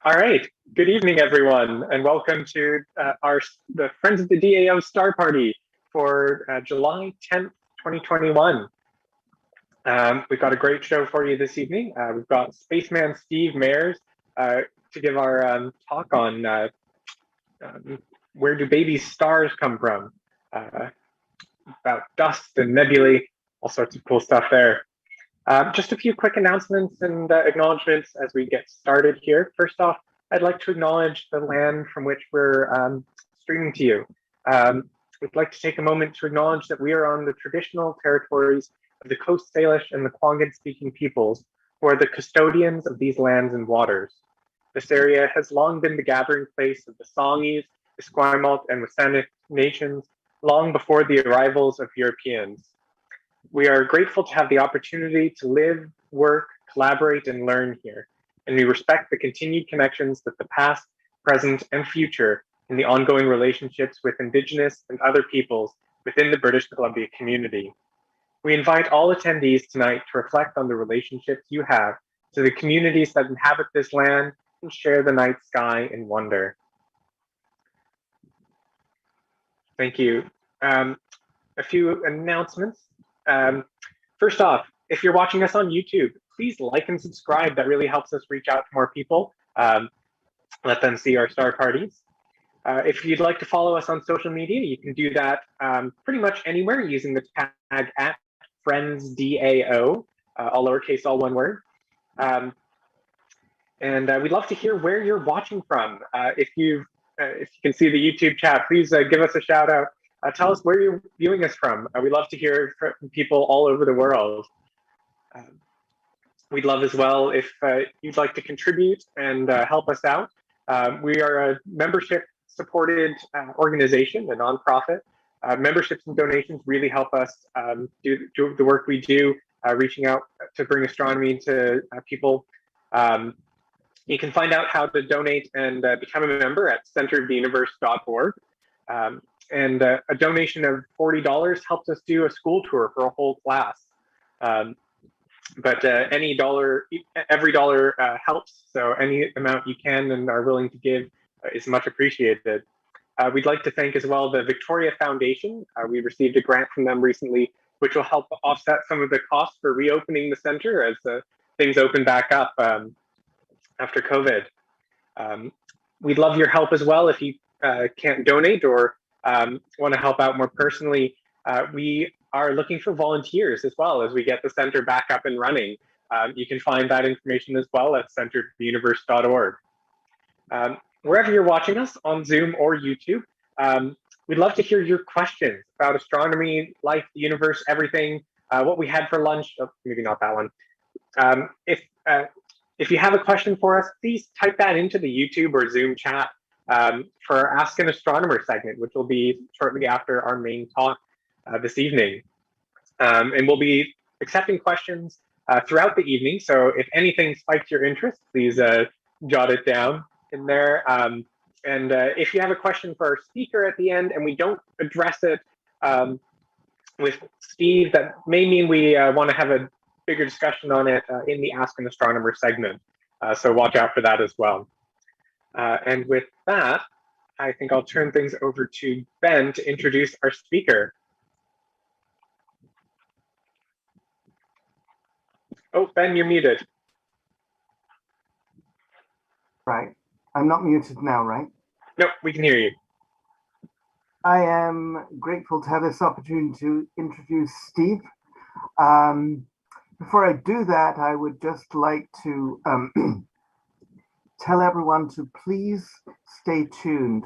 All right. Good evening, everyone, and welcome to the Friends of the DAO Star Party for July 10th, 2021. We've got a great show for you this evening. We've got Spaceman Steve Mayers to give our talk on um, where do baby stars come from, uh, about dust and nebulae, all sorts of cool stuff there. Just a few quick announcements and acknowledgements as we get started here. First off, I'd like to acknowledge the land from which we're streaming to you. We'd like to take a moment to acknowledge that we are on the traditional territories of the Coast Salish and the Kwangit-speaking peoples, who are the custodians of these lands and waters. This area has long been the gathering place of the Songhees, Esquimalt, and WSÁNEĆ nations, long before the arrivals of Europeans. We are grateful to have the opportunity to live, work, collaborate, and learn here, and we respect the continued connections that the past, present, and future in the ongoing relationships with Indigenous and other peoples within the British Columbia community. We invite all attendees tonight to reflect on the relationships you have to the communities that inhabit this land and share the night sky in wonder. Thank you. A few announcements. First off, if you're watching us on YouTube, please like and subscribe. That really helps us reach out to more people, let them see our star parties. If you'd like to follow us on social media, you can do that pretty much anywhere using the tag at FriendsDAO, all lowercase, all one word. And we'd love to hear where you're watching from. If you can see the YouTube chat, please give us a shout out. Tell us where you're viewing us from. We'd love to hear from people all over the world. We'd love as well if you'd like to contribute and help us out. We are a membership-supported organization, a nonprofit. Memberships and donations really help us do the work we do, reaching out to bring astronomy to people. You can find out how to donate and become a member at centeroftheuniverse.org. And a donation of $40 helps us do a school tour for a whole class. But every dollar helps. So any amount you can and are willing to give is much appreciated. We'd like to thank as well the Victoria Foundation. We received a grant from them recently, which will help offset some of the costs for reopening the center as things open back up after COVID. We'd love your help as well if you can't donate or want to help out more personally. We are looking for volunteers as well as we get the center back up and running. You can find that information as well at centeroftheuniverse.org. Wherever you're watching us on Zoom or YouTube, we'd love to hear your questions about astronomy, life, the universe, everything, what we had for lunch. Oh, maybe not that one. If you have a question for us, please type that into the YouTube or Zoom chat for our Ask an Astronomer segment, which will be shortly after our main talk this evening. And we'll be accepting questions throughout the evening. So if anything spikes your interest, please jot it down in there. And if you have a question for our speaker at the end and we don't address it with Steve, that may mean we want to have a bigger discussion on it in the Ask an Astronomer segment. So watch out for that as well. And with that, I think I'll turn things over to Ben to introduce our speaker. Oh, Ben, you're muted. Right. I'm not muted now, right? No, we can hear you. I am grateful to have this opportunity to introduce Steve. Before I do that, I would just like to tell everyone to please stay tuned.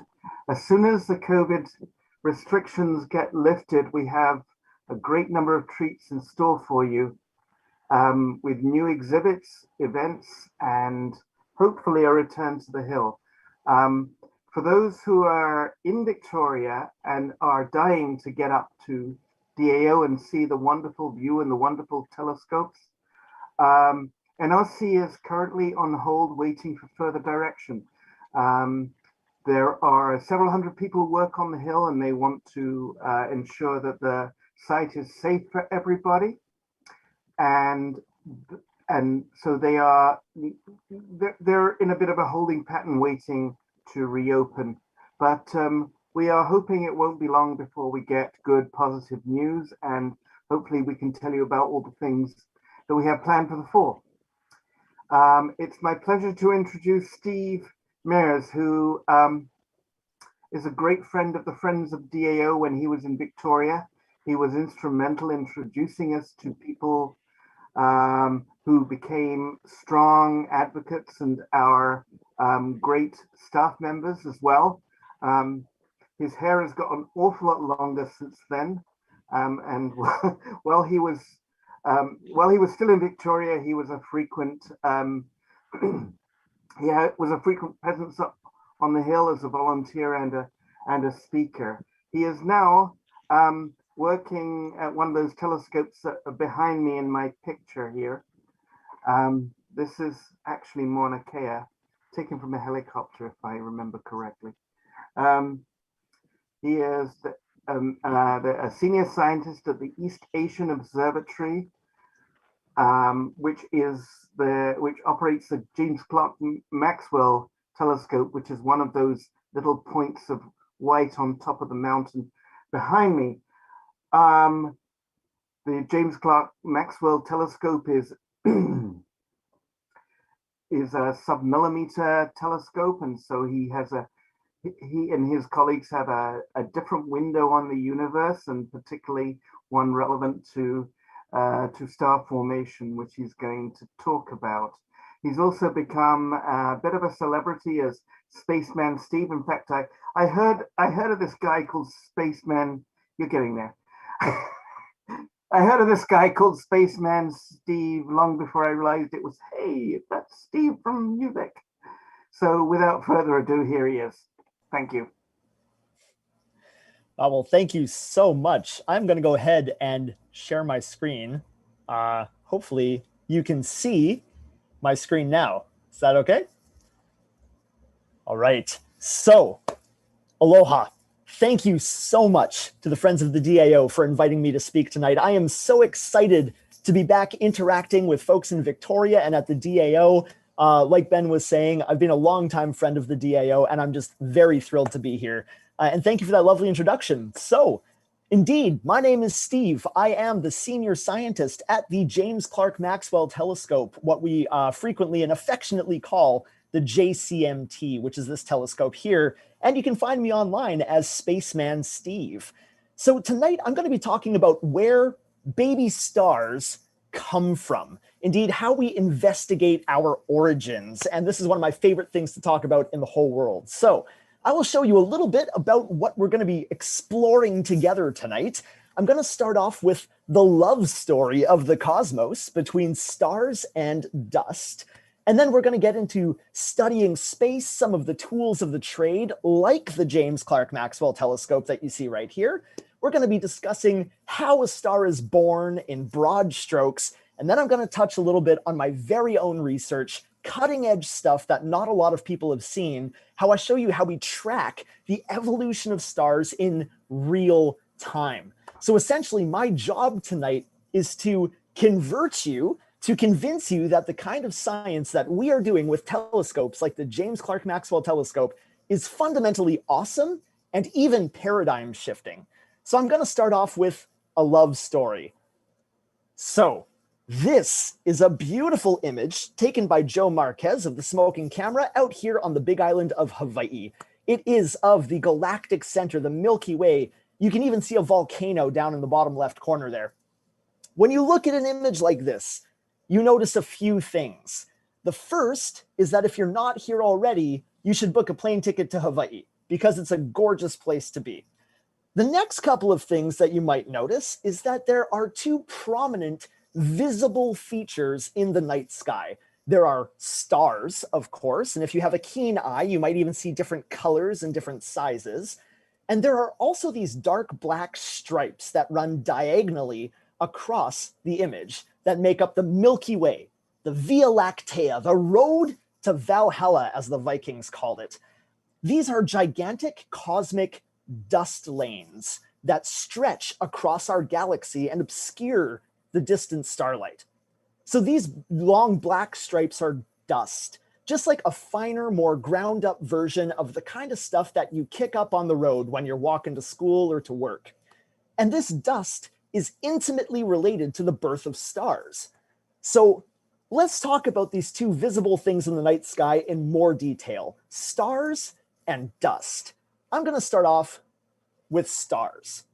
As soon as the COVID restrictions get lifted, we have a great number of treats in store for you with new exhibits, events, and hopefully a return to the Hill. For those who are in Victoria and are dying to get up to DAO and see the wonderful view and the wonderful telescopes, NRC is currently on hold waiting for further direction. There are several hundred people who work on the Hill and they want to ensure that the site is safe for everybody. And and so they're in a bit of a holding pattern, waiting to reopen. But we are hoping it won't be long before we get good, positive news, and hopefully we can tell you about all the things that we have planned for the fall. It's my pleasure to introduce Steve Mears, who is a great friend of the Friends of DAO when he was in Victoria. He was instrumental in introducing us to people who became strong advocates and our great staff members as well. His hair has got an awful lot longer since then. And while he was still in Victoria, he was a frequent was a frequent presence up on the hill as a volunteer and a speaker. He is now working at one of those telescopes that are behind me in my picture here. This is actually Mauna Kea, taken from a helicopter, if I remember correctly. He is a senior scientist at the East Asian Observatory, which operates the James Clerk Maxwell telescope, which is one of those little points of white on top of the mountain behind me. The James Clerk Maxwell telescope is a submillimeter telescope, and so he and his colleagues have a different window on the universe, and particularly one relevant to star formation, which he's going to talk about. He's also become a bit of a celebrity as Spaceman Steve. In fact, I heard of this guy called Spaceman. You're getting there. I heard of this guy called Spaceman Steve long before I realized it was, hey, that's Steve from Music. So without further ado, here he is. Thank you. Well, thank you so much. I'm going to go ahead and share my screen. Hopefully you can see my screen now. Is that okay? All right. So, aloha. Thank you so much to the Friends of the DAO for inviting me to speak tonight. I am so excited to be back interacting with folks in Victoria and at the DAO. Like Ben was saying, I've been a longtime friend of the DAO, and I'm just very thrilled to be here. And thank you for that lovely introduction. So, indeed, my name is Steve. I am the senior scientist at the James Clerk Maxwell Telescope, what we frequently and affectionately call the JCMT, which is this telescope here. And you can find me online as Spaceman Steve. So tonight I'm going to be talking about where baby stars come from. Indeed, how we investigate our origins. And this is one of my favorite things to talk about in the whole world. So I will show you a little bit about what we're going to be exploring together tonight. I'm going to start off with the love story of the cosmos between stars and dust. And then we're going to get into studying space, some of the tools of the trade, like the James Clerk Maxwell telescope that you see right here. We're going to be discussing how a star is born in broad strokes. And then I'm going to touch a little bit on my very own research, cutting edge stuff that not a lot of people have seen, how I show you how we track the evolution of stars in real time. So essentially, my job tonight is to convince you that the kind of science that we are doing with telescopes like the James Clerk Maxwell telescope is fundamentally awesome and even paradigm shifting. So I'm going to start off with a love story. So this is a beautiful image taken by Joe Marquez of the Smoking Camera out here on the Big Island of Hawaii. It is of the galactic center, the Milky Way. You can even see a volcano down in the bottom left corner there. When you look at an image like this, you notice a few things. The first is that if you're not here already, you should book a plane ticket to Hawaii because it's a gorgeous place to be. The next couple of things that you might notice is that there are two prominent visible features in the night sky. There are stars, of course, and if you have a keen eye, you might even see different colors and different sizes. And there are also these dark black stripes that run diagonally across the image that make up the Milky Way, the Via Lactea, the road to Valhalla, as the Vikings called it. These are gigantic cosmic dust lanes that stretch across our galaxy and obscure the distant starlight. So these long black stripes are dust, just like a finer, more ground up version of the kind of stuff that you kick up on the road when you're walking to school or to work. And this dust is intimately related to the birth of stars. So let's talk about these two visible things in the night sky in more detail: stars and dust. I'm going to start off with stars.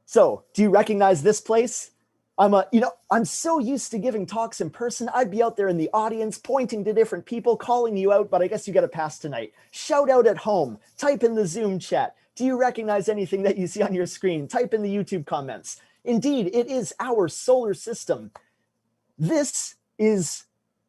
So, do you recognize this place? I'm so used to giving talks in person. I'd be out there in the audience pointing to different people, calling you out, but I guess you got a pass tonight. Shout out at home, type in the Zoom chat. Do you recognize anything that you see on your screen? Type in the YouTube comments. Indeed, it is our solar system. This is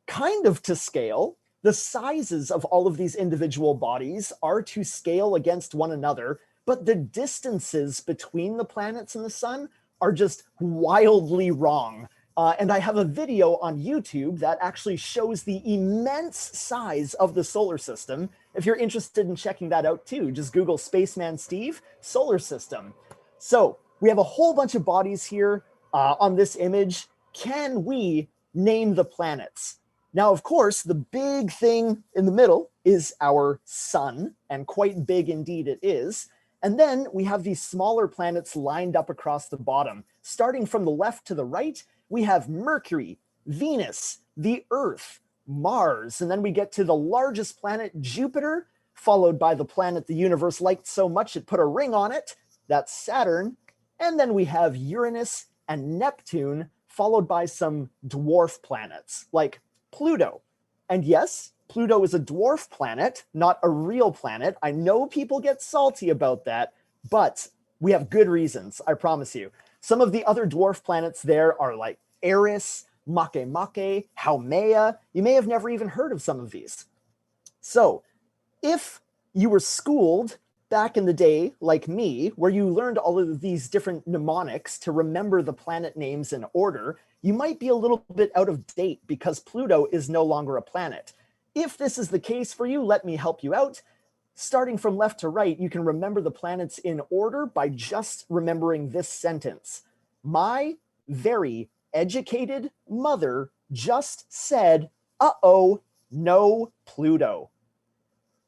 kind of to scale. The sizes of all of these individual bodies are to scale against one another, but the distances between the planets and the sun are just wildly wrong. And I have a video on YouTube that actually shows the immense size of the solar system. If you're interested in checking that out too, just Google Spaceman Steve, solar system. So we have a whole bunch of bodies here on this image. Can we name the planets? Now, of course, the big thing in the middle is our sun, and quite big indeed it is. And then we have these smaller planets lined up across the bottom. Starting from the left to the right, we have Mercury, Venus, the Earth, Mars, and then we get to the largest planet, Jupiter, followed by the planet the universe liked so much it put a ring on it. That's Saturn. And then we have Uranus and Neptune, followed by some dwarf planets like Pluto. And yes, Pluto is a dwarf planet, not a real planet. I know people get salty about that, but we have good reasons, I promise you. Some of the other dwarf planets there are like Eris, Makemake, Haumea. You may have never even heard of some of these. So if you were schooled back in the day, like me, where you learned all of these different mnemonics to remember the planet names in order, you might be a little bit out of date because Pluto is no longer a planet. If this is the case for you, let me help you out. Starting from left to right, you can remember the planets in order by just remembering this sentence. My very educated mother just said, uh-oh, no Pluto.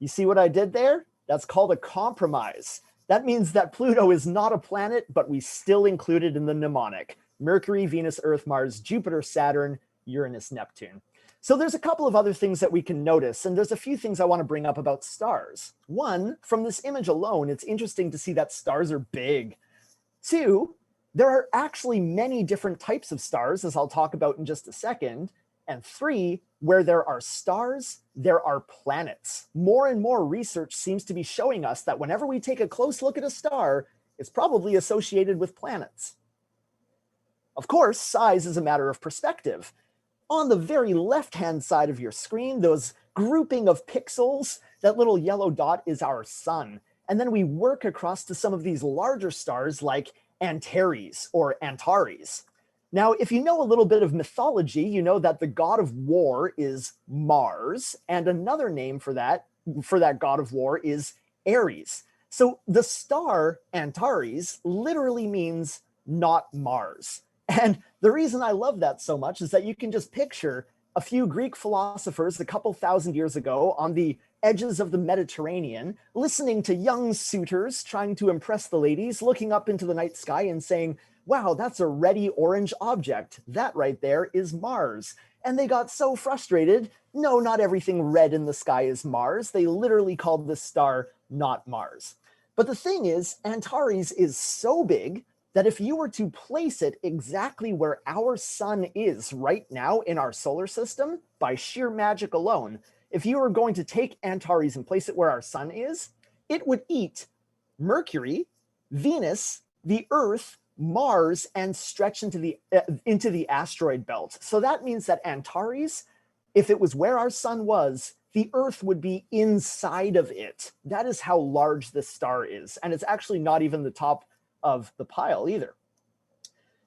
You see what I did there? That's called a compromise. That means that Pluto is not a planet, but we still include it in the mnemonic. Mercury, Venus, Earth, Mars, Jupiter, Saturn, Uranus, Neptune. So there's a couple of other things that we can notice, and there's a few things I want to bring up about stars. One, from this image alone, it's interesting to see that stars are big. Two, there are actually many different types of stars, as I'll talk about in just a second. And three, where there are stars, there are planets. More and more research seems to be showing us that whenever we take a close look at a star, it's probably associated with planets. Of course, size is a matter of perspective. On the very left-hand side of your screen, those grouping of pixels, that little yellow dot is our sun. And then we work across to some of these larger stars like Antares or Antares. Now, if you know a little bit of mythology, you know that the god of war is Mars, and another name for that god of war is Ares. So the star Antares literally means not Mars. And the reason I love that so much is that you can just picture a few Greek philosophers a couple thousand years ago on the edges of the Mediterranean, listening to young suitors trying to impress the ladies, looking up into the night sky and saying, wow, that's a reddy orange object. That right there is Mars. And they got so frustrated. No, not everything red in the sky is Mars. They literally called this star not Mars. But the thing is, Antares is so big that if you were to place it exactly where our sun is right now in our solar system, by sheer magic alone, if you were going to take Antares and place it where our sun is, it would eat Mercury, Venus, the Earth, Mars, and stretch into the asteroid belt. So that means that Antares, if it was where our sun was, the Earth would be inside of it. That is how large this star is. And it's actually not even the top of the pile either.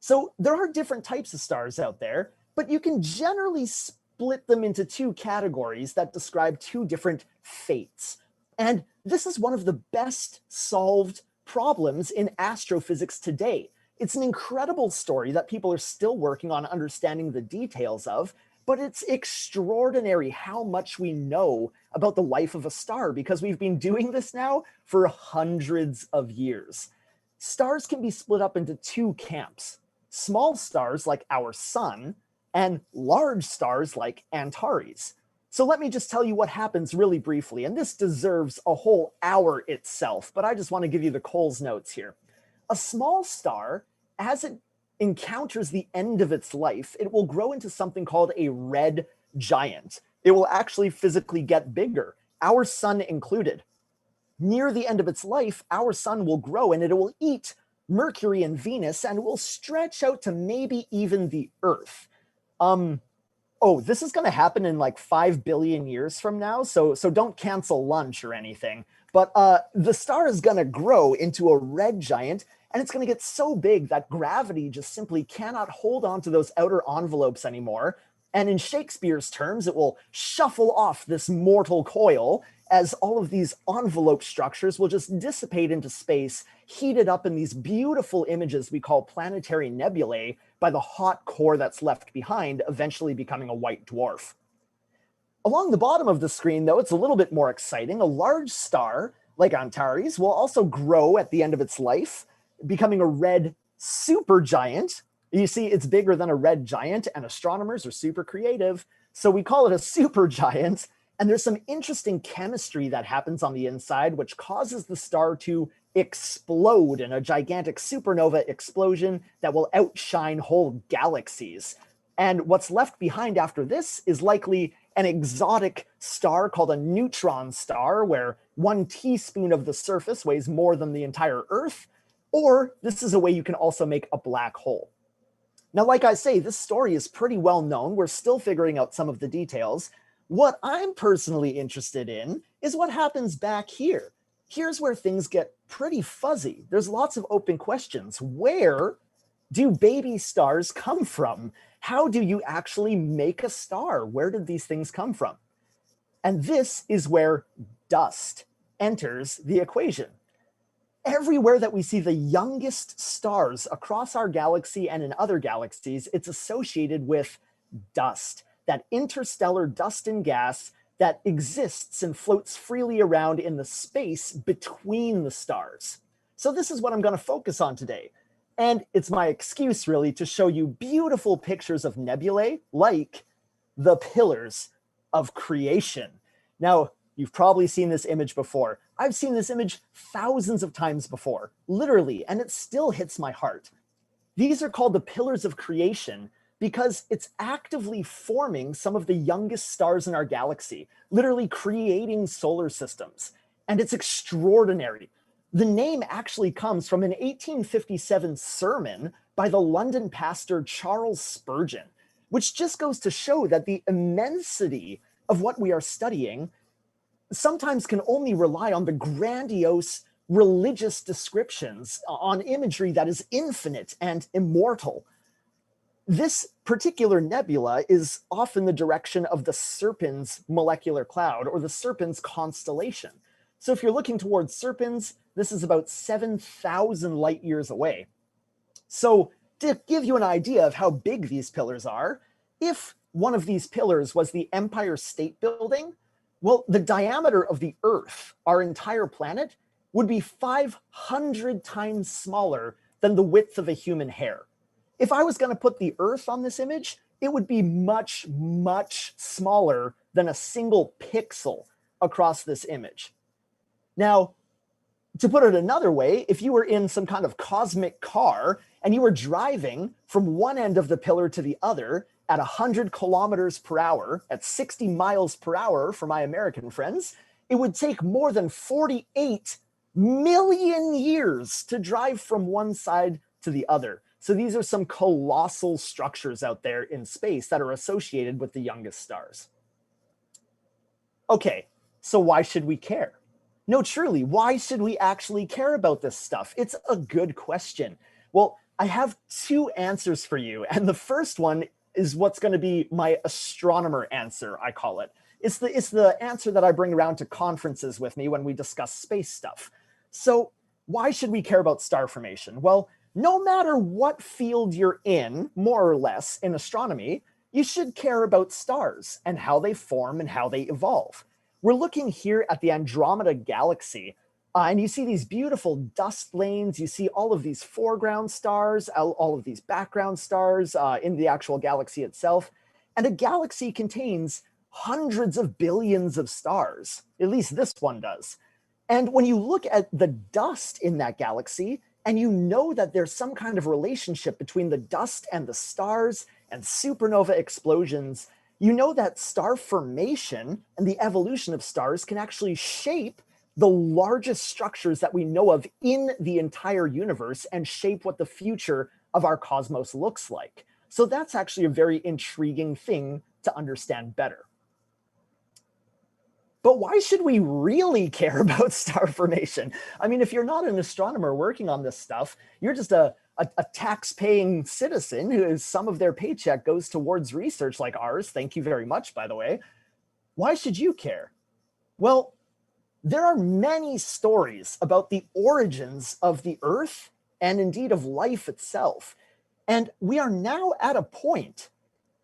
So there are different types of stars out there, but you can generally split them into two categories that describe two different fates. And this is one of the best solved problems in astrophysics today. It's an incredible story that people are still working on understanding the details of, but it's extraordinary how much we know about the life of a star because we've been doing this now for hundreds of years. Stars can be split up into two camps: small stars like our sun and large stars like Antares. So let me just tell you what happens really briefly, and this deserves a whole hour itself, but I just want to give you the Coles notes here. A small star, as it encounters the end of its life, it will grow into something called a red giant. It will actually physically get bigger, our sun included. Near the end of its life, our sun will grow and it will eat Mercury and Venus and will stretch out to maybe even the Earth. Oh, this is going to happen in like 5 billion years from now, so don't cancel lunch or anything. But the star is going to grow into a red giant, and it's going to get so big that gravity just simply cannot hold on to those outer envelopes anymore. And in Shakespeare's terms, it will shuffle off this mortal coil as all of these envelope structures will just dissipate into space, heated up in these beautiful images we call planetary nebulae by the hot core that's left behind, eventually becoming a white dwarf. Along the bottom of the screen, though, it's a little bit more exciting. A large star, like Antares, will also grow at the end of its life, becoming a red supergiant. You see, it's bigger than a red giant, and astronomers are super creative, so we call it a supergiant. And there's some interesting chemistry that happens on the inside, which causes the star to explode in a gigantic supernova explosion that will outshine whole galaxies. And what's left behind after this is likely an exotic star called a neutron star, where 1 teaspoon of the surface weighs more than the entire Earth. Or this is a way you can also make a black hole. Now, like I say, this story is pretty well known. We're still figuring out some of the details. What I'm personally interested in is what happens back here. Here's where things get pretty fuzzy. There's lots of open questions. Where do baby stars come from? How do you actually make a star? Where did these things come from? And this is where dust enters the equation. Everywhere that we see the youngest stars across our galaxy and in other galaxies, it's associated with dust, that interstellar dust and gas that exists and floats freely around in the space between the stars. So this is what I'm going to focus on today. And it's my excuse, really, to show you beautiful pictures of nebulae like the pillars of creation. Now, you've probably seen this image before. I've seen this image thousands of times before, literally, and it still hits my heart. These are called the pillars of creation because it's actively forming some of the youngest stars in our galaxy, literally creating solar systems. And it's extraordinary. The name actually comes from an 1857 sermon by the London pastor Charles Spurgeon, which just goes to show that the immensity of what we are studying sometimes can only rely on the grandiose religious descriptions, on imagery that is infinite and immortal. This particular nebula is often the direction of the Serpens molecular cloud, or the Serpens constellation. So if you're looking towards Serpens, this is about 7,000 light years away. So to give you an idea of how big these pillars are, if one of these pillars was the Empire State Building, well, the diameter of the Earth, our entire planet, would be 500 times smaller than the width of a human hair. If I was going to put the Earth on this image, it would be much, much smaller than a single pixel across this image. Now, to put it another way, if you were in some kind of cosmic car and you were driving from one end of the pillar to the other at 100 kilometers per hour, at 60 miles per hour for my American friends, it would take more than 48 million years to drive from one side to the other. So these are some colossal structures out there in space that are associated with the youngest stars. Okay, so why should we care? No, truly, why should we actually care about this stuff? It's a good question. Well, I have two answers for you, and the first one is what's going to be my astronomer answer, I call it. It's the answer that I bring around to conferences with me when we discuss space stuff. So why should we care about star formation? Well, No matter what field you're in, more or less, in astronomy, you should care about stars and how they form and how they evolve. We're looking here at the Andromeda Galaxy, and you see these beautiful dust lanes. You see all of these foreground stars, all of these background stars in the actual galaxy itself. And a galaxy contains hundreds of billions of stars. At least this one does. And when you look at the dust in that galaxy, and you know that there's some kind of relationship between the dust and the stars and supernova explosions, you know that star formation and the evolution of stars can actually shape the largest structures that we know of in the entire universe and shape what the future of our cosmos looks like. So that's actually a very intriguing thing to understand better. But why should we really care about star formation? I mean, if you're not an astronomer working on this stuff, you're just a tax-paying citizen who some of their paycheck goes towards research like ours. Thank you very much, by the way. Why should you care? Well, there are many stories about the origins of the Earth and indeed of life itself. And we are now at a point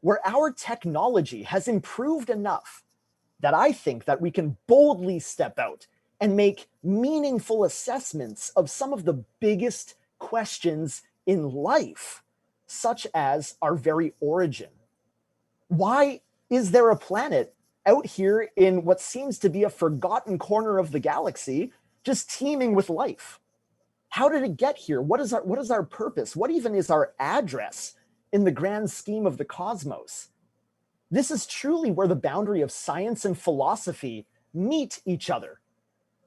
where our technology has improved enough that I think that we can boldly step out and make meaningful assessments of some of the biggest questions in life, such as our very origin. Why is there a planet out here in what seems to be a forgotten corner of the galaxy, just teeming with life? How did it get here? What is our purpose? What even is our address in the grand scheme of the cosmos? This is truly where the boundary of science and philosophy meet each other.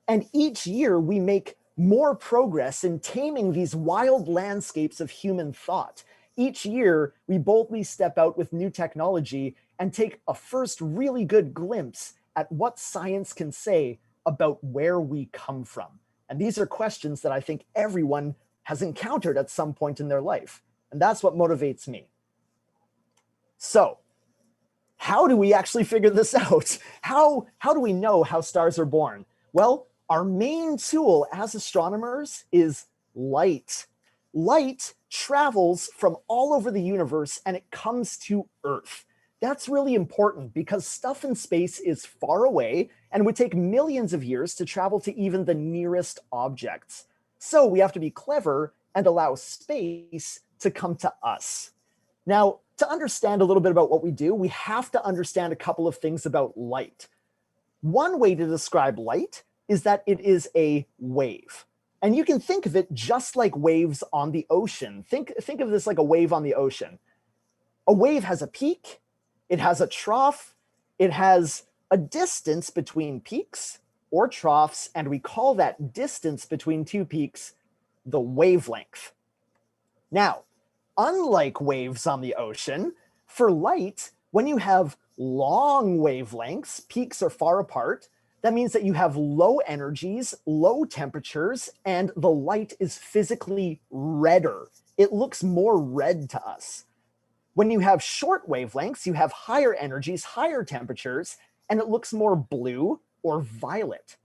And each year we make more progress in taming these wild landscapes of human thought. Each year we boldly step out with new technology and take a first really good glimpse at what science can say about where we come from. And these are questions that I think everyone has encountered at some point in their life. And that's what motivates me. So, how do we actually figure this out? How do we know how stars are born? Well, our main tool as astronomers is light. Light travels from all over the universe and it comes to Earth. That's really important because stuff in space is far away and would take millions of years to travel to even the nearest objects. So we have to be clever and allow space to come to us. Now, to understand a little bit about what we do, we have to understand a couple of things about light. One way to describe light is that it is a wave. And you can think of it just like waves on the ocean. Think of this like a wave on the ocean. A wave has a peak, it has a trough, it has a distance between peaks or troughs, and we call that distance between two peaks the wavelength. Now, unlike waves on the ocean, for light, when you have long wavelengths, peaks are far apart, that means that you have low energies, low temperatures, and the light is physically redder. It looks more red to us. When you have short wavelengths, you have higher energies, higher temperatures, and it looks more blue or violet.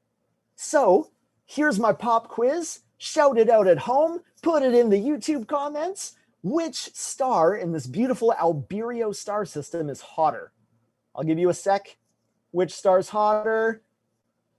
So here's my pop quiz. Shout it out at home, put it in the YouTube comments. Which star in this beautiful Albireo star system is hotter? I'll give you a sec. Which star's hotter?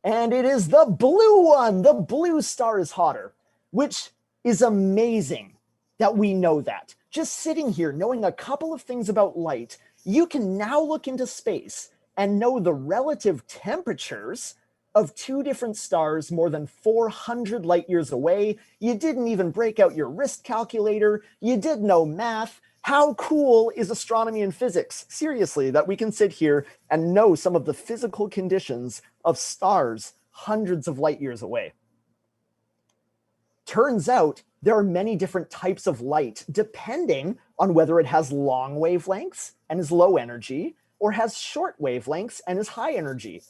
And it is the blue one. The blue star is hotter, which is amazing that we know that. Just sitting here knowing a couple of things about light, you can now look into space and know the relative temperatures of two different stars more than 400 light years away. You didn't even break out your wrist calculator. You did no math. How cool is astronomy and physics? Seriously, that we can sit here and know some of the physical conditions of stars hundreds of light years away. Turns out there are many different types of light depending on whether it has long wavelengths and is low energy or has short wavelengths and is high energy.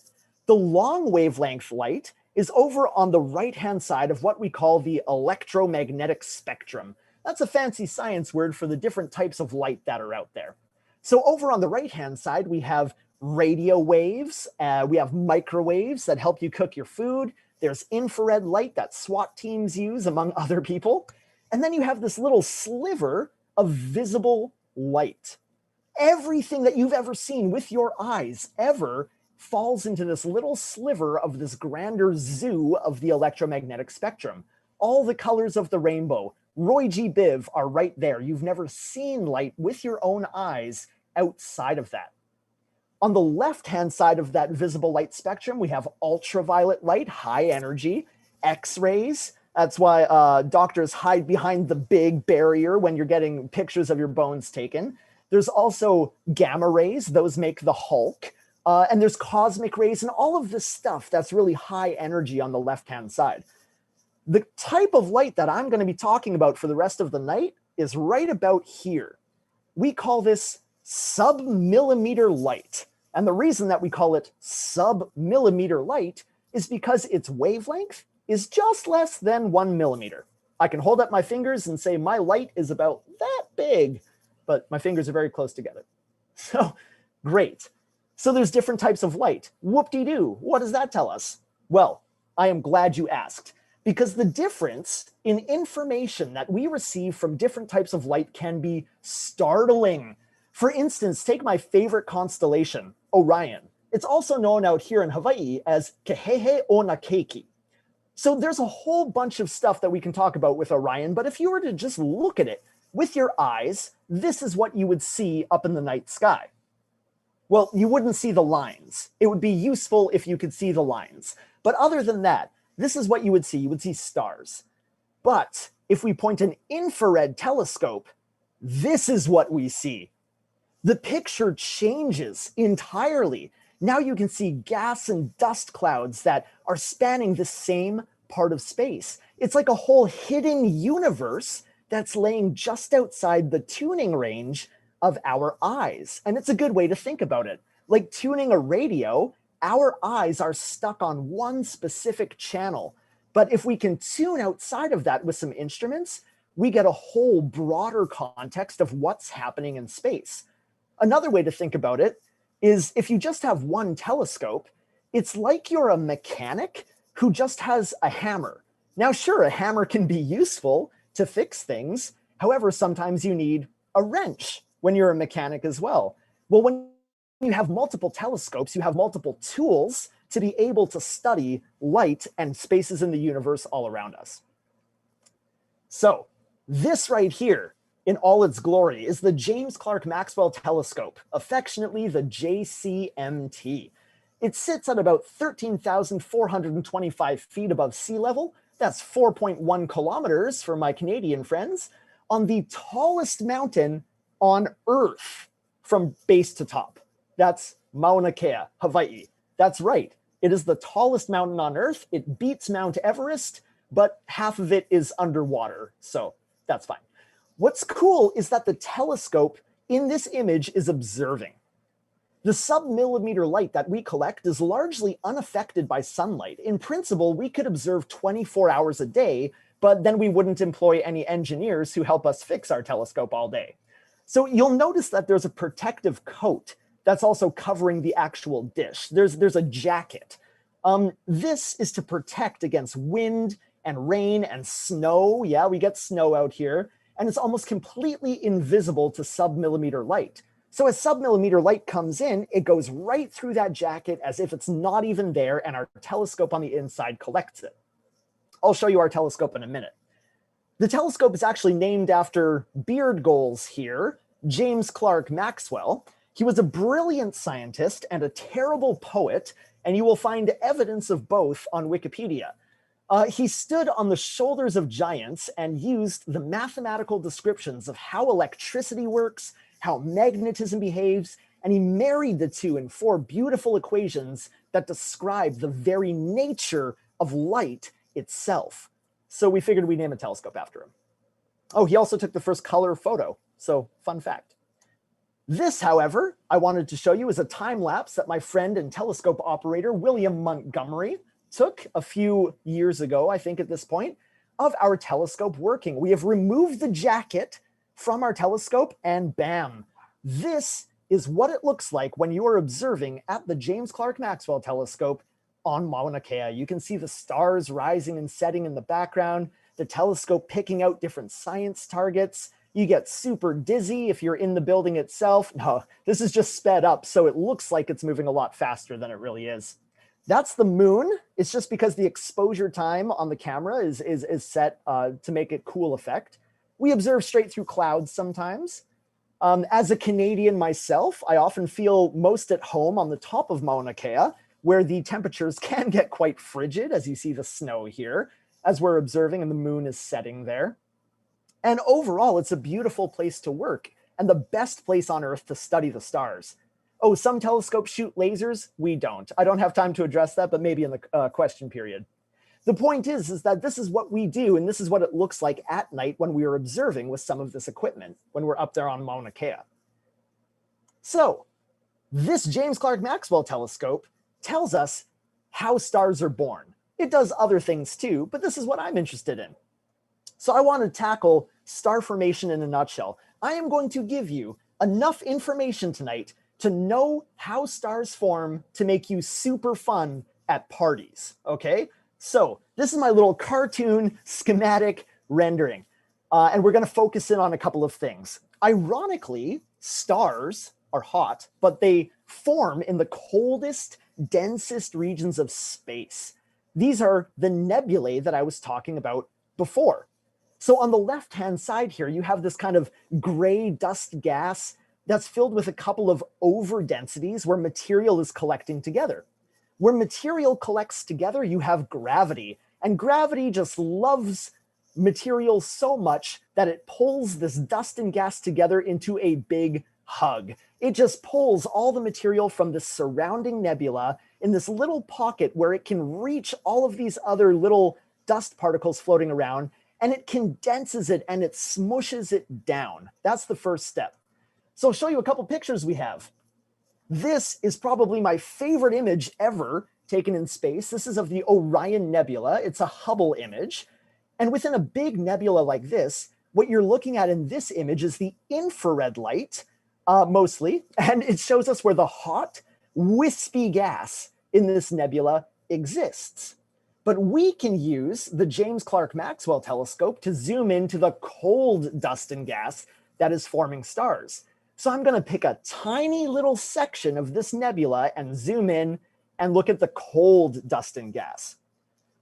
The long wavelength light is over on the right-hand side of what we call the electromagnetic spectrum. That's a fancy science word for the different types of light that are out there. So over on the right-hand side, we have radio waves, we have microwaves that help you cook your food. There's infrared light that SWAT teams use, among other people. And then you have this little sliver of visible light. Everything that you've ever seen with your eyes ever falls into this little sliver of this grander zoo of the electromagnetic spectrum. All the colors of the rainbow, Roy G. Biv, are right there. You've never seen light with your own eyes outside of that. On the left-hand side of that visible light spectrum, we have ultraviolet light, high energy, X-rays. That's why doctors hide behind the big barrier when you're getting pictures of your bones taken. There's also gamma rays. Those make the Hulk. And there's cosmic rays and all of this stuff that's really high energy on the left-hand side. The type of light that I'm going to be talking about for the rest of the night is right about here. We call this sub-millimeter light. And the reason that we call it sub-millimeter light is because its wavelength is just less than 1 millimeter. I can hold up my fingers and say my light is about that big, but my fingers are very close together. So great. So there's different types of light. Whoop-de-doo. What does that tell us? Well, I am glad you asked, because the difference in information that we receive from different types of light can be startling. For instance, take my favorite constellation, Orion. It's also known out here in Hawaii as Kehehe Ona Keiki. So there's a whole bunch of stuff that we can talk about with Orion, but if you were to just look at it with your eyes, this is what you would see up in the night sky. Well, you wouldn't see the lines. It would be useful if you could see the lines. But other than that, this is what you would see. You would see stars. But if we point an infrared telescope, this is what we see. The picture changes entirely. Now you can see gas and dust clouds that are spanning the same part of space. It's like a whole hidden universe that's laying just outside the tuning range of our eyes. And it's a good way to think about it. Like tuning a radio, our eyes are stuck on one specific channel. But if we can tune outside of that with some instruments, we get a whole broader context of what's happening in space. Another way to think about it is if you just have one telescope, it's like you're a mechanic who just has a hammer. Now, sure, a hammer can be useful to fix things. However, sometimes you need a wrench when you're a mechanic as well. Well, when you have multiple telescopes, you have multiple tools to be able to study light and spaces in the universe all around us. So this right here, in all its glory, is the James Clerk Maxwell Telescope, affectionately the JCMT. It sits at about 13,425 feet above sea level. That's 4.1 kilometers for my Canadian friends, on the tallest mountain on Earth from base to top. That's Mauna Kea, Hawaii. That's right. It is the tallest mountain on Earth. It beats Mount Everest, but half of it is underwater, so that's fine. What's cool is that the telescope in this image is observing. The sub-millimeter light that we collect is largely unaffected by sunlight. In principle, we could observe 24 hours a day, but then we wouldn't employ any engineers who help us fix our telescope all day. So you'll notice that there's a protective coat that's also covering the actual dish. There's a jacket. This is to protect against wind and rain and snow. Yeah, we get snow out here. And it's almost completely invisible to sub-millimeter light. So as sub-millimeter light comes in, it goes right through that jacket as if it's not even there, and our telescope on the inside collects it. I'll show you our telescope in a minute. The telescope is actually named after beard goals here, James Clerk Maxwell. He was a brilliant scientist and a terrible poet, and you will find evidence of both on Wikipedia. He stood on the shoulders of giants and used the mathematical descriptions of how electricity works, how magnetism behaves, and he married the two in 4 beautiful equations that describe the very nature of light itself. So we figured we'd name a telescope after him. Oh, he also took the first color photo, so fun fact. This, however, I wanted to show you is a time lapse that my friend and telescope operator William Montgomery took a few years ago, I think at this point, of our telescope working. We have removed the jacket from our telescope and bam, this is what it looks like when you are observing at the James Clerk Maxwell Telescope on Mauna Kea. You can see the stars rising and setting in the background. the telescope picking out different science targets. You get super dizzy if you're in the building itself. No, this is just sped up, so it looks like it's moving a lot faster than it really is. That's the moon. It's just because the exposure time on the camera is set to make it cool effect. We observe straight through clouds sometimes. As a Canadian myself, I often feel most at home on the top of Mauna Kea, where the temperatures can get quite frigid, as you see the snow here, as we're observing, and the moon is setting there. And overall, it's a beautiful place to work and the best place on Earth to study the stars. Oh, some telescopes shoot lasers. We don't. I don't have time to address that, but maybe in the question period. The point is that this is what we do, and this is what it looks like at night when we are observing with some of this equipment, when we're up there on Mauna Kea. So, this James Clerk Maxwell telescope tells us how stars are born. It does other things too, but this is what I'm interested in. So I want to tackle star formation in a nutshell. I am going to give you enough information tonight to know how stars form to make you super fun at parties, okay? So this is my little cartoon schematic rendering, and we're going to focus in on a couple of things. Ironically, stars are hot, but they form in the coldest, densest regions of space. These are the nebulae that I was talking about before. So on the left-hand side here, you have this kind of gray dust gas that's filled with a couple of overdensities where material is collecting together. Where material collects together, you have gravity. And gravity just loves material so much that it pulls this dust and gas together into a big hug. It just pulls all the material from the surrounding nebula in this little pocket where it can reach all of these other little dust particles floating around, and it condenses it and it smushes it down. That's the first step. So I'll show you a couple pictures we have. This is probably my favorite image ever taken in space. This is of the Orion Nebula. It's a Hubble image. And within a big nebula like this, what you're looking at in this image is the infrared light, mostly, and it shows us where the hot, wispy gas in this nebula exists. But we can use the James Clerk Maxwell telescope to zoom into the cold dust and gas that is forming stars. So I'm going to pick a tiny little section of this nebula and zoom in and look at the cold dust and gas.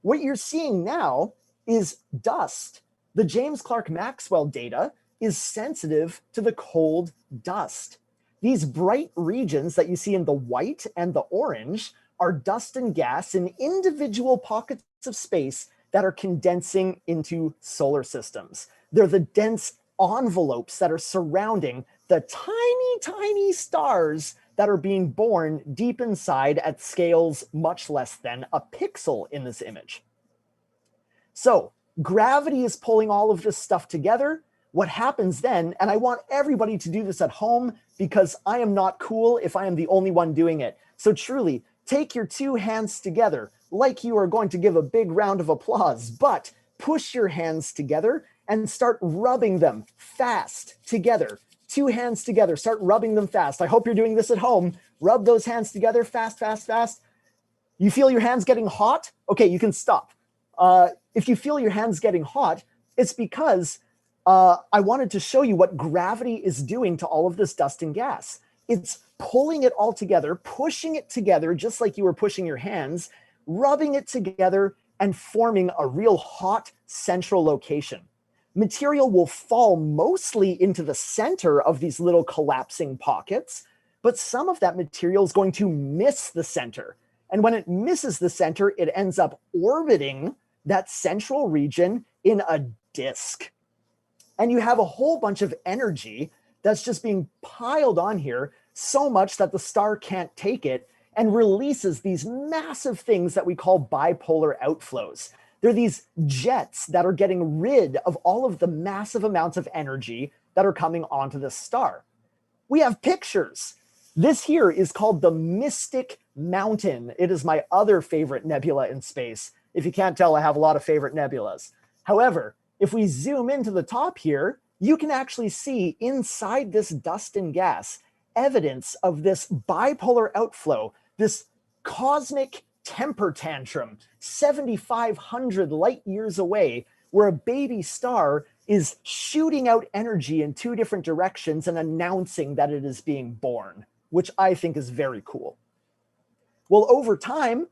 What you're seeing now is dust. The James Clerk Maxwell data is sensitive to the cold dust. These bright regions that you see in the white and the orange are dust and gas in individual pockets of space that are condensing into solar systems. They're the dense envelopes that are surrounding the tiny, tiny stars that are being born deep inside at scales much less than a pixel in this image. So gravity is pulling all of this stuff together. What happens then, and I want everybody to do this at home because I am not cool if I am the only one doing it. So truly, take your two hands together like you are going to give a big round of applause, but push your hands together and start rubbing them fast together. Two hands together, start rubbing them fast. I hope you're doing this at home. Rub those hands together fast, fast, fast. You feel your hands getting hot? Okay, you can stop. If you feel your hands getting hot, it's because I wanted to show you what gravity is doing to all of this dust and gas. It's pulling it all together, pushing it together, just like you were pushing your hands, rubbing it together and forming a real hot central location. Material will fall mostly into the center of these little collapsing pockets, but some of that material is going to miss the center. And when it misses the center, it ends up orbiting that central region in a disk. And you have a whole bunch of energy that's just being piled on here, so much that the star can't take it and releases these massive things that we call bipolar outflows. They're these jets that are getting rid of all of the massive amounts of energy that are coming onto the star. We have pictures. This here is called the Mystic Mountain. It is my other favorite nebula in space. If you can't tell, I have a lot of favorite nebulas. However, if we zoom into the top here, you can actually see inside this dust and gas evidence of this bipolar outflow, this cosmic temper tantrum 7,500 light years away, where a baby star is shooting out energy in two different directions and announcing that it is being born, which I think is very cool. Well, over time,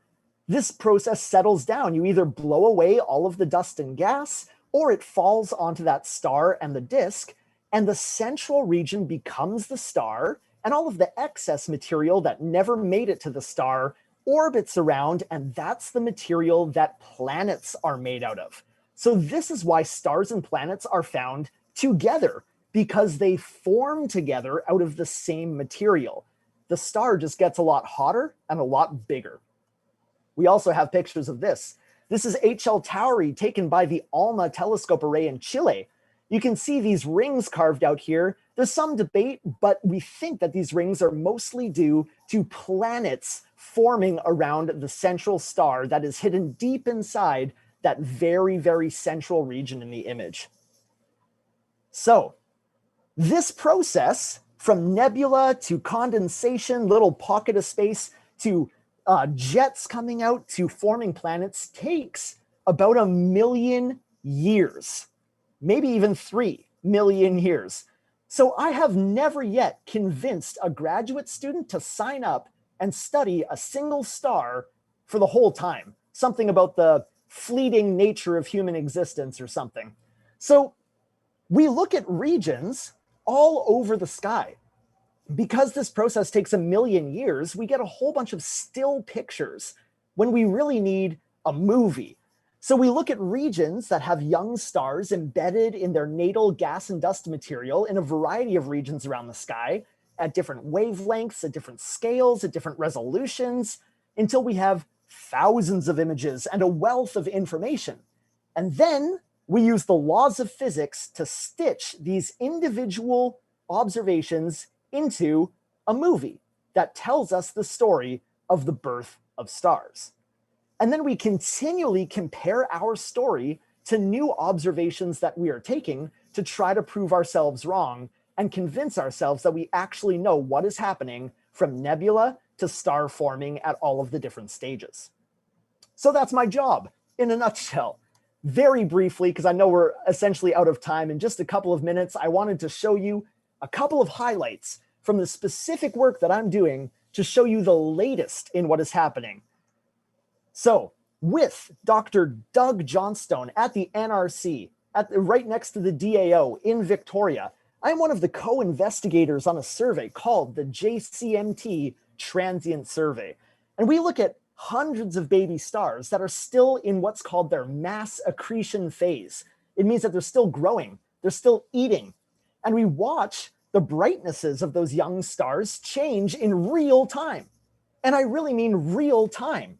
this process settles down. You either blow away all of the dust and gas, or it falls onto that star and the disk, and the central region becomes the star, and all of the excess material that never made it to the star orbits around, and that's the material that planets are made out of. So this is why stars and planets are found together, because they form together out of the same material. The star just gets a lot hotter and a lot bigger. We also have pictures of this. This is H.L. Tauri taken by the ALMA telescope array in Chile. You can see these rings carved out here. There's some debate, but we think that these rings are mostly due to planets forming around the central star that is hidden deep inside that very, very central region in the image. So this process, from nebula to condensation, little pocket of space, to jets coming out to forming planets, takes about 1 million years, maybe even 3 million years. So I have never yet convinced a graduate student to sign up and study a single star for the whole time. Something about the fleeting nature of human existence or something. So we look at regions all over the sky. Because this process takes 1 million years, we get a whole bunch of still pictures when we really need a movie. So we look at regions that have young stars embedded in their natal gas and dust material in a variety of regions around the sky at different wavelengths, at different scales, at different resolutions, until we have thousands of images and a wealth of information. And then we use the laws of physics to stitch these individual observations into a movie that tells us the story of the birth of stars. And then we continually compare our story to new observations that we are taking to try to prove ourselves wrong and convince ourselves that we actually know what is happening from nebula to star forming at all of the different stages. So that's my job in a nutshell. Very briefly, because I know we're essentially out of time, in just a couple of minutes, I wanted to show you a couple of highlights from the specific work that I'm doing to show you the latest in what is happening. So with Dr. Doug Johnstone at the NRC, right next to the DAO in Victoria, I'm one of the co-investigators on a survey called the JCMT Transient Survey. And we look at hundreds of baby stars that are still in what's called their mass accretion phase. It means that they're still growing, they're still eating. And we watch the brightnesses of those young stars change in real time. And I really mean real time.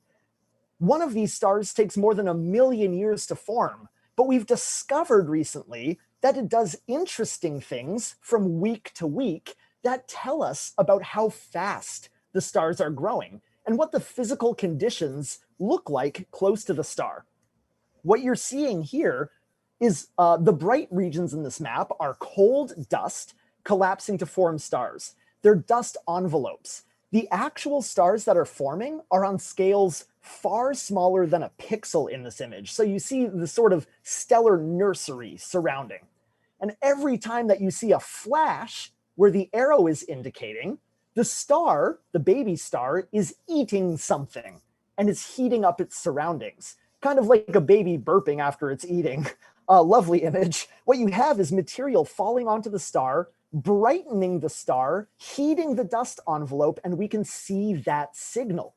One of these stars takes more than 1 million years to form, but we've discovered recently that it does interesting things from week to week that tell us about how fast the stars are growing and what the physical conditions look like close to the star. What you're seeing here is the bright regions in this map are cold dust collapsing to form stars. They're dust envelopes. The actual stars that are forming are on scales far smaller than a pixel in this image. So you see the sort of stellar nursery surrounding. And every time that you see a flash where the arrow is indicating, the star, the baby star, is eating something and is heating up its surroundings. Kind of like a baby burping after it's eating. A lovely image. What you have is material falling onto the star, brightening the star, heating the dust envelope, and we can see that signal.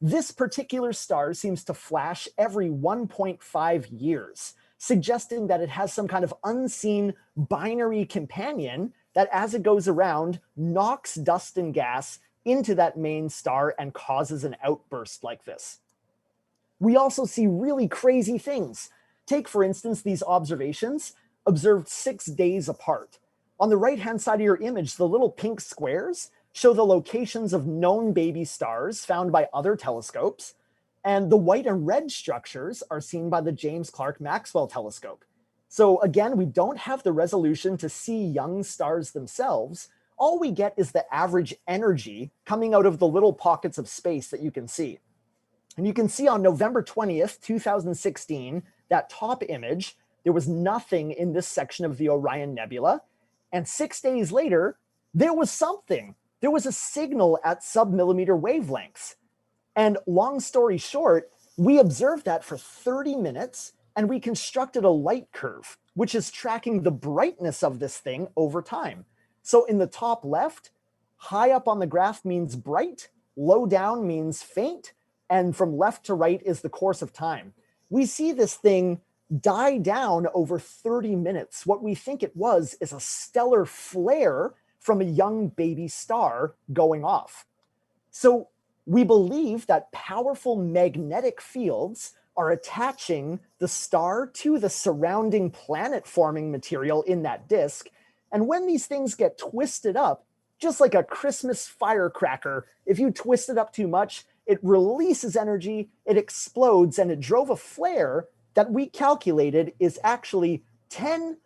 This particular star seems to flash every 1.5 years, suggesting that it has some kind of unseen binary companion that, as it goes around, knocks dust and gas into that main star and causes an outburst like this. We also see really crazy things. Take, for instance, these observations observed 6 days apart. On the right-hand side of your image, the little pink squares show the locations of known baby stars found by other telescopes, and the white and red structures are seen by the James Clerk Maxwell telescope. So again, we don't have the resolution to see young stars themselves. All we get is the average energy coming out of the little pockets of space that you can see. And you can see on November 20th, 2016, that top image, There was nothing in this section of the Orion Nebula. And 6 days later, there was something. There was a signal at sub-millimeter wavelengths. And long story short, we observed that for 30 minutes, and we constructed a light curve, which is tracking the brightness of this thing over time. So in the top left, high up on the graph means bright, low down means faint, and from left to right is the course of time. We see this thing die down over 30 minutes. What we think it was is a stellar flare from a young baby star going off. So we believe that powerful magnetic fields are attaching the star to the surrounding planet-forming material in that disk. And when these things get twisted up, just like a Christmas firecracker, if you twist it up too much, it releases energy, it explodes, and it drove a flare that we calculated is actually 10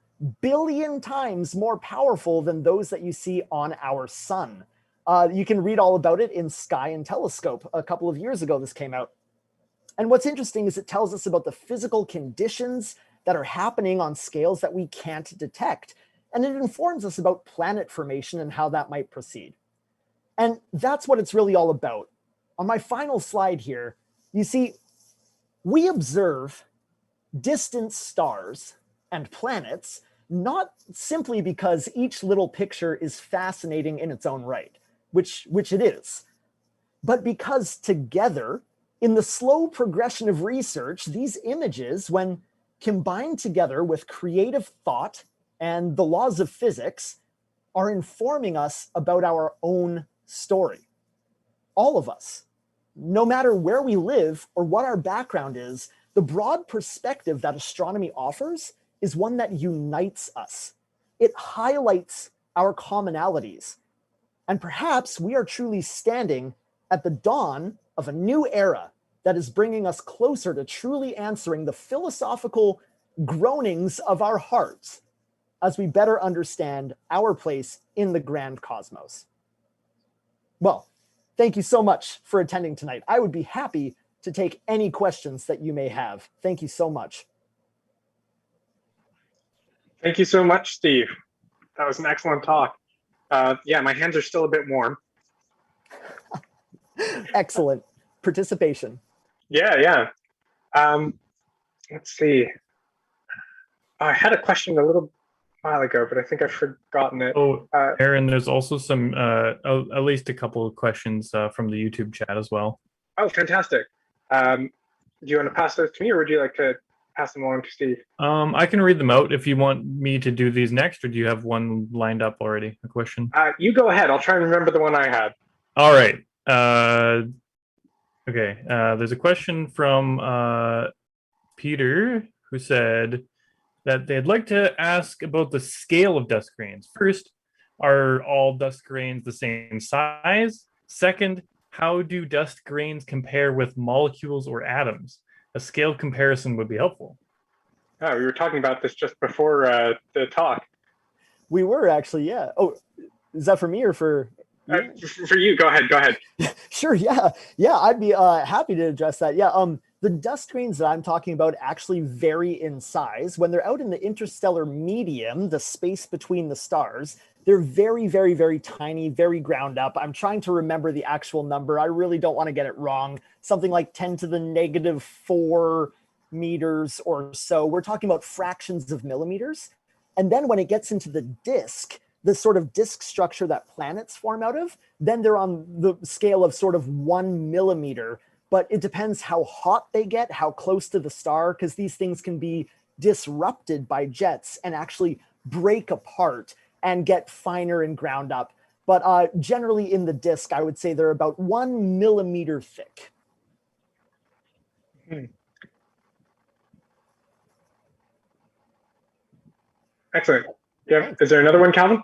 billion times more powerful than those that you see on our sun. You can read all about it in Sky and Telescope. A couple of years ago, this came out. And what's interesting is it tells us about the physical conditions that are happening on scales that we can't detect. And it informs us about planet formation and how that might proceed. And that's what it's really all about. On my final slide here, you see, we observe distant stars and planets not simply because each little picture is fascinating in its own right, which it is, but because together, in the slow progression of research, these images, when combined together with creative thought and the laws of physics, are informing us about our own story. All of us, no matter where we live or what our background is, the broad perspective that astronomy offers is one that unites us. It highlights our commonalities. And perhaps we are truly standing at the dawn of a new era that is bringing us closer to truly answering the philosophical groanings of our hearts as we better understand our place in the grand cosmos. Well, thank you so much for attending tonight. I would be happy to take any questions that you may have. Thank you so much. Thank you so much, Steve. That was an excellent talk. Yeah, my hands are still a bit warm. Excellent participation. Yeah. Let's see. I had a question a little while ago, but I think I've forgotten it. Oh, Aaron, there's also some, at least a couple of questions from the YouTube chat as well. Oh, fantastic. Do you want to pass those to me, or would you like to pass them along to Steve? I can read them out if you want me to do these next, or do you have one lined up already, a question? You go ahead. I'll try and remember the one I had. All right. Okay. There's a question from Peter, who said that they'd like to ask about the scale of dust grains. First, are all dust grains the same size? Second, how do dust grains compare with molecules or atoms? A scale comparison would be helpful. Oh, we were talking about this just before the talk. We were actually, yeah. Oh, is that for me or for you? For you, go ahead. Sure, yeah. I'd be happy to address that. Yeah, the dust grains that I'm talking about actually vary in size. When they're out in the interstellar medium, the space between the stars, they're very, very, very tiny, very ground up. I'm trying to remember the actual number. I really don't want to get it wrong. Something like 10 to the negative 4 meters or so. We're talking about fractions of millimeters. And then when it gets into the disk, the sort of disk structure that planets form out of, then they're on the scale of sort of 1 millimeter. But it depends how hot they get, how close to the star, because these things can be disrupted by jets and actually break apart and get finer and ground up. But generally in the disk, I would say they're about 1 millimeter thick. Excellent. Yeah. Is there another one, Calvin?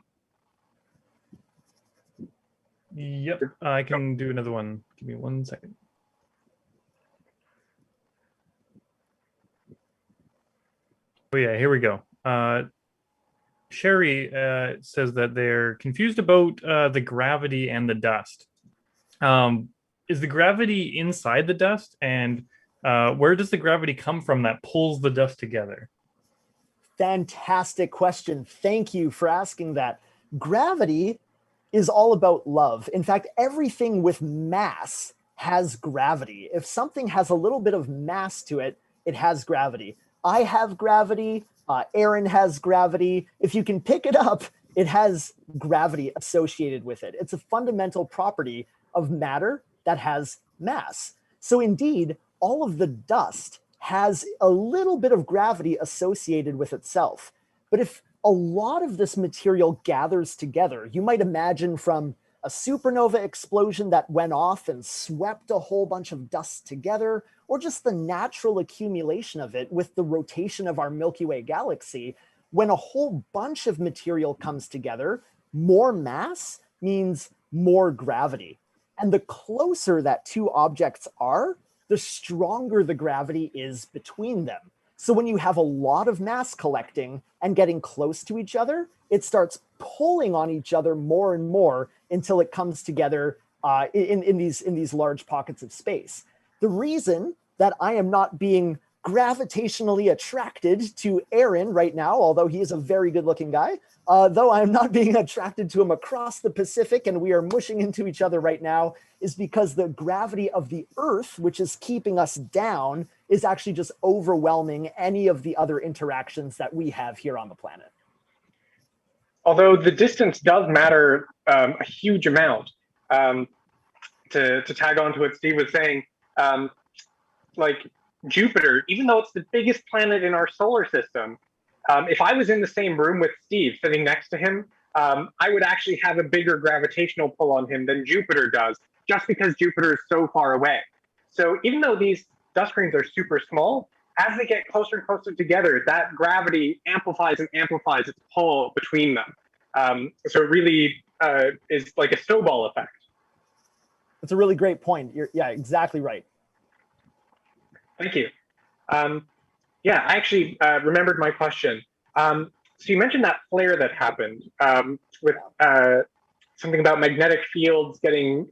Yep, I can do another one. Give me 1 second. Oh yeah, here we go. Sherry says that they're confused about the gravity and the dust. Is the gravity inside the dust, and where does the gravity come from that pulls the dust together? Fantastic question. Thank you for asking that. Gravity is all about love. In fact, everything with mass has gravity. If something has a little bit of mass to it, it has gravity. I have gravity. Aaron has gravity. If you can pick it up, it has gravity associated with it. It's a fundamental property of matter that has mass. So indeed, all of the dust has a little bit of gravity associated with itself. But if a lot of this material gathers together, you might imagine from a supernova explosion that went off and swept a whole bunch of dust together, or just the natural accumulation of it with the rotation of our Milky Way galaxy, when a whole bunch of material comes together, more mass means more gravity. And the closer that two objects are, the stronger the gravity is between them. So when you have a lot of mass collecting and getting close to each other, it starts pulling on each other more and more until it comes together in these large pockets of space. The reason that I am not being gravitationally attracted to Aaron right now, although he is a very good looking guy, though I'm not being attracted to him across the Pacific and we are mushing into each other right now, is because the gravity of the Earth, which is keeping us down, is actually just overwhelming any of the other interactions that we have here on the planet. Although the distance does matter a huge amount. To tag on to what Steve was saying, like Jupiter, even though it's the biggest planet in our solar system, if I was in the same room with Steve, sitting next to him, I would actually have a bigger gravitational pull on him than Jupiter does, just because Jupiter is so far away. So even though these dust grains are super small, as they get closer and closer together, that gravity amplifies and amplifies its pull between them. So it really is like a snowball effect. That's a really great point. Yeah, exactly right. Thank you. Yeah, I actually remembered my question. So you mentioned that flare that happened with something about magnetic fields getting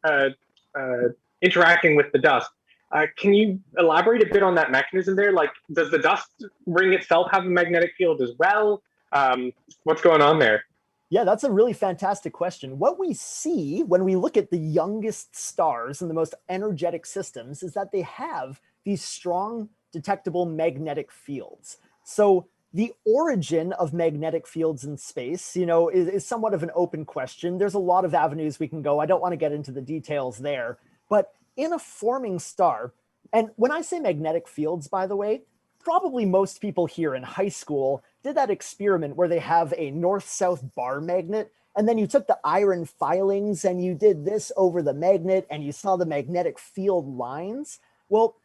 interacting with the dust. Can you elaborate a bit on that mechanism there? Like, does the dust ring itself have a magnetic field as well? What's going on there? Yeah, that's a really fantastic question. What we see when we look at the youngest stars and the most energetic systems is that they have these strong detectable magnetic fields. So the origin of magnetic fields in space, is somewhat of an open question. There's a lot of avenues we can go. I don't want to get into the details there, but in a forming star, and when I say magnetic fields, by the way, probably most people here in high school did that experiment where they have a north-south bar magnet, and then you took the iron filings and you did this over the magnet and you saw the magnetic field lines. Well,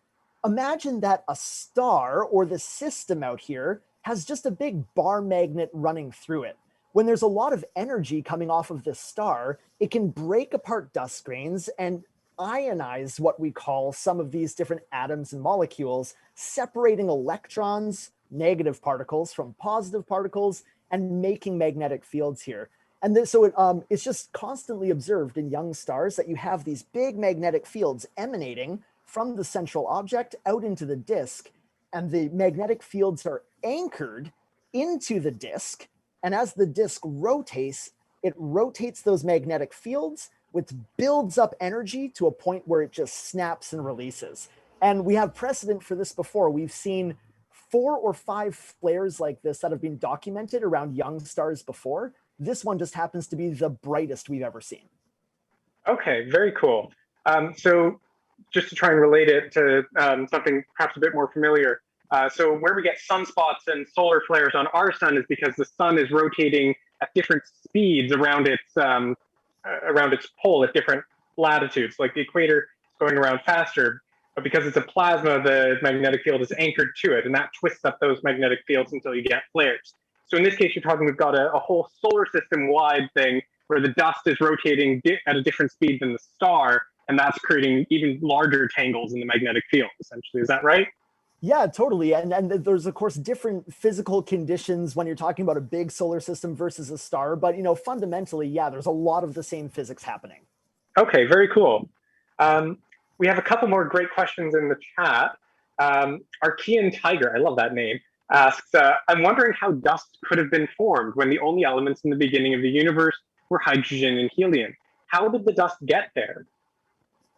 imagine that a star or the system out here has just a big bar magnet running through it. When there's a lot of energy coming off of this star, it can break apart dust grains and ionize what we call some of these different atoms and molecules, separating electrons, negative particles, from positive particles, and making magnetic fields here. And it's just constantly observed in young stars that you have these big magnetic fields emanating from the central object out into the disk, and the magnetic fields are anchored into the disk. And as the disk rotates, it rotates those magnetic fields, which builds up energy to a point where it just snaps and releases. And we have precedent for this before. We've seen 4 or 5 flares like this that have been documented around young stars before. This one just happens to be the brightest we've ever seen. Okay, very cool. So just to try and relate it to something perhaps a bit more familiar. So where we get sunspots and solar flares on our sun is because the sun is rotating at different speeds around its pole at different latitudes. Like the equator is going around faster, but because it's a plasma, the magnetic field is anchored to it, and that twists up those magnetic fields until you get flares. So in this case, you're talking, we've got a whole solar system-wide thing where the dust is rotating at a different speed than the star, and that's creating even larger tangles in the magnetic field, essentially. Is that right? Yeah, totally. And there's, of course, different physical conditions when you're talking about a big solar system versus a star. But, fundamentally, yeah, there's a lot of the same physics happening. Okay, very cool. We have a couple more great questions in the chat. Archean Tiger, I love that name, asks, I'm wondering how dust could have been formed when the only elements in the beginning of the universe were hydrogen and helium. How did the dust get there?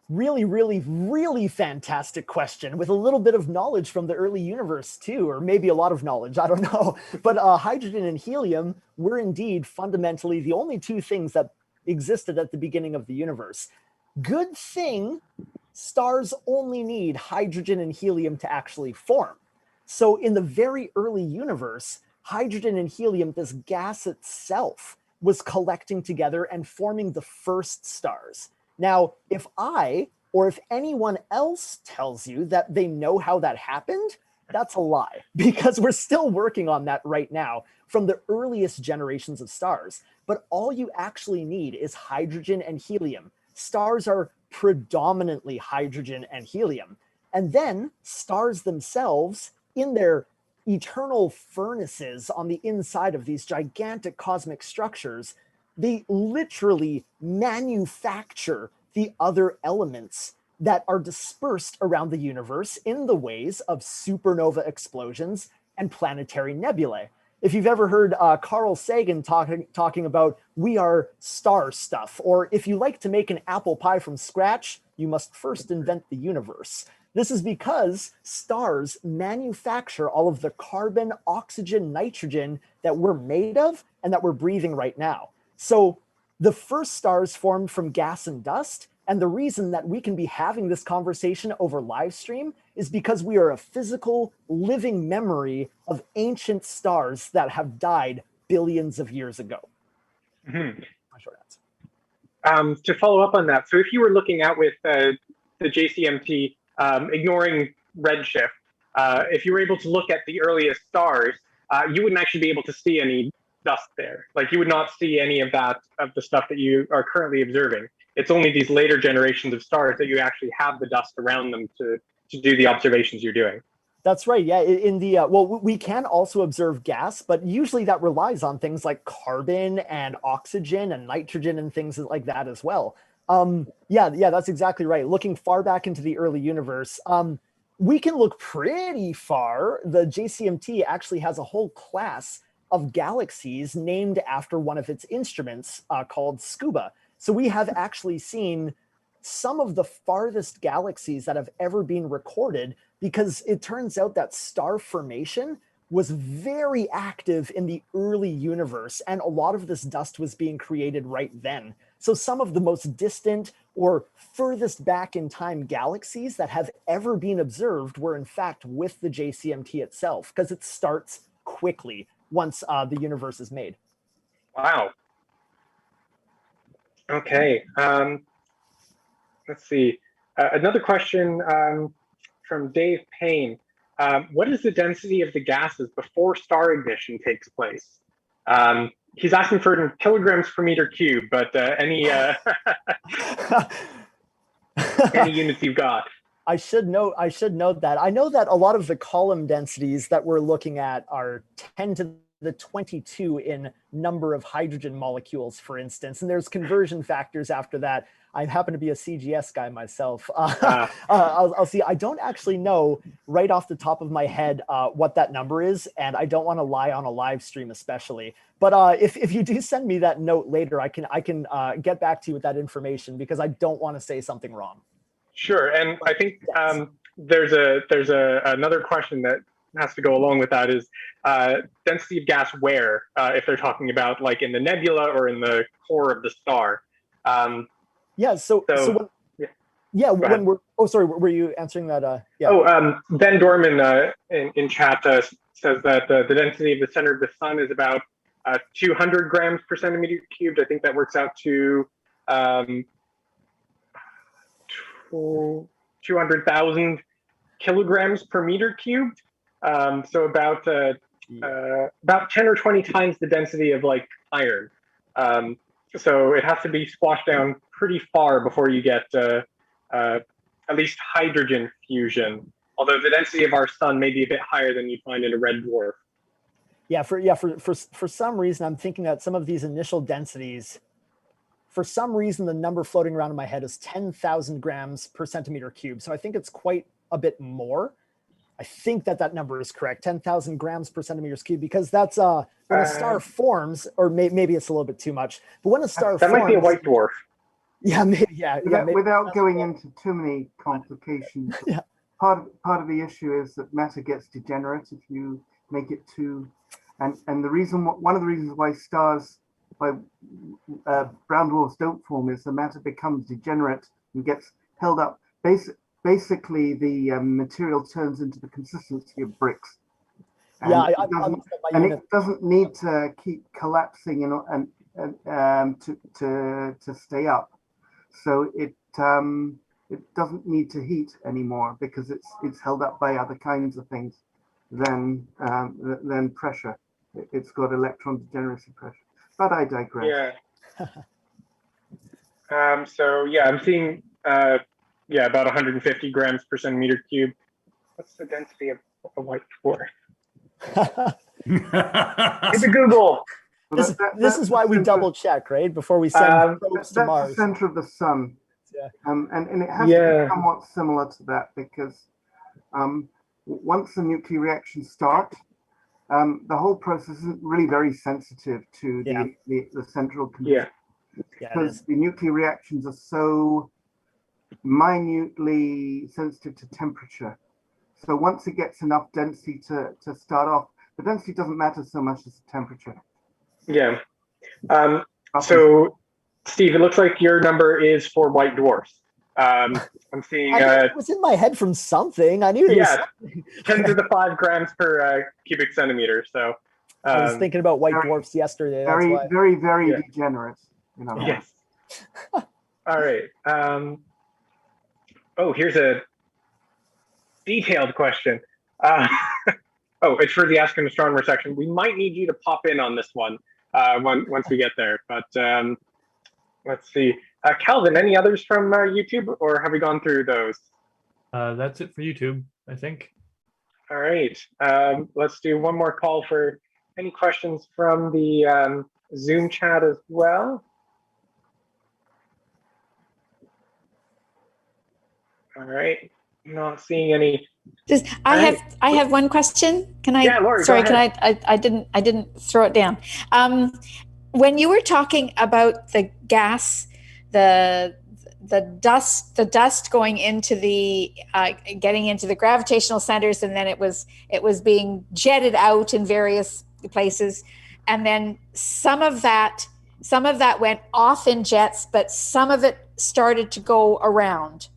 Really, really, really fantastic question with a little bit of knowledge from the early universe too, or maybe a lot of knowledge, I don't know. But hydrogen and helium were indeed fundamentally the only two things that existed at the beginning of the universe. Good thing stars only need hydrogen and helium to actually form. So in the very early universe, hydrogen and helium, this gas itself, was collecting together and forming the first stars. Now, if I or if anyone else tells you that they know how that happened, that's a lie, because we're still working on that right now from the earliest generations of stars. But all you actually need is hydrogen and helium. Stars are predominantly hydrogen and helium. And then stars themselves, in their eternal furnaces on the inside of these gigantic cosmic structures, they literally manufacture the other elements that are dispersed around the universe in the ways of supernova explosions and planetary nebulae. If you've ever heard Carl Sagan talking about we are star stuff, or if you like to make an apple pie from scratch, you must first invent the universe. This is because stars manufacture all of the carbon, oxygen, nitrogen that we're made of and that we're breathing right now. So the first stars formed from gas and dust, and the reason that we can be having this conversation over live stream is because we are a physical, living memory of ancient stars that have died billions of years ago. Mm-hmm. My short answer. To follow up on that, so if you were looking out with the JCMT, ignoring redshift, if you were able to look at the earliest stars, you wouldn't actually be able to see any dust there. Like you would not see any of that, of the stuff that you are currently observing. It's only these later generations of stars that you actually have the dust around them to do the observations you're doing. That's right. Yeah. In the, well, we can also observe gas, but usually that relies on things like carbon and oxygen and nitrogen and things like that as well. Yeah, that's exactly right. Looking far back into the early universe, we can look pretty far. The JCMT actually has a whole class of galaxies named after one of its instruments called SCUBA. So we have actually seen some of the farthest galaxies that have ever been recorded, because it turns out that star formation was very active in the early universe, and a lot of this dust was being created right then. So some of the most distant or furthest back in time galaxies that have ever been observed were in fact with the JCMT itself, because it starts quickly once the universe is made. Wow. Okay. Let's see. Another question from Dave Payne. What is the density of the gases before star ignition takes place? He's asking for in kilograms per meter cube, but any any units you've got. I should note that. I know that a lot of the column densities that we're looking at are 10 to the 22 in number of hydrogen molecules, for instance, and there's conversion factors after that. I happen to be a CGS guy myself. I'll see. I don't actually know right off the top of my head what that number is, and I don't want to lie on a live stream especially. But if you do send me that note later, I can get back to you with that information, because I don't want to say something wrong. Sure, and I think there's another question that has to go along with that is density of gas where, if they're talking about like in the nebula or in the core of the star. Yeah. So when, yeah, when we're, oh, sorry, were you answering that? Yeah. Oh, Ben Dorman in chat says that the density of the center of the sun is about 200 grams per centimeter cubed. I think that works out to 200,000 kilograms per meter cubed. So about 10 or 20 times the density of like iron. So it has to be squashed down pretty far before you get at least hydrogen fusion. Although the density of our sun may be a bit higher than you'd find in a red dwarf. Yeah, for some reason, I'm thinking that some of these initial densities, for some reason, the number floating around in my head is 10,000 grams per centimeter cube. So I think it's quite a bit more. I think that number is correct, 10,000 grams per centimeters cubed, because that's when a star forms, or maybe it's a little bit too much, but when a star That forms, might be a white dwarf. Yeah, maybe, Without going into too many complications, Yeah. part of the issue is that matter gets degenerate if you make it too, and one of the reasons why brown dwarfs don't form is the matter becomes degenerate and gets held up. Basically, the material turns into the consistency of bricks. And yeah, it doesn't need to keep collapsing to stay up. So it doesn't need to heat anymore because it's held up by other kinds of things than pressure. It's got electron degeneracy pressure. But I digress. Yeah. So yeah, I'm seeing about 150 grams per centimeter cube. What's the density of a white dwarf? It's a Google. This is why we double check, right, before we send probes to Mars. That's the center of the sun. Yeah. And it has to be somewhat similar to that because once the nuclear reactions start, the whole process isn't really very sensitive to the central condition. Because the nuclear reactions are so minutely sensitive to temperature. So once it gets enough density to start off, the density doesn't matter so much as the temperature. Yeah. So, Steve, it looks like your number is for white dwarfs. I'm seeing. It was in my head from something. I knew it was something. 10 to the 5 grams per cubic centimeter. So I was thinking about white dwarfs yesterday. Very degenerate. You know. Yes. All right. Here's a detailed question. It's for the Ask an Astronomer section. We might need you to pop in on this one once we get there. But let's see. Calvin, any others from YouTube, or have we gone through those? That's it for YouTube, I think. All right. Let's do one more call for any questions from the Zoom chat as well. All right. Not seeing any. I have one question. Can I? Yeah, Lori, sorry, go ahead. I didn't throw it down. When you were talking about the gas, the dust going into the getting into the gravitational centers, and then it was being jetted out in various places, and then some of that went off in jets, but some of it started to go around.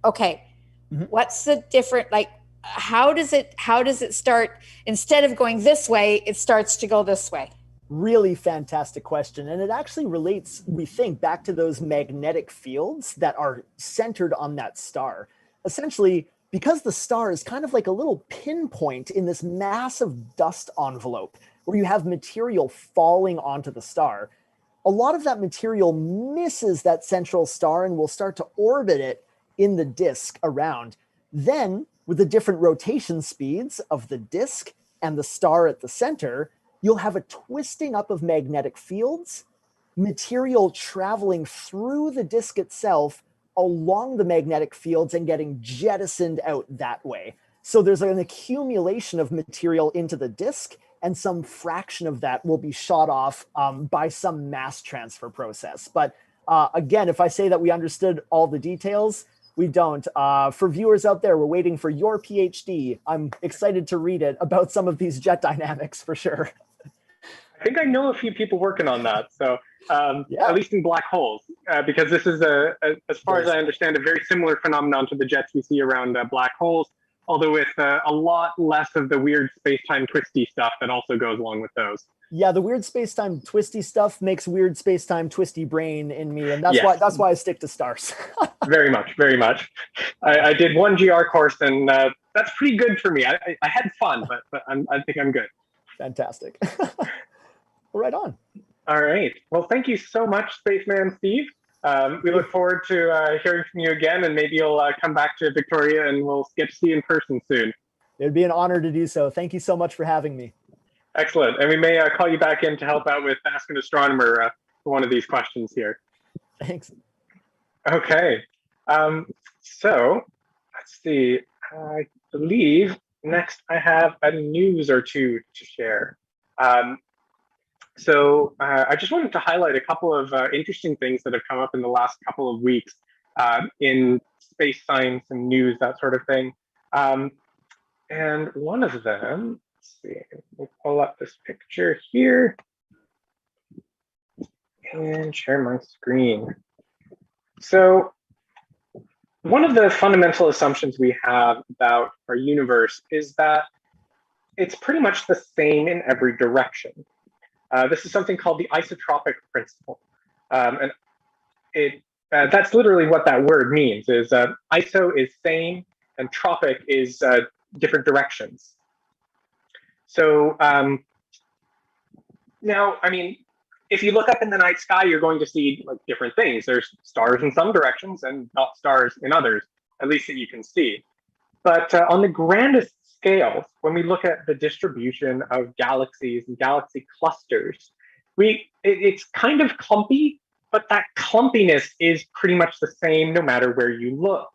Okay. Mm-hmm. What's the different, like, how does it start? Instead of going this way, it starts to go this way. Really fantastic question. And it actually relates, we think, back to those magnetic fields that are centered on that star. Essentially, because the star is kind of like a little pinpoint in this massive dust envelope where you have material falling onto the star, a lot of that material misses that central star and will start to orbit it in the disk around. Then, with the different rotation speeds of the disk and the star at the center, you'll have a twisting up of magnetic fields, material traveling through the disk itself along the magnetic fields and getting jettisoned out that way. So there's an accumulation of material into the disk, and some fraction of that will be shot off by some mass transfer process. But again, if I say that we understood all the details, we don't. For viewers out there, we're waiting for your PhD. I'm excited to read it about some of these jet dynamics for sure. I think I know a few people working on that. So at least in black holes, because this is, as far as I understand, a very similar phenomenon to the jets we see around black holes, although with a lot less of the weird space-time twisty stuff that also goes along with those. Yeah, the weird space-time twisty stuff makes weird space-time twisty brain in me, and that's why I stick to stars. Very much. I did one GR course, and that's pretty good for me. I had fun, but I think I'm good. Fantastic. Well, right on. All right. Well, thank you so much, Spaceman Steve. We look forward to hearing from you again, and maybe you'll come back to Victoria, and we'll get to see you in person soon. It'd be an honor to do so. Thank you so much for having me. Excellent. And we may call you back in to help out with Ask an Astronomer for one of these questions here. Thanks. Okay. So let's see. believe next I have a news or two to share. I just wanted to highlight a couple of interesting things that have come up in the last couple of weeks in space science and news, that sort of thing. And one of them, let's see, we'll pull up this picture here and share my screen. So one of the fundamental assumptions we have about our universe is that it's pretty much the same in every direction. This is something called the isotropic principle. And that's literally what that word means, is iso is same and tropic is different directions. So now, I mean, if you look up in the night sky, you're going to see like different things. There's stars in some directions and not stars in others, at least that you can see. But on the grandest scales, when we look at the distribution of galaxies and galaxy clusters, it's kind of clumpy, but that clumpiness is pretty much the same no matter where you look,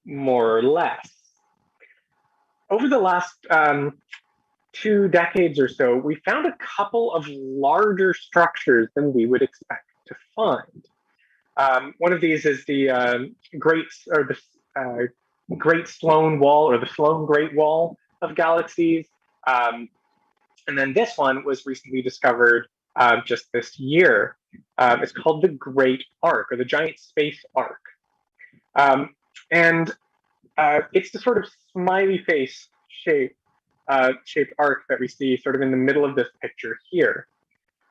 more or less. Over the last 2 decades or so, we found a couple of larger structures than we would expect to find. One of these is the Great Sloan Wall, or the Sloan Great Wall of galaxies. And then this one was recently discovered just this year. It's called the Great Arc, or the Giant Space Arc. And it's the sort of smiley face shaped arc that we see sort of in the middle of this picture here.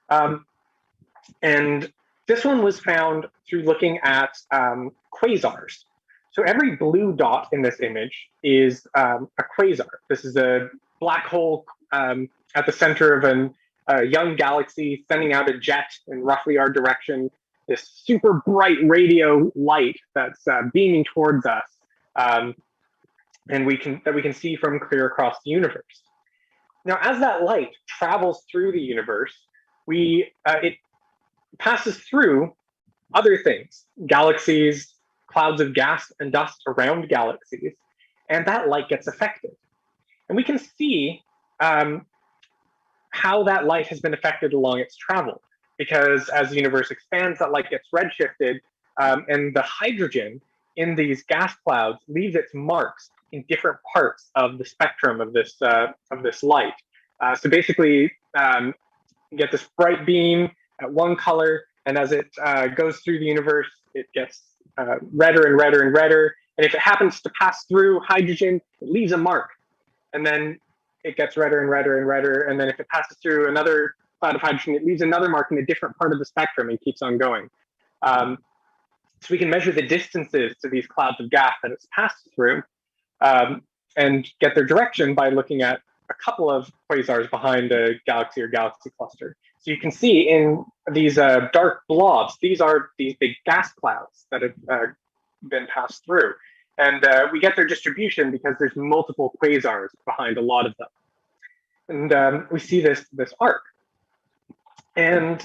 And this one was found through looking at quasars. So every blue dot in this image is a quasar. This is a black hole at the center of a young galaxy sending out a jet in roughly our direction, this super bright radio light that's beaming towards us, and we can see from clear across the universe. Now, as that light travels through the universe, it passes through other things, galaxies, clouds of gas and dust around galaxies, and that light gets affected. And we can see how that light has been affected along its travel, because as the universe expands, that light gets redshifted, and the hydrogen in these gas clouds leaves its marks in different parts of the spectrum of this light. So basically, you get this bright beam at one color, and as it goes through the universe, it gets redder and redder and redder. And if it happens to pass through hydrogen, it leaves a mark. And then it gets redder and redder and redder. And then if it passes through another cloud of hydrogen, it leaves another mark in a different part of the spectrum and keeps on going. So we can measure the distances to these clouds of gas that it's passed through, and get their direction by looking at a couple of quasars behind a galaxy or galaxy cluster. So you can see in these dark blobs, these are these big gas clouds that have been passed through. And we get their distribution because there's multiple quasars behind a lot of them. And we see this arc. And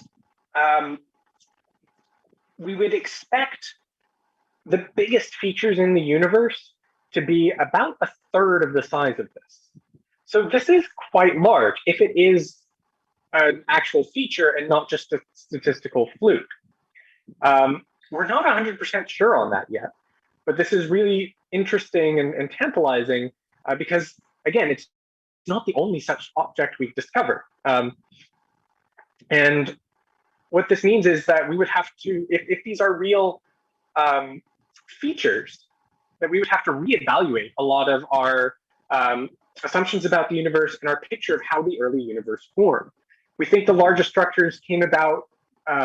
we would expect the biggest features in the universe to be about a third of the size of this. So this is quite large if it is an actual feature and not just a statistical fluke. We're not 100% sure on that yet, but this is really interesting and tantalizing because, again, it's not the only such object we've discovered. And what this means is that we would have to, if these are real features, that we would have to reevaluate a lot of our assumptions about the universe and our picture of how the early universe formed. We think the largest structures came about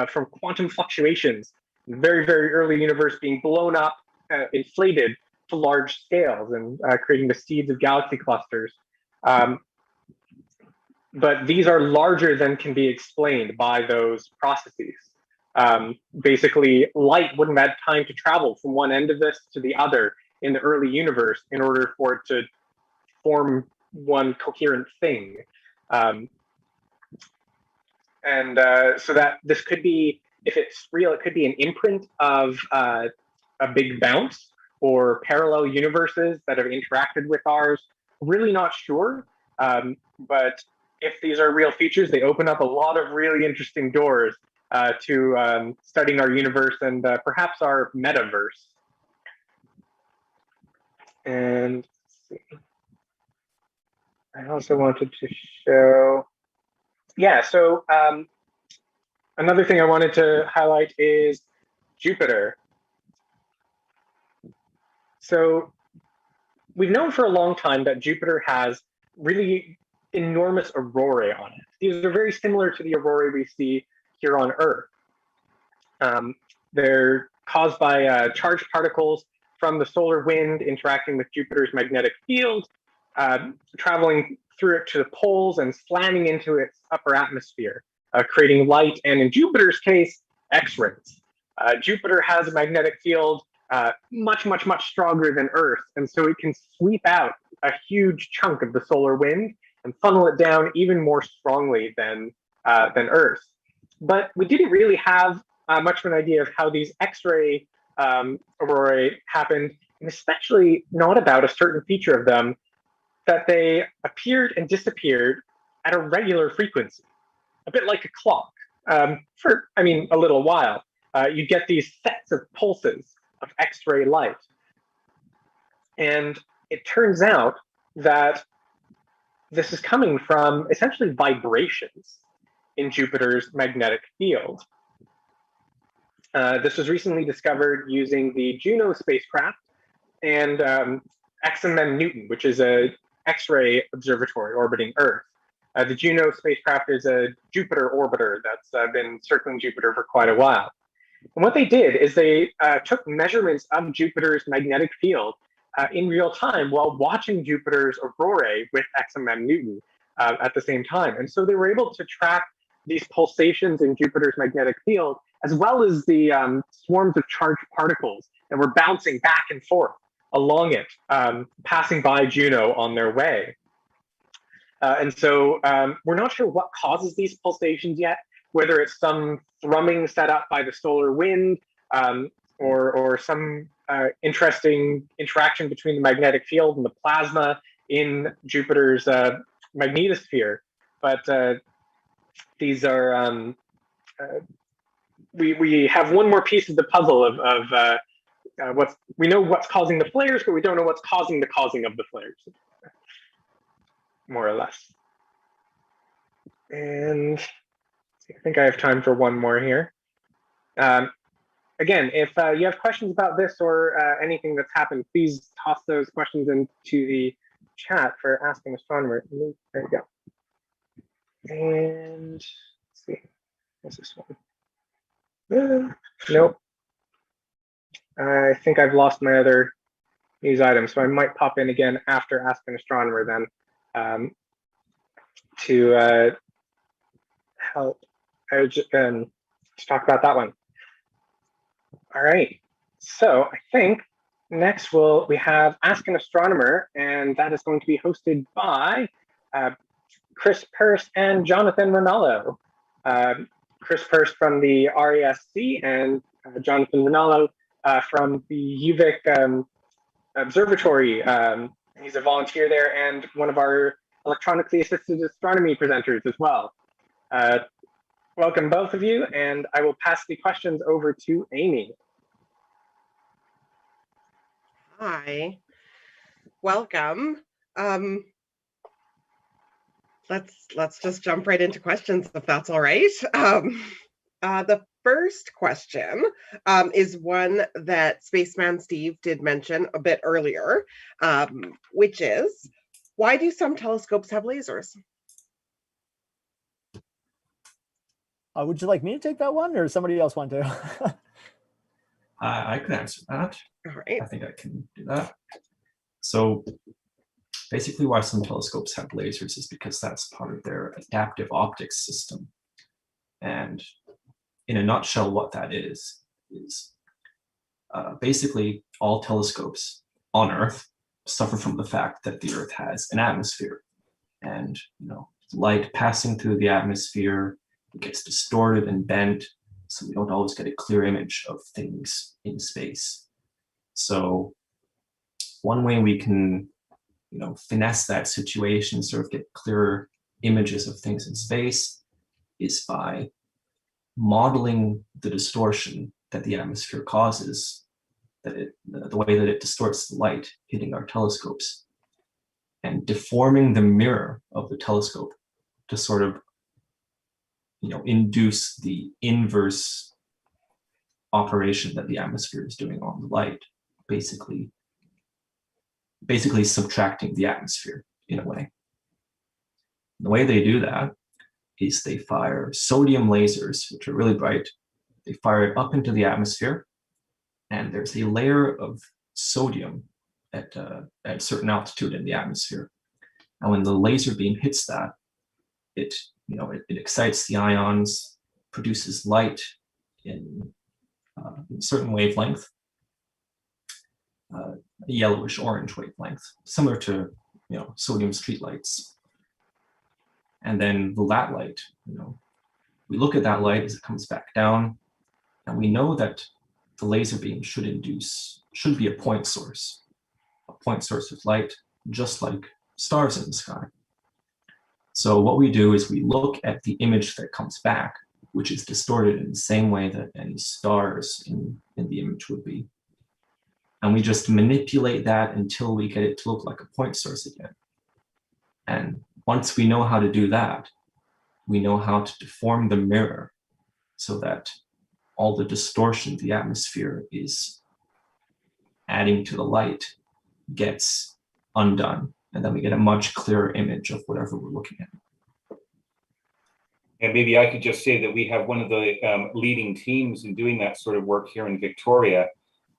from quantum fluctuations, the very, very early universe being blown up, inflated to large scales and creating the seeds of galaxy clusters. But these are larger than can be explained by those processes. Basically, light wouldn't have had time to travel from one end of this to the other in the early universe in order for it to form one coherent thing. So that this could be, if it's real, it could be an imprint of a big bounce, or parallel universes that have interacted with ours. Really not sure, but if these are real features, they open up a lot of really interesting doors to studying our universe and perhaps our metaverse. And let's see. I also wanted to show, so another thing I wanted to highlight is Jupiter. So we've known for a long time that Jupiter has really enormous aurorae on it. These are very similar to the aurorae we see here on Earth. They're caused by charged particles from the solar wind interacting with Jupiter's magnetic field, traveling through it to the poles and slamming into its upper atmosphere, creating light, and in Jupiter's case, X-rays. Jupiter has a magnetic field much, much, much stronger than Earth, and so it can sweep out a huge chunk of the solar wind and funnel it down even more strongly than Earth. But we didn't really have much of an idea of how these X-ray aurorae happened, and especially not about a certain feature of them, that they appeared and disappeared at a regular frequency, a bit like a clock. For a little while, you get these sets of pulses of X-ray light. And it turns out that this is coming from essentially vibrations in Jupiter's magnetic field. This was recently discovered using the Juno spacecraft and XMM Newton, which is a X-ray observatory orbiting Earth. The Juno spacecraft is a Jupiter orbiter that's been circling Jupiter for quite a while. And what they did is they took measurements of Jupiter's magnetic field in real time while watching Jupiter's aurorae with XMM Newton at the same time. And so they were able to track these pulsations in Jupiter's magnetic field, as well as the swarms of charged particles that were bouncing back and forth along it, passing by Juno on their way. And so we're not sure what causes these pulsations yet, whether it's some thrumming set up by the solar wind or some interesting interaction between the magnetic field and the plasma in Jupiter's magnetosphere. But these are, we have one more piece of the puzzle of we know what's causing the flares, but we don't know what's causing the causing of the flares, more or less. And I think I have time for one more here. Again, if you have questions about this or anything that's happened, please toss those questions into the chat for Asking Astronomer. There you go. And let's see, what's this one? Nope. I think I've lost my other news item, so I might pop in again after Ask an Astronomer then to help to talk about that one. All right, so I think next we have Ask an Astronomer, and that is going to be hosted by Chris Peirce and Jonathan Rinaldo. Chris Peirce from the RASC and Jonathan Rinaldo from the UVic Observatory. He's a volunteer there and one of our electronically assisted astronomy presenters as well. Welcome both of you, and I will pass the questions over to Amy. Hi, welcome. Let's just jump right into questions if that's all right. The first question is one that Spaceman Steve did mention a bit earlier, which is, why do some telescopes have lasers? Would you like me to take that one, or somebody else want to? I can answer that. All right. I think I can do that. So basically why some telescopes have lasers is because that's part of their adaptive optics system. And in a nutshell, what that is basically all telescopes on Earth suffer from the fact that the Earth has an atmosphere. And light passing through the atmosphere, it gets distorted and bent, so we don't always get a clear image of things in space. So one way we can, finesse that situation, sort of get clearer images of things in space, is by modeling the distortion that the atmosphere causes, the way that it distorts the light hitting our telescopes, and deforming the mirror of the telescope to sort of, induce the inverse operation that the atmosphere is doing on the light, basically subtracting the atmosphere in a way. The way they do that is they fire sodium lasers, which are really bright. They fire it up into the atmosphere, and there's a layer of sodium at a certain altitude in the atmosphere. And when the laser beam hits that, it excites the ions, produces light in a certain wavelength, a yellowish orange wavelength, similar to sodium streetlights. And then that light, we look at that light as it comes back down, and we know that the laser beam should be a point source of light, just like stars in the sky. So what we do is we look at the image that comes back, which is distorted in the same way that any stars in the image would be. And we just manipulate that until we get it to look like a point source again. And once we know how to do that, we know how to deform the mirror so that all the distortion the atmosphere is adding to the light gets undone. And then we get a much clearer image of whatever we're looking at. And maybe I could just say that we have one of the leading teams in doing that sort of work here in Victoria.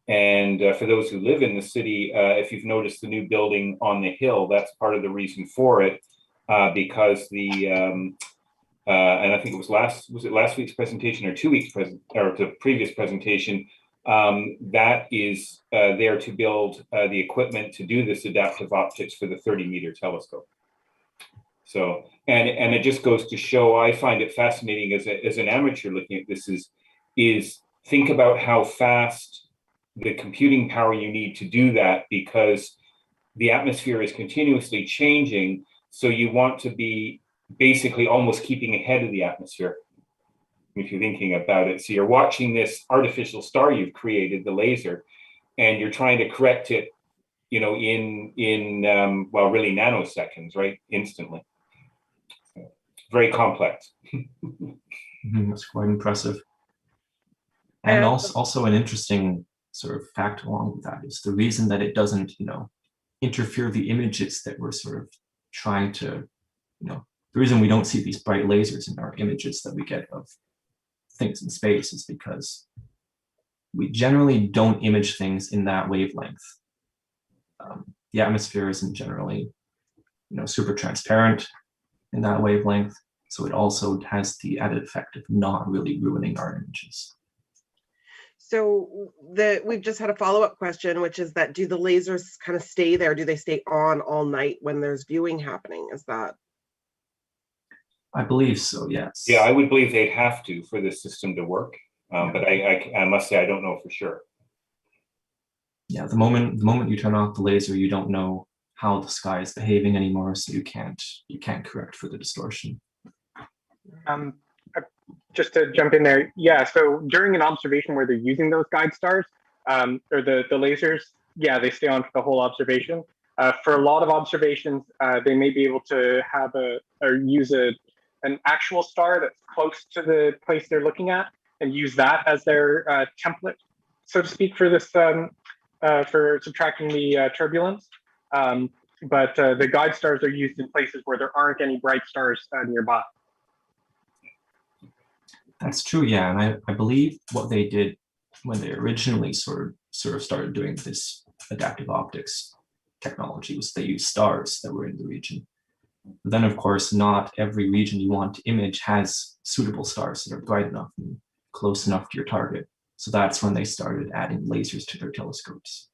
And for those who live in the city, if you've noticed the new building on the hill, that's part of the reason for it, because and I think it was last week's presentation or 2 weeks or the previous presentation, that is there to build the equipment to do this adaptive optics for the 30-meter telescope. So, and it just goes to show, I find it fascinating as an amateur looking at this is think about how fast the computing power you need to do that, because the atmosphere is continuously changing. So you want to be basically almost keeping ahead of the atmosphere, if you're thinking about it. So you're watching this artificial star you've created, the laser, and you're trying to correct it, in well, really nanoseconds, right? Instantly. Very complex. That's quite impressive. And also an interesting sort of fact along with that is the reason that it doesn't, interfere the images that we're sort of trying to, the reason we don't see these bright lasers in our images that we get of things in space is because we generally don't image things in that wavelength. The atmosphere isn't generally, super transparent in that wavelength. So it also has the added effect of not really ruining our images. So we've just had a follow-up question, which is that, do the lasers kind of stay there? Do they stay on all night when there's viewing happening? Is that? I believe so, yes. Yeah, I would believe they'd have to for the system to work. But I must say, I don't know for sure. Yeah, the moment you turn off the laser, you don't know how the sky is behaving anymore, so you can't correct for the distortion. Just to jump in there, yeah, so during an observation where they're using those guide stars, or the lasers, yeah, they stay on for the whole observation. For a lot of observations, they may be able to have use an actual star that's close to the place they're looking at and use that as their template, so to speak, for this for subtracting the turbulence. But the guide stars are used in places where there aren't any bright stars nearby. That's true, yeah, and I believe what they did when they originally sort of started doing this adaptive optics technology was they used stars that were in the region. But then, of course, not every region you want to image has suitable stars that are bright enough and close enough to your target. So that's when they started adding lasers to their telescopes.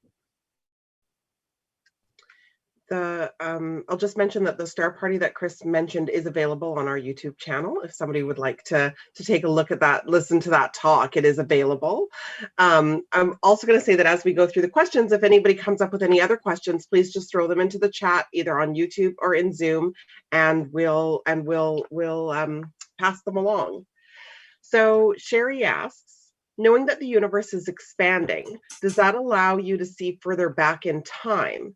I'll just mention that the Star Party that Chris mentioned is available on our YouTube channel. If somebody would like to take a look at that, listen to that talk, it is available. I'm also going to say that as we go through the questions, if anybody comes up with any other questions, please just throw them into the chat, either on YouTube or in Zoom, and we'll pass them along. So Sherry asks, knowing that the universe is expanding, does that allow you to see further back in time?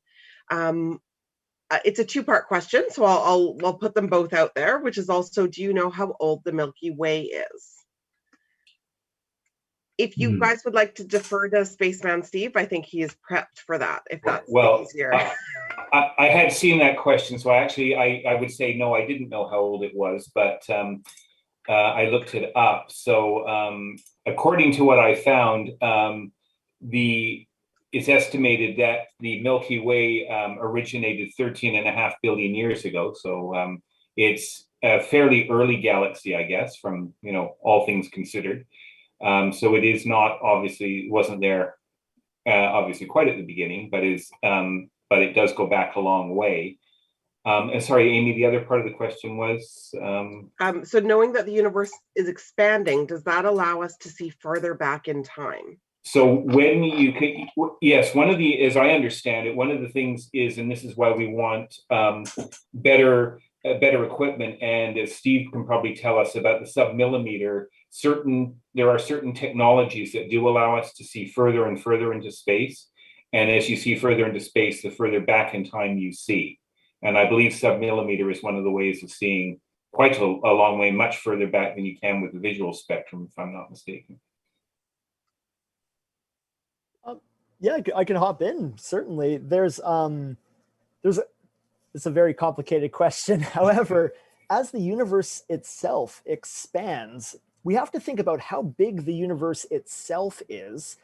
It's a two-part question, so I'll put them both out there, which is also, do you know how old the Milky Way is? If you guys would like to defer to Spaceman Steve, I think he is prepped for that, if that's easier. I had seen that question, so I would say no, I didn't know how old it was, but I looked it up. So according to what I found, it's estimated that the Milky Way originated 13.5 billion years ago. So it's a fairly early galaxy, I guess, from all things considered. So it is not wasn't there obviously quite at the beginning, but it does go back a long way. And sorry, Amy, the other part of the question was? So knowing that the universe is expanding, does that allow us to see further back in time? So when yes, as I understand it, one of the things is, and this is why we want better equipment, and as Steve can probably tell us about the submillimeter, there are certain technologies that do allow us to see further and further into space. And as you see further into space, the further back in time you see. And I believe submillimeter is one of the ways of seeing quite a long way, much further back than you can with the visual spectrum, if I'm not mistaken. Yeah, I can hop in. Certainly, it's a very complicated question. However, as the universe itself expands, we have to think about how big the universe itself is,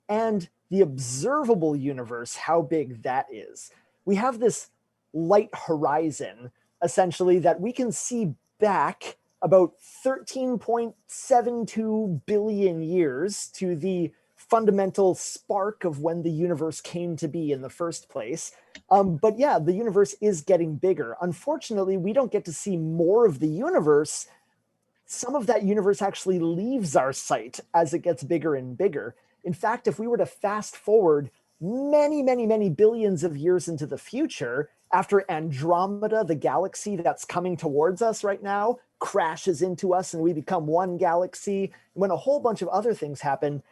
and the observable universe, how big that is. We have this light horizon, essentially, that we can see back about 13.72 billion years to the fundamental spark of when the universe came to be in the first place. But yeah, the universe is getting bigger. Unfortunately, we don't get to see more of the universe. Some of that universe actually leaves our sight as it gets bigger and bigger. In fact, if we were to fast forward many, many, many billions of years into the future, after Andromeda, the galaxy that's coming towards us right now, crashes into us and we become one galaxy, when a whole bunch of other things happen,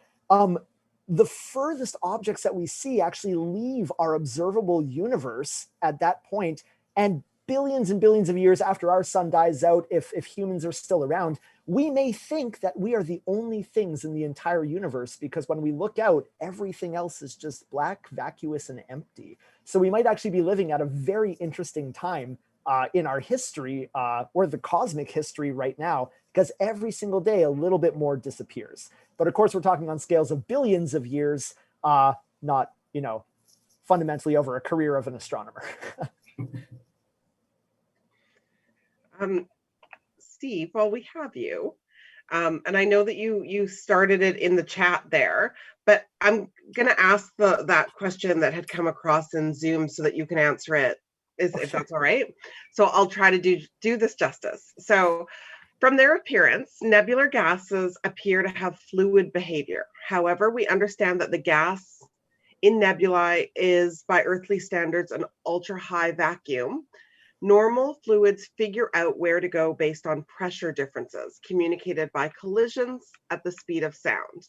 the furthest objects that we see actually leave our observable universe at that point, and billions and billions of years after our sun dies out, if humans are still around, we may think that we are the only things in the entire universe, because when we look out, everything else is just black, vacuous, and empty. So we might actually be living at a very interesting time in our history, or the cosmic history right now, because every single day a little bit more disappears. But of course, we're talking on scales of billions of years, not, fundamentally over a career of an astronomer. Steve, while we have you, and I know that you started it in the chat there, but I'm going to ask that question that had come across in Zoom so that you can answer it, if that's all right. So I'll try to do this justice. So from their appearance, nebular gases appear to have fluid behavior. However, we understand that the gas in nebulae is, by earthly standards, an ultra-high vacuum. Normal fluids figure out where to go based on pressure differences communicated by collisions at the speed of sound.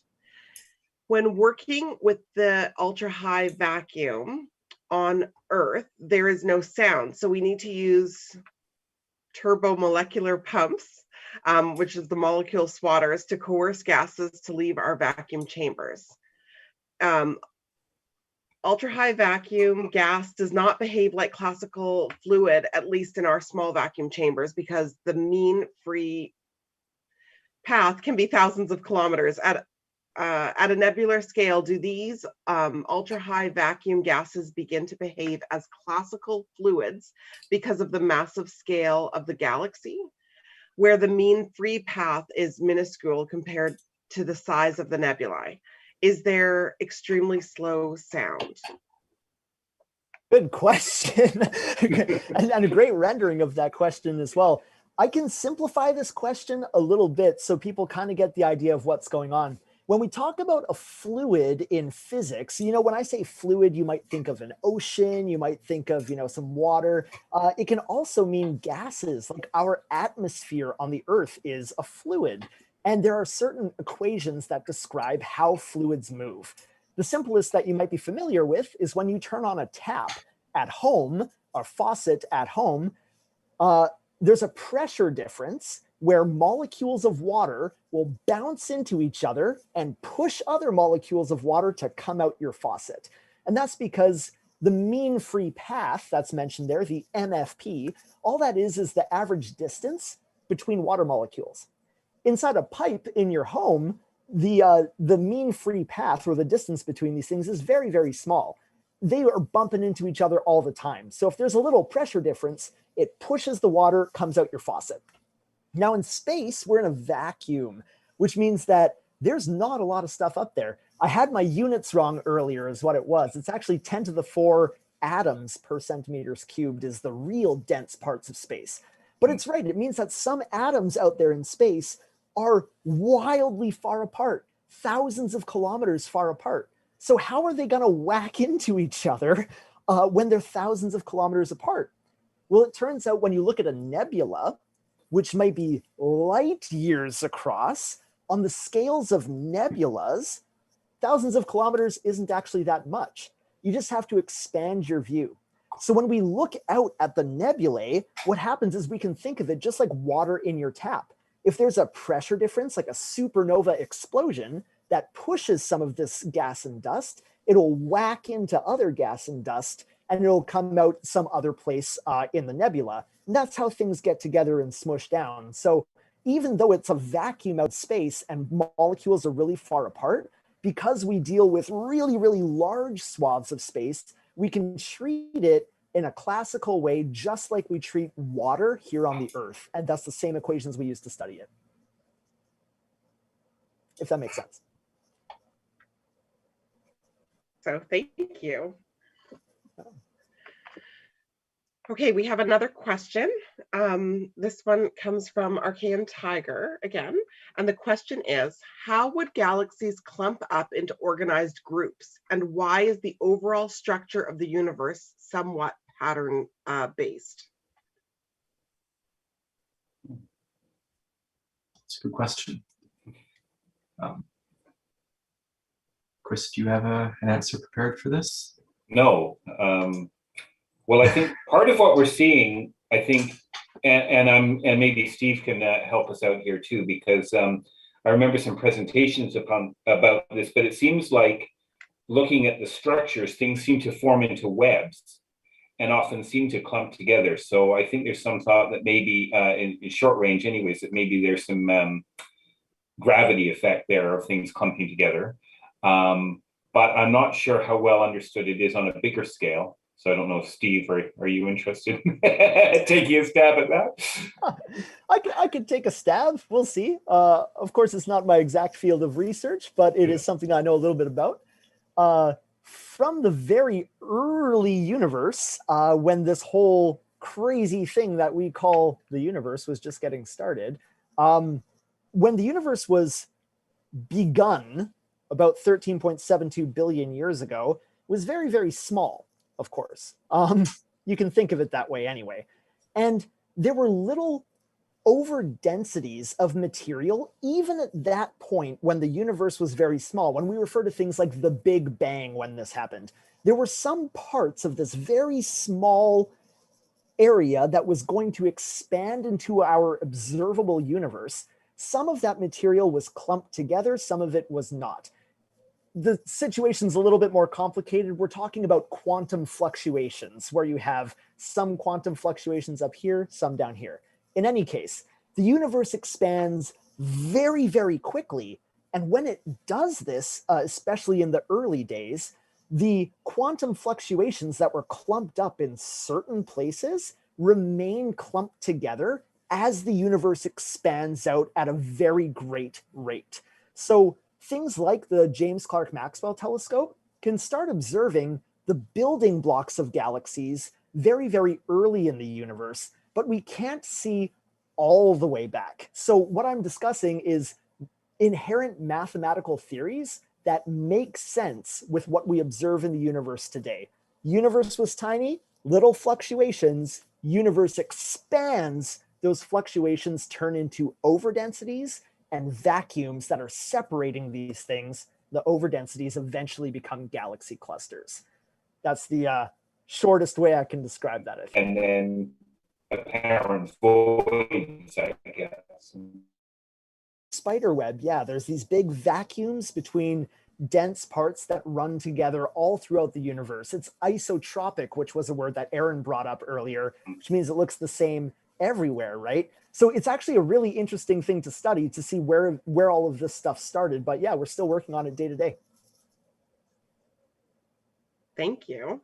When working with the ultra-high vacuum on Earth, there is no sound, so we need to use turbomolecular pumps, which is the molecule swatters, to coerce gases to leave our vacuum chambers. Ultra-high vacuum gas does not behave like classical fluid, at least in our small vacuum chambers, because the mean free path can be thousands of kilometers. At a nebular scale, do these ultra-high vacuum gases begin to behave as classical fluids because of the massive scale of the galaxy, where the mean free path is minuscule compared to the size of the nebulae? Is there extremely slow sound? Good question. And a great rendering of that question as well. I can simplify this question a little bit so people kind of get the idea of what's going on. When we talk about a fluid in physics, when I say fluid, you might think of an ocean, you might think of, some water. It can also mean gases, like our atmosphere on the Earth is a fluid. And there are certain equations that describe how fluids move. The simplest that you might be familiar with is when you turn on a tap at home, or faucet at home, there's a pressure difference where molecules of water will bounce into each other and push other molecules of water to come out your faucet. And that's because the mean free path that's mentioned there, the MFP, all that is the average distance between water molecules. Inside a pipe in your home, the mean free path, or the distance between these things, is very, very small. They are bumping into each other all the time. So if there's a little pressure difference, it pushes the water, comes out your faucet. Now in space, we're in a vacuum, which means that there's not a lot of stuff up there. I had my units wrong earlier is what it was. It's actually 10 to the 4 atoms per centimeters cubed is the real dense parts of space. But it's right. It means that some atoms out there in space are wildly far apart, thousands of kilometers far apart. So how are they going to whack into each other when they're thousands of kilometers apart? Well, it turns out when you look at a nebula, which might be light years across, on the scales of nebulas, thousands of kilometers isn't actually that much. You just have to expand your view. So when we look out at the nebulae, what happens is we can think of it just like water in your tap. If there's a pressure difference, like a supernova explosion, that pushes some of this gas and dust, it'll whack into other gas and dust, and it'll come out some other place in the nebula. And that's how things get together and smush down. So even though it's a vacuum out space and molecules are really far apart, because we deal with really, really large swaths of space, we can treat it in a classical way, just like we treat water here on the Earth. And that's the same equations we use to study it. If that makes sense. So thank you. Okay, we have another question. This one comes from Archaean Tiger again. And the question is, how would galaxies clump up into organized groups? And why is the overall structure of the universe somewhat pattern based? That's a good question. Chris, do you have an answer prepared for this? No. Well, I think part of what we're seeing, I think, and maybe Steve can help us out here too, because I remember some presentations about this, but it seems like looking at the structures, things seem to form into webs and often seem to clump together. So I think there's some thought that maybe in short range anyways, that maybe there's some gravity effect there of things clumping together. But I'm not sure how well understood it is on a bigger scale. So I don't know if Steve, are you interested in taking a stab at that? I could take a stab. We'll see. Of course, it's not my exact field of research, but it is something I know a little bit about. From the very early universe, when this whole crazy thing that we call the universe was just getting started, when the universe was begun about 13.72 billion years ago, was very, very small, of course. You can think of it that way anyway. And there were little overdensities of material, even at that point when the universe was very small, when we refer to things like the Big Bang when this happened. There were some parts of this very small area that was going to expand into our observable universe. Some of that material was clumped together, some of it was not. The situation's a little bit more complicated. We're talking about quantum fluctuations, where you have some quantum fluctuations up here, some down here. In any case, the universe expands very, very quickly. And when it does this, especially in the early days, the quantum fluctuations that were clumped up in certain places remain clumped together as the universe expands out at a very great rate. So things like the James Clerk Maxwell telescope can start observing the building blocks of galaxies very, very early in the universe, but we can't see all the way back. So what I'm discussing is inherent mathematical theories that make sense with what we observe in the universe today. Universe was tiny, little fluctuations, universe expands, those fluctuations turn into overdensities and vacuums that are separating these things. The overdensities eventually become galaxy clusters. That's the shortest way I can describe that, I think. And then apparent voids, I guess. Spiderweb, yeah, there's these big vacuums between dense parts that run together all throughout the universe. It's isotropic, which was a word that Aaron brought up earlier, which means it looks the same everywhere, right? So it's actually a really interesting thing to study to see where all of this stuff started. But yeah, we're still working on it day to day. Thank you.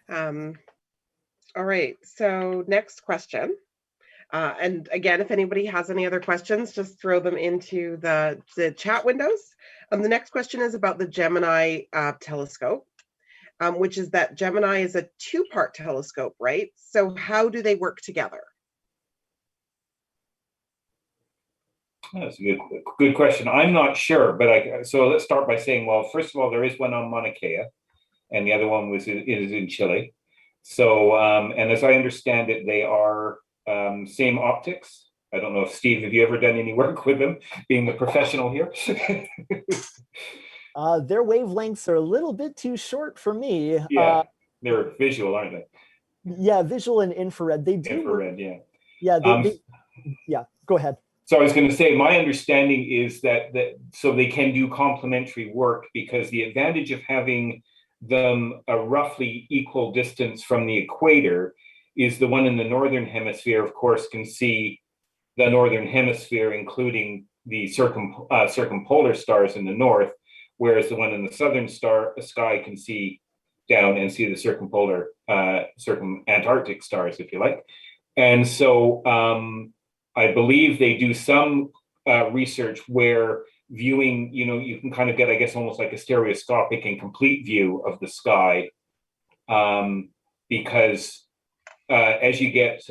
All right, so next question. And again, if anybody has any other questions, just throw them into the chat windows. The next question is about the Gemini telescope, which is that Gemini is a two-part telescope, right? So how do they work together? That's a good question. I'm not sure, but so let's start by saying, well, first of all, there is one on Mauna Kea, and the other one is in Chile. So, and as I understand it, they are same optics. I don't know if Steve, have you ever done any work with them, being the professional here? Their wavelengths are a little bit too short for me. Yeah, they're visual, aren't they? Yeah, visual and infrared. They do. Infrared, yeah. Yeah, yeah. Go ahead. So I was going to say, my understanding is that so they can do complementary work, because the advantage of having them a roughly equal distance from the equator is the one in the northern hemisphere, of course, can see the northern hemisphere, including the circumpolar stars in the north, whereas the one in the southern sky can see down and see the circumpolar, Antarctic stars, if you like. And so I believe they do some research where viewing, you can kind of get, I guess, almost like a stereoscopic and complete view of the sky, because as you get,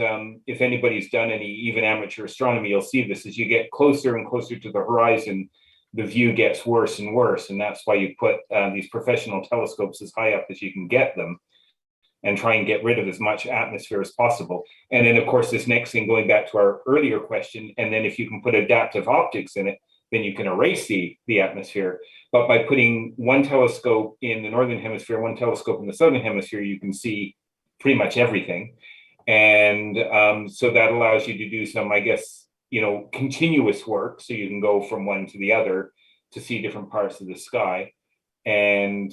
if anybody's done any even amateur astronomy, you'll see this, as you get closer and closer to the horizon, the view gets worse and worse. And that's why you put these professional telescopes as high up as you can get them, and try and get rid of as much atmosphere as possible. And then, of course, this next thing, going back to our earlier question, and then if you can put adaptive optics in it, then you can erase the atmosphere. But by putting one telescope in the northern hemisphere, one telescope in the southern hemisphere, you can see pretty much everything. And so that allows you to do some, I guess, continuous work. So you can go from one to the other to see different parts of the sky. And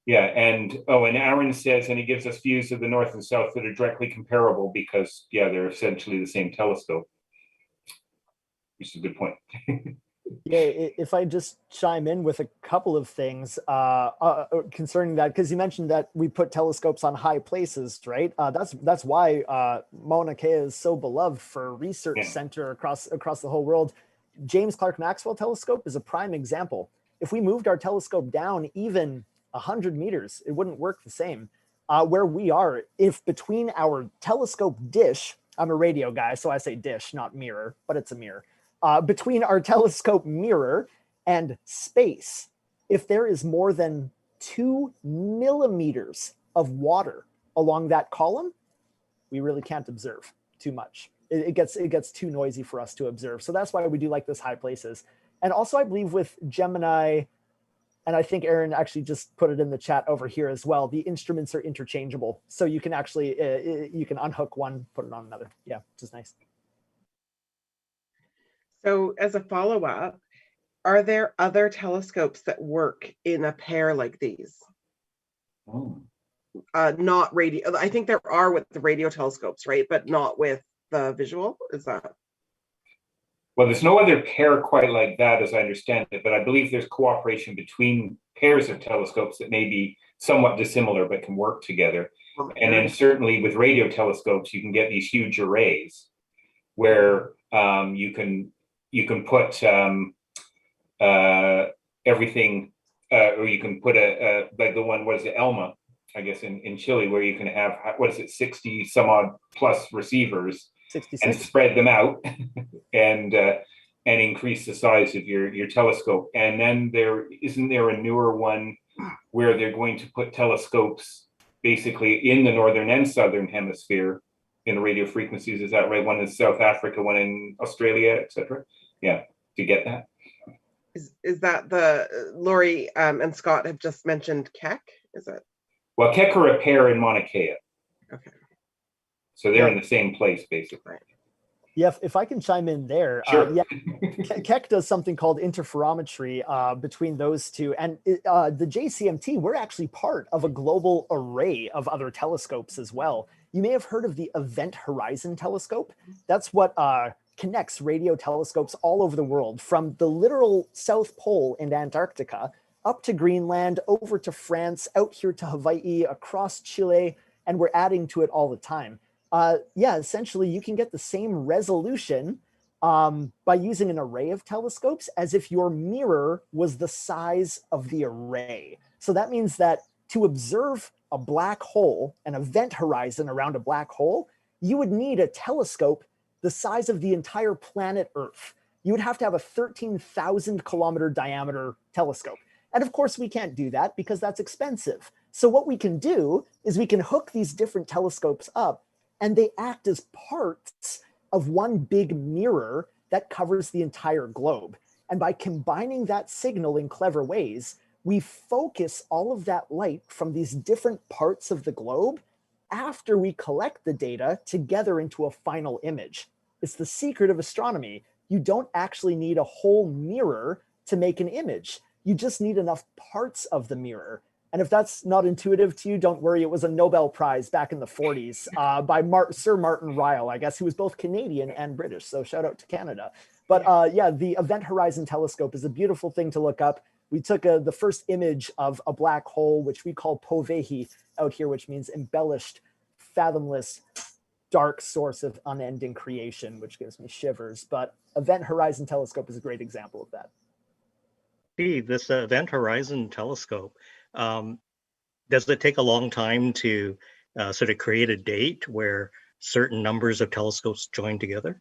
yeah, and Aaron says, and he gives us views of the north and south that are directly comparable because, yeah, they're essentially the same telescope, which is a good point. Yeah, if I just chime in with a couple of things concerning that, because you mentioned that we put telescopes on high places, right? That's why Mauna Kea is so beloved for a research center across the whole world. James Clerk Maxwell Telescope is a prime example. If we moved our telescope down even 100 meters, it wouldn't work the same. Where we are, if between our telescope dish, I'm a radio guy, so I say dish, not mirror, but it's a mirror. Between our telescope mirror and space, if there is more than 2 millimeters of water along that column, we really can't observe too much. It gets too noisy for us to observe. So that's why we do like this high places. And also I believe with Gemini, and I think Aaron actually just put it in the chat over here as well, the instruments are interchangeable. So you can actually, you can unhook one, put it on another. Yeah, which is nice. So as a follow-up, are there other telescopes that work in a pair like these? Not radio. I think there are with the radio telescopes, right? But not with the visual, is that? Well, there's no other pair quite like that, as I understand it, but I believe there's cooperation between pairs of telescopes that may be somewhat dissimilar but can work together. And then certainly with radio telescopes, you can get these huge arrays where you can put everything or you can put like the one, what is it, Elma, I guess in Chile, where you can have, what is it, 60 some odd plus receivers 66. and spread them out and increase the size of your telescope. And then isn't there a newer one where they're going to put telescopes basically in the northern and southern hemisphere in the radio frequencies? Is that right? One in South Africa, one in Australia, etc. Yeah, to get that. Is that the Lori and Scott have just mentioned Keck? Is it? Well, Keck are a pair in Mauna Kea. Okay. So they're in the same place, basically. Yeah, if I can chime in there. Sure. Keck does something called interferometry between those two. And the JCMT, we're actually part of a global array of other telescopes as well. You may have heard of the Event Horizon Telescope. That's what connects radio telescopes all over the world, from the literal South Pole in Antarctica up to Greenland, over to France, out here to Hawaii, across Chile, and we're adding to it all the time. Essentially, you can get the same resolution by using an array of telescopes as if your mirror was the size of the array. So that means that to observe a black hole, an event horizon around a black hole, you would need a telescope the size of the entire planet Earth. You would have to have a 13,000 kilometer diameter telescope. And of course, we can't do that because that's expensive. So what we can do is we can hook these different telescopes up, and they act as parts of one big mirror that covers the entire globe. And by combining that signal in clever ways, we focus all of that light from these different parts of the globe after we collect the data together into a final image. It's the secret of astronomy. You don't actually need a whole mirror to make an image. You just need enough parts of the mirror. And if that's not intuitive to you, don't worry. It was a Nobel Prize back in the 40s by Sir Martin Ryle, I guess, who was both Canadian and British. So shout out to Canada. But the Event Horizon Telescope is a beautiful thing to look up. We took the first image of a black hole, which we call Povehi out here, which means embellished, fathomless, dark source of unending creation, which gives me shivers. But Event Horizon Telescope is a great example of that. This Event Horizon Telescope, does it take a long time to sort of create a date where certain numbers of telescopes join together?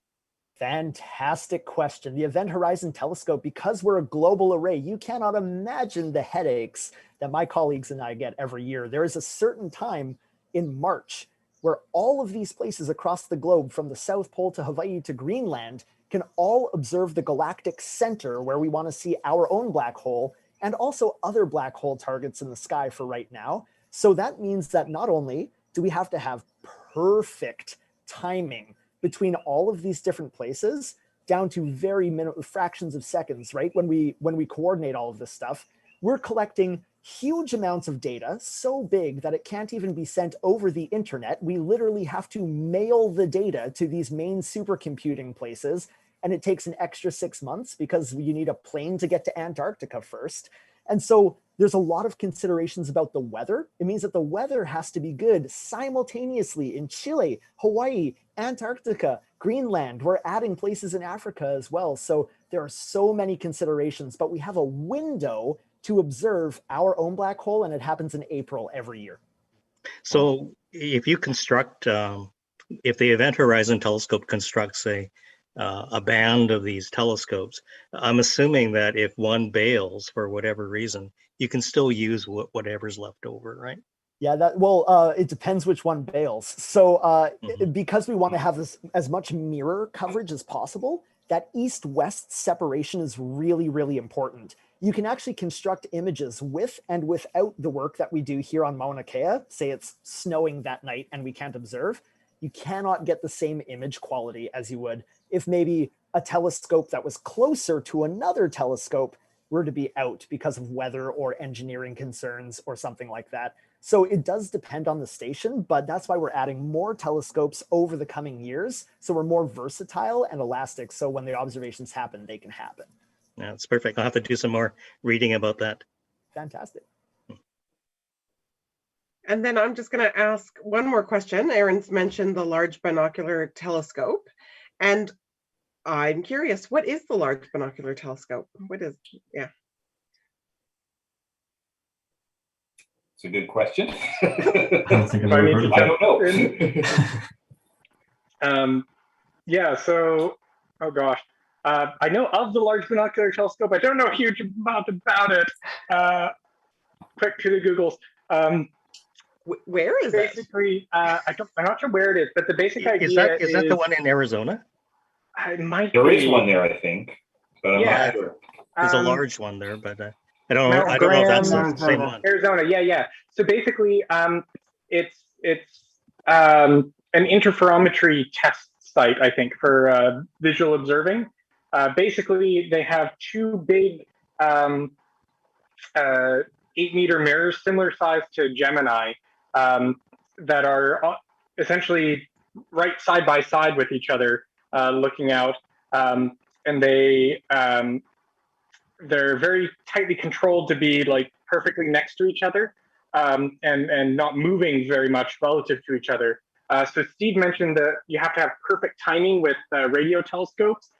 Fantastic question. The Event Horizon Telescope, because we're a global array, you cannot imagine the headaches that my colleagues and I get every year. There is a certain time in March where all of these places across the globe, from the South Pole to Hawaii to Greenland, can all observe the galactic center where we want to see our own black hole and also other black hole targets in the sky for right now. So that means that not only do we have to have perfect timing between all of these different places down to very fractions of seconds, right? When we coordinate all of this stuff, we're collecting huge amounts of data, so big that it can't even be sent over the internet. We literally have to mail the data to these main supercomputing places, and it takes an extra 6 months because you need a plane to get to Antarctica first. And so there's a lot of considerations about the weather. It means that the weather has to be good simultaneously in Chile, Hawaii, Antarctica, Greenland. We're adding places in Africa as well. So there are so many considerations, but we have a window to observe our own black hole, and it happens in April every year. So if you construct, if the Event Horizon Telescope constructs a band of these telescopes, I'm assuming that if one bails for whatever reason, you can still use whatever's left over, right? Yeah, it depends which one bails. So because we want to have as much mirror coverage as possible, that east-west separation is really, really important. You can actually construct images with and without the work that we do here on Mauna Kea. Say it's snowing that night and we can't observe. You cannot get the same image quality as you would if maybe a telescope that was closer to another telescope were to be out because of weather or engineering concerns or something like that. So it does depend on the station, but that's why we're adding more telescopes over the coming years. So we're more versatile and elastic. So when the observations happen, they can happen. Yeah, it's perfect. I'll have to do some more reading about that. Fantastic. And then I'm just going to ask one more question. Aaron's mentioned the Large Binocular Telescope. And I'm curious, what is the Large Binocular Telescope? What is, yeah. It's a good question. I don't think I've So I ever need heard to of I that. don't know. Yeah, so, oh gosh. I know of the Large Binocular Telescope. I don't know a huge amount about it. Quick to the Googles. Where is it? Basically, I'm not sure where it is, but the basic idea Is that the one in Arizona? It might There be. is one there, I think, but I'm Yeah. not sure. There's a large one there, but I don't Mount know if that's Graham, the same one. Arizona. Yeah. So basically, it's an interferometry test site, I think, for visual observing. Basically, they have two big 8-meter mirrors, similar size to Gemini, that are essentially right side by side with each other, looking out, and they're very tightly controlled to be like perfectly next to each other, and not moving very much relative to each other. So Steve mentioned that you have to have perfect timing with radio telescopes.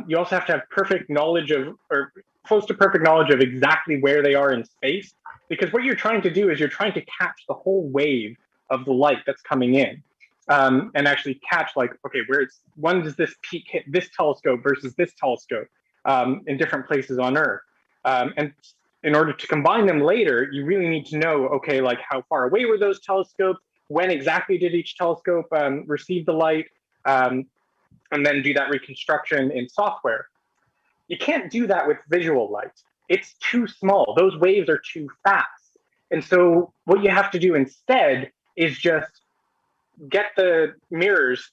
You also have to have perfect knowledge of, or close to perfect knowledge of exactly where they are in space, because what you're trying to do is you're trying to catch the whole wave of the light that's coming in, and actually catch like, okay, when does this peak hit this telescope versus this telescope, in different places on Earth. And in order to combine them later, you really need to know, okay, like how far away were those telescopes? When exactly did each telescope receive the light? And then do that reconstruction in software. You can't do that with visual light. It's too small. Those waves are too fast. And so what you have to do instead is just get the mirrors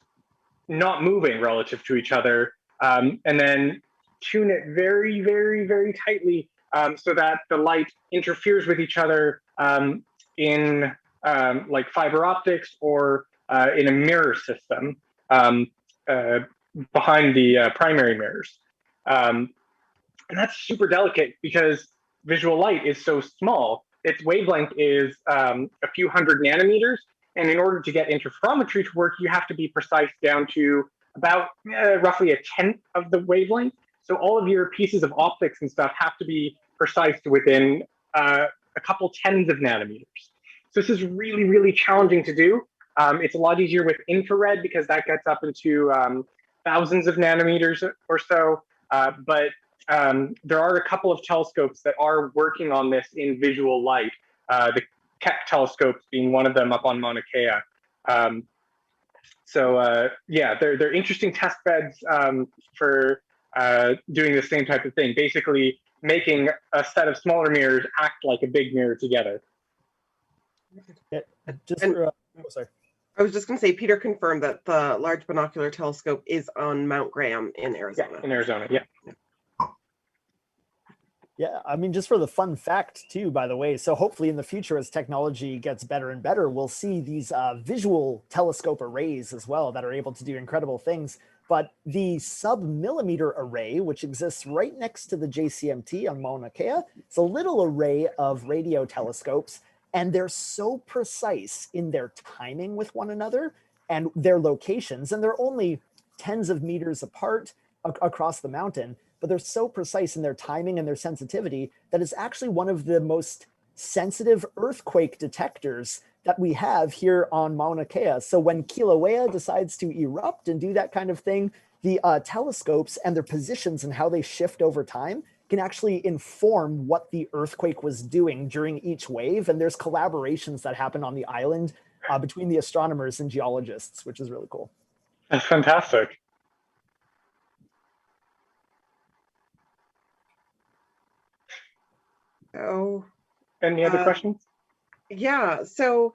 not moving relative to each other, and then tune it very, very, very tightly, so that the light interferes with each other in like fiber optics or in a mirror system behind the primary mirrors. And that's super delicate because visual light is so small. Its wavelength is a few hundred nanometers. And in order to get interferometry to work, you have to be precise down to about roughly a tenth of the wavelength. So all of your pieces of optics and stuff have to be precise to within a couple tens of nanometers. So this is really, really challenging to do. It's a lot easier with infrared because that gets up into thousands of nanometers or so. But there are a couple of telescopes that are working on this in visual light. The Keck telescopes being one of them up on Mauna Kea. Yeah, they're interesting test beds for doing the same type of thing, basically making a set of smaller mirrors act like a big mirror together. Yeah, sorry. I was just going to say, Peter confirmed that the Large Binocular Telescope is on Mount Graham in Arizona. Yeah, in Arizona, yeah. Yeah, I mean, just for the fun fact too, by the way, so hopefully in the future, as technology gets better and better, we'll see these visual telescope arrays as well that are able to do incredible things. But the sub-millimeter array, which exists right next to the JCMT on Mauna Kea, it's a little array of radio telescopes, and they're so precise in their timing with one another and their locations, and they're only tens of meters apart across the mountain, but they're so precise in their timing and their sensitivity that it's actually one of the most sensitive earthquake detectors that we have here on Mauna Kea. So when Kilauea decides to erupt and do that kind of thing, the telescopes and their positions and how they shift over time can actually inform what the earthquake was doing during each wave. And there's collaborations that happen on the island between the astronomers and geologists, which is really cool. That's fantastic. Oh, any other questions? Yeah, so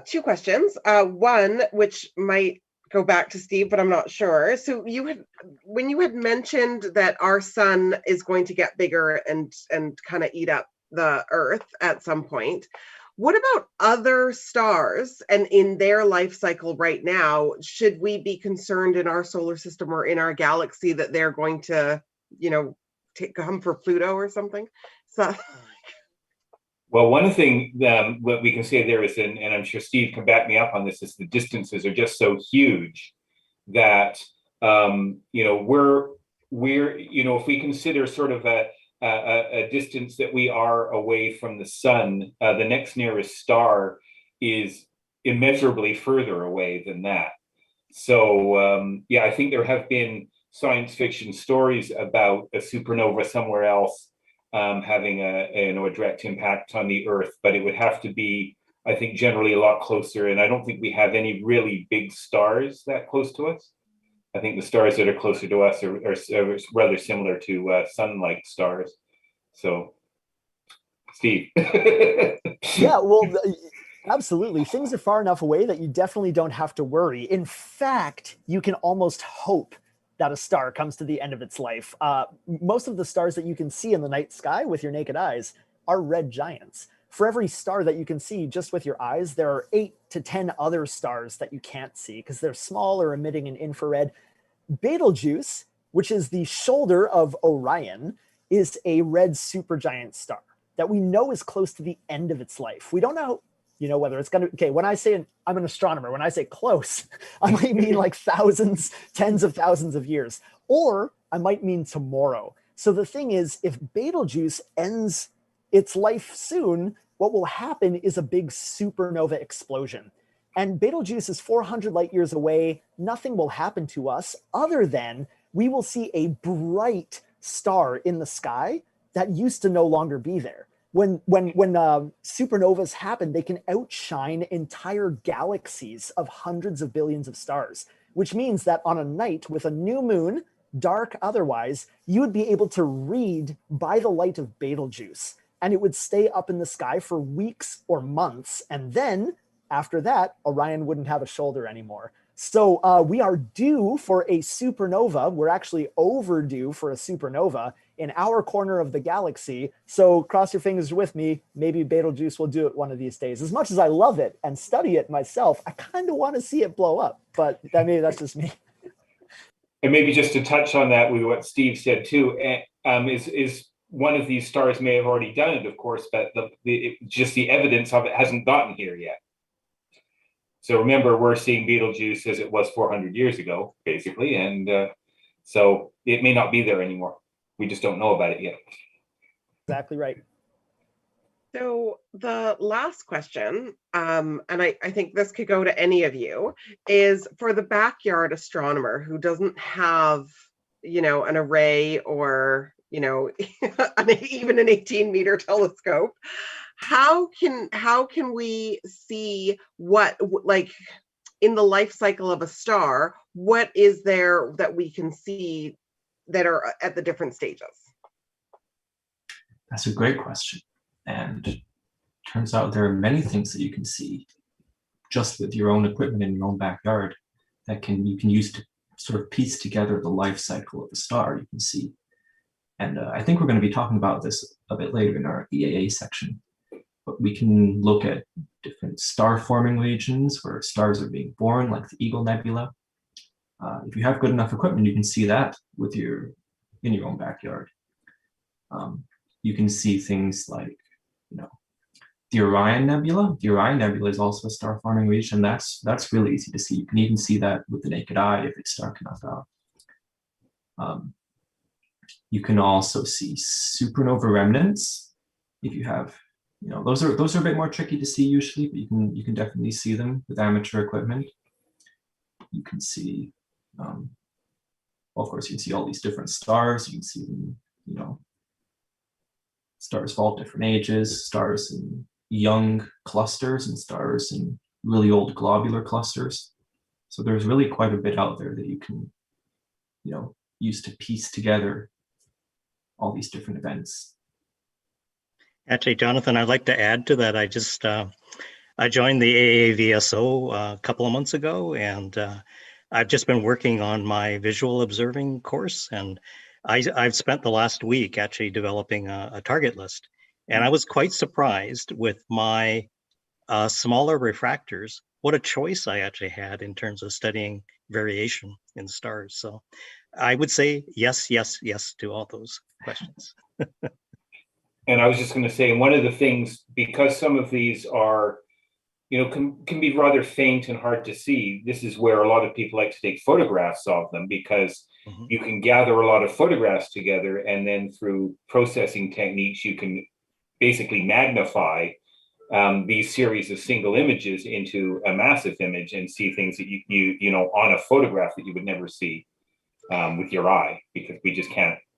two questions. One, which might go back to Steve, but I'm not sure. So when you had mentioned that our sun is going to get bigger and kind of eat up the Earth at some point, what about other stars and in their life cycle right now? Should we be concerned in our solar system or in our galaxy that they're going to, come for Pluto or something? So. Well, one thing what we can say there is, and I'm sure Steve can back me up on this, is the distances are just so huge that we're if we consider sort of a distance that we are away from the sun, the next nearest star is immeasurably further away than that. So yeah, I think there have been science fiction stories about a supernova somewhere else having a direct impact on the Earth, but it would have to be, I think, generally a lot closer. And I don't think we have any really big stars that close to us. I think the stars that are closer to us are rather similar to sun-like stars. So, Steve. Yeah, well, absolutely. Things are far enough away that you definitely don't have to worry. In fact, you can almost hope that a star comes to the end of its life. Most of the stars that you can see in the night sky with your naked eyes are red giants. For every star that you can see just with your eyes, there are 8 to 10 other stars that you can't see because they're small or emitting an infrared. Betelgeuse, which is the shoulder of Orion, is a red supergiant star that we know is close to the end of its life. We don't know, whether it's going to, okay, when I say, I'm an astronomer, when I say close, I might mean like thousands, tens of thousands of years, or I might mean tomorrow. So the thing is, if Betelgeuse ends its life soon, what will happen is a big supernova explosion. And Betelgeuse is 400 light years away. Nothing will happen to us other than we will see a bright star in the sky that used to no longer be there. When supernovas happen, they can outshine entire galaxies of hundreds of billions of stars, which means that on a night with a new moon, dark otherwise, you would be able to read by the light of Betelgeuse, and it would stay up in the sky for weeks or months. And then after that, Orion wouldn't have a shoulder anymore. So we are due for a supernova. We're actually overdue for a supernova in our corner of the galaxy. So cross your fingers with me. Maybe Betelgeuse will do it one of these days. As much as I love it and study it myself, I kind of want to see it blow up. But maybe that's just me. And maybe just to touch on that with what Steve said too, is one of these stars may have already done it, of course, but just the evidence of it hasn't gotten here yet. So remember, we're seeing Betelgeuse as it was 400 years ago, basically, and so it may not be there anymore. We just don't know about it yet. Exactly right. So the last question, and I think this could go to any of you, is for the backyard astronomer who doesn't have, an array or, even an 18-meter telescope. How can we see what, like, in the life cycle of a star, what is there that we can see that are at the different stages? That's a great question. And turns out there are many things that you can see just with your own equipment in your own backyard that you can use to sort of piece together the life cycle of a star. You can see. And I think we're going to be talking about this a bit later in our EAA section. But we can look at different star-forming regions where stars are being born, like the Eagle Nebula. If you have good enough equipment, you can see that in your own backyard. You can see things like, the Orion Nebula. The Orion Nebula is also a star-forming region. That's really easy to see. You can even see that with the naked eye if it's dark enough out. You can also see supernova remnants if you have. Those are a bit more tricky to see usually, but you can definitely see them with amateur equipment. You can see, well, of course, you can see all these different stars. You can see them, stars of all different ages, stars in young clusters and stars in really old globular clusters. So there's really quite a bit out there that you can, use to piece together all these different events. Actually, Jonathan, I'd like to add to that. I joined the AAVSO a couple of months ago, and I've just been working on my visual observing course, and I've spent the last week actually developing a target list. And I was quite surprised with my smaller refractors, what a choice I actually had in terms of studying variation in stars. So I would say yes, yes, yes to all those questions. And I was just going to say, one of the things, because some of these are, can be rather faint and hard to see, this is where a lot of people like to take photographs of them, because you can gather a lot of photographs together, and then through processing techniques, you can basically magnify these series of single images into a massive image and see things that you know on a photograph that you would never see with your eye, because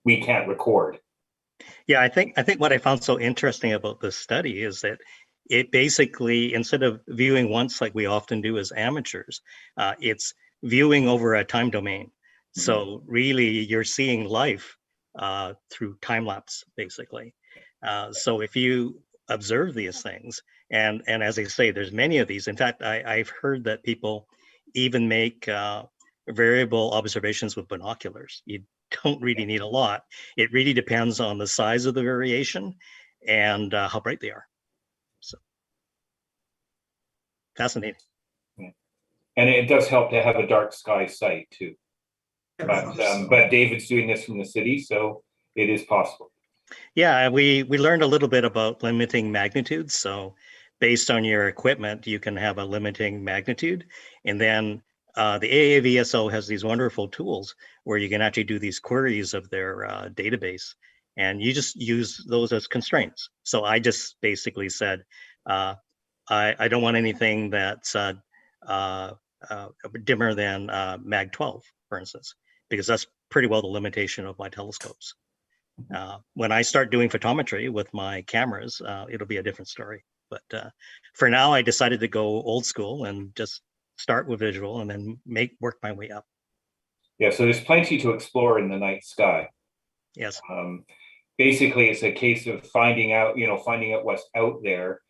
we can't record. Yeah, I think what I found so interesting about this study is that it basically, instead of viewing once like we often do as amateurs, it's viewing over a time domain. So really, you're seeing life through time lapse, basically. So if you observe these things, and as I say, there's many of these. In fact, I've heard that people even make variable observations with binoculars. You don't really need a lot. It really depends on the size of the variation and how bright they are. So fascinating. Yeah. And it does help to have a dark sky sight too. But David's doing this from the city, so it is possible. Yeah, we learned a little bit about limiting magnitudes. So based on your equipment, you can have a limiting magnitude. And then the AAVSO has these wonderful tools where you can actually do these queries of their database, and you just use those as constraints. So I just basically said, I don't want anything that's dimmer than mag 12, for instance, because that's pretty well the limitation of my telescopes. When I start doing photometry with my cameras, it'll be a different story. But for now, I decided to go old school and just start with visual and then work my way up. Yeah, so there's plenty to explore in the night sky. Yes. Basically, it's a case of finding out what's out there.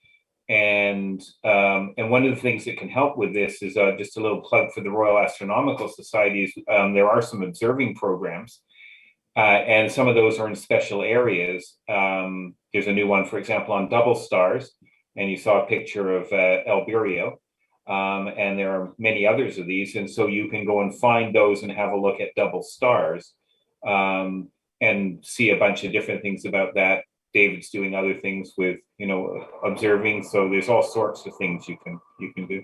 And one of the things that can help with this is just a little plug for the Royal Astronomical Society. Is there are some observing programs, and some of those are in special areas. There's a new one, for example, on double stars, and you saw a picture of Alberio, and there are many others of these, and so you can go and find those and have a look at double stars, and see a bunch of different things about that. David's doing other things with, observing. So there's all sorts of things you can do.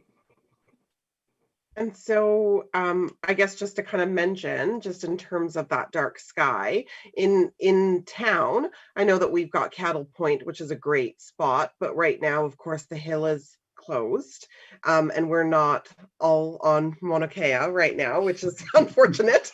And so I guess just to kind of mention, just in terms of that dark sky, in town, I know that we've got Cattle Point, which is a great spot, but right now, of course, the hill is closed, and we're not all on Mauna Kea right now, which is unfortunate.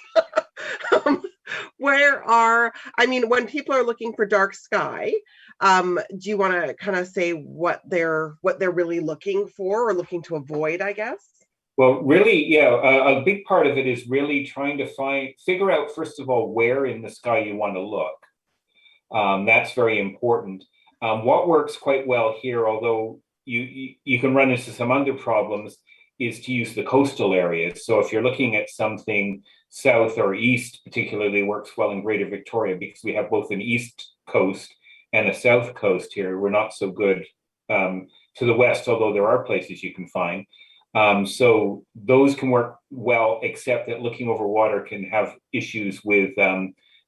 When people are looking for dark sky, do you want to kind of say what they're really looking for or looking to avoid, I guess? Well, really, yeah, a big part of it is really trying to figure out, first of all, where in the sky you want to look. That's very important. What works quite well here, although you can run into some other problems, is to use the coastal areas. So if you're looking at something south or east, particularly works well in Greater Victoria, because we have both an east coast and a south coast here. We're not so good to the west, although there are places you can find. So those can work well, except that looking over water can have issues with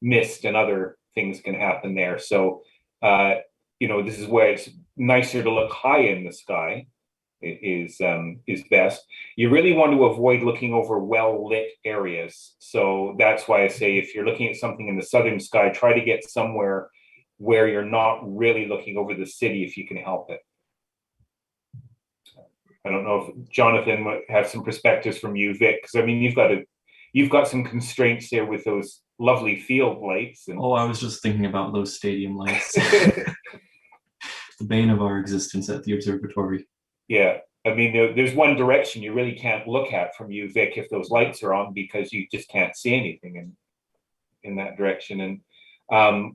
mist, and other things can happen there. So, this is where it's nicer to look high in the sky is best. You really want to avoid looking over well-lit areas. So that's why I say if you're looking at something in the southern sky, try to get somewhere where you're not really looking over the city if you can help it. I don't know if Jonathan might have some perspectives from you, Vic, because I mean you've got some constraints there with those lovely field lights. And... Oh, I was just thinking about those stadium lights. The bane of our existence at the observatory. Yeah, I mean there's one direction you really can't look at from you, Vic, if those lights are on, because you just can't see anything in that direction. And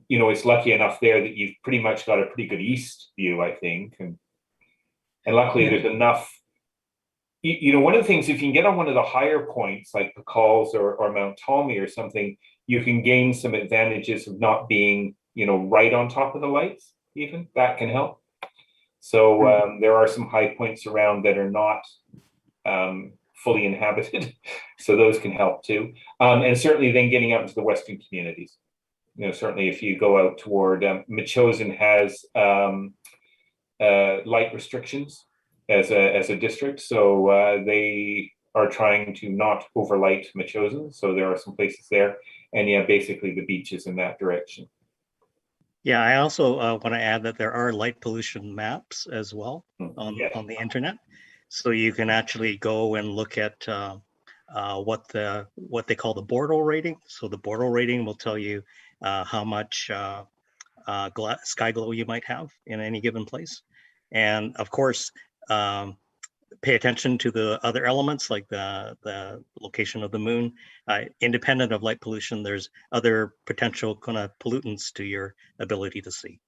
it's lucky enough there that you've pretty much got a pretty good east view, I think, and luckily there's enough. One of the things, if you can get on one of the higher points like Pecals or Mount Ptolemy or something, you can gain some advantages of not being, right on top of the lights. Even that can help. So there are some high points around that are not fully inhabited, so those can help too. And certainly then getting out into the western communities. Certainly if you go out toward Metchosin has light restrictions as a district, so they are trying to not overlight Machosen. So there are some places there. And yeah, basically the beaches in that direction. Yeah, I also want to add that there are light pollution maps as well on the internet. So you can actually go and look at what they call the Bortle rating. So the Bortle rating will tell you how much sky glow you might have in any given place. And of course, pay attention to the other elements like the location of the moon. Independent of light pollution, there's other potential kind of pollutants to your ability to see.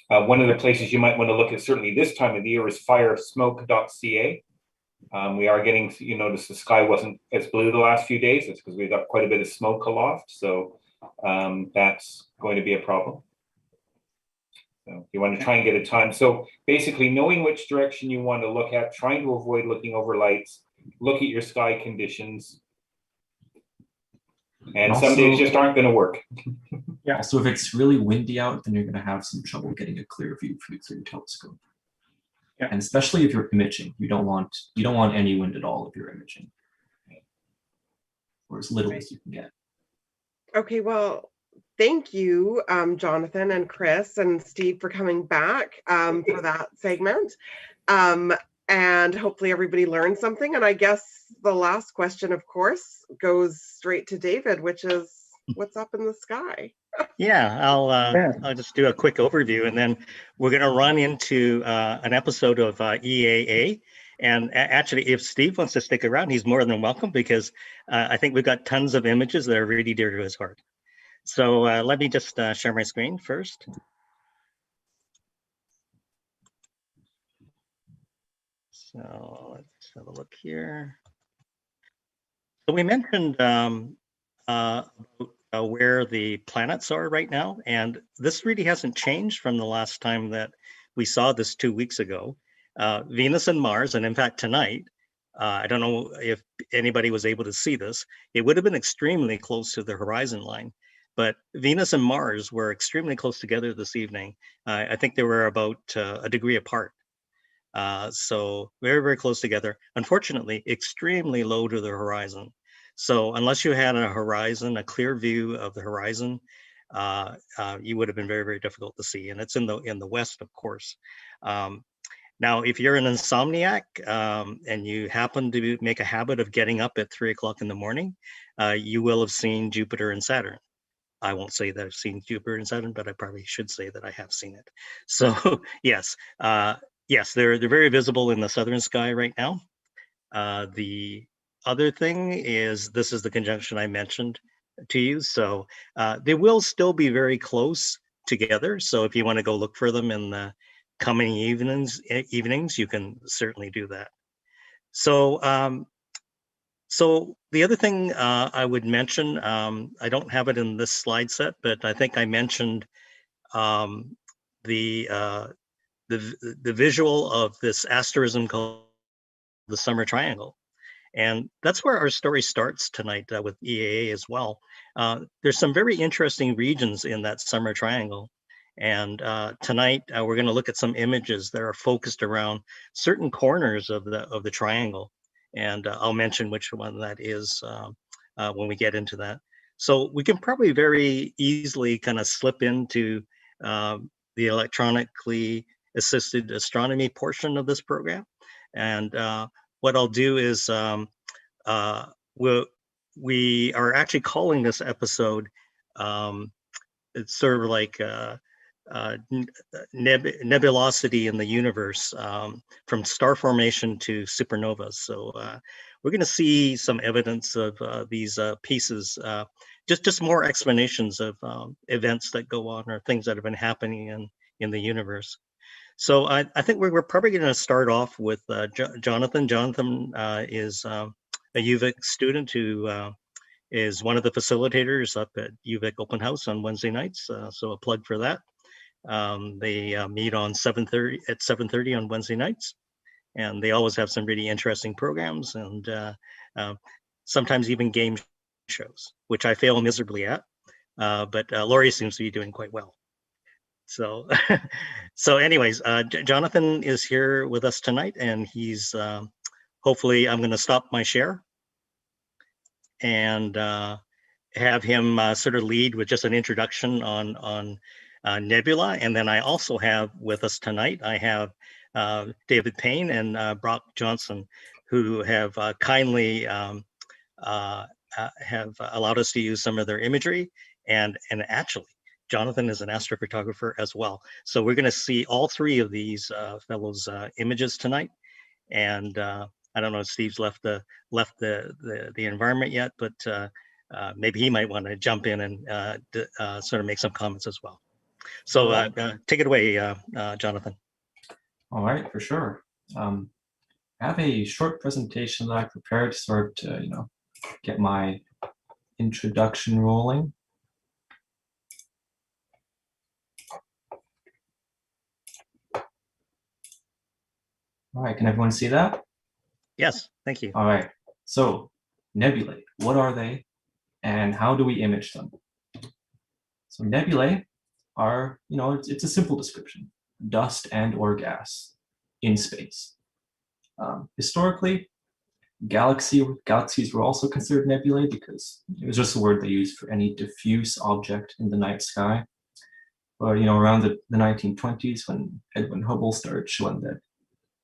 One of the places you might want to look at certainly this time of the year is firesmoke.ca. We are getting, you notice the sky wasn't as blue the last few days. It's because we've got quite a bit of smoke aloft. So that's going to be a problem. So you want to try and get a time. So basically knowing which direction you want to look at, trying to avoid looking over lights, look at your sky conditions. And also, some days just aren't going to work. Yeah. Also, if it's really windy out, then you're going to have some trouble getting a clear view through your telescope. Yeah. And especially if you're imaging, you don't want any wind at all if you're imaging, or as little as you can get. Okay, well, thank you, Jonathan and Chris and Steve for coming back for that segment. And hopefully everybody learned something. And I guess the last question, of course, goes straight to David, which is what's up in the sky? Yeah, I'll just do a quick overview, and then we're going to run into an episode of EAA. And actually, if Steve wants to stick around, he's more than welcome, because I think we've got tons of images that are really dear to his heart. So let me just share my screen first. So let's have a look here. So we mentioned where the planets are right now, and this really hasn't changed from the last time that we saw this 2 weeks ago. Venus and Mars, and in fact tonight, I don't know if anybody was able to see this, it would have been extremely close to the horizon line, but Venus and Mars were extremely close together this evening. I think they were about a degree apart. So very, very close together. Unfortunately, extremely low to the horizon. So unless you had a horizon, a clear view of the horizon, you would have been very, very difficult to see. And it's in the west, of course. Now, if you're an insomniac and you happen to make a habit of getting up at 3 o'clock in the morning, you will have seen Jupiter and Saturn. I won't say that I've seen Jupiter and Saturn, but I probably should say that I have seen it. So yes, yes, they're very visible in the southern sky right now. The other thing is, this is the conjunction I mentioned to you. So they will still be very close together. So if you want to go look for them in the coming evenings, you can certainly do that. So so the other thing I would mention, I don't have it in this slide set, but I think I mentioned the visual of this asterism called the Summer Triangle. And that's where our story starts tonight with EAA as well. There's some very interesting regions in that Summer Triangle. And tonight we're going to look at some images that are focused around certain corners of the triangle. And I'll mention which one that is when we get into that. So we can probably very easily kind of slip into the electronically assisted astronomy portion of this program. And what I'll do is we are actually calling this episode, it's sort of like nebulosity in the universe, from star formation to supernovas. So we're going to see some evidence of these pieces, just more explanations of events that go on or things that have been happening in the universe. So I think we're probably going to start off with Jonathan. Jonathan is a UVic student who is one of the facilitators up at UVic Open House on Wednesday nights. So a plug for that. They meet on 7:30 on Wednesday nights, and they always have some really interesting programs and sometimes even game shows, which I fail miserably at. But Laurie seems to be doing quite well. So, so anyways, Jonathan is here with us tonight, and he's hopefully, I'm going to stop my share and have him sort of lead with just an introduction on nebula. And then I also have with us tonight, I have David Payne and Brock Johnson, who have kindly have allowed us to use some of their imagery. And actually, Jonathan is an astrophotographer as well. So we're going to see all three of these fellows' images tonight. And I don't know if Steve's left the environment yet, but maybe he might want to jump in and sort of make some comments as well. So take it away, Jonathan. All right, for sure. I have a short presentation that I prepared to sort of, get my introduction rolling. All right, can everyone see that? Yes, thank you. All right, so nebulae, what are they and how do we image them? So nebulae are, it's a simple description, dust and or gas in space. Historically, galaxies were also considered nebulae because it was just a word they used for any diffuse object in the night sky. But, around the 1920s when Edwin Hubble started showing that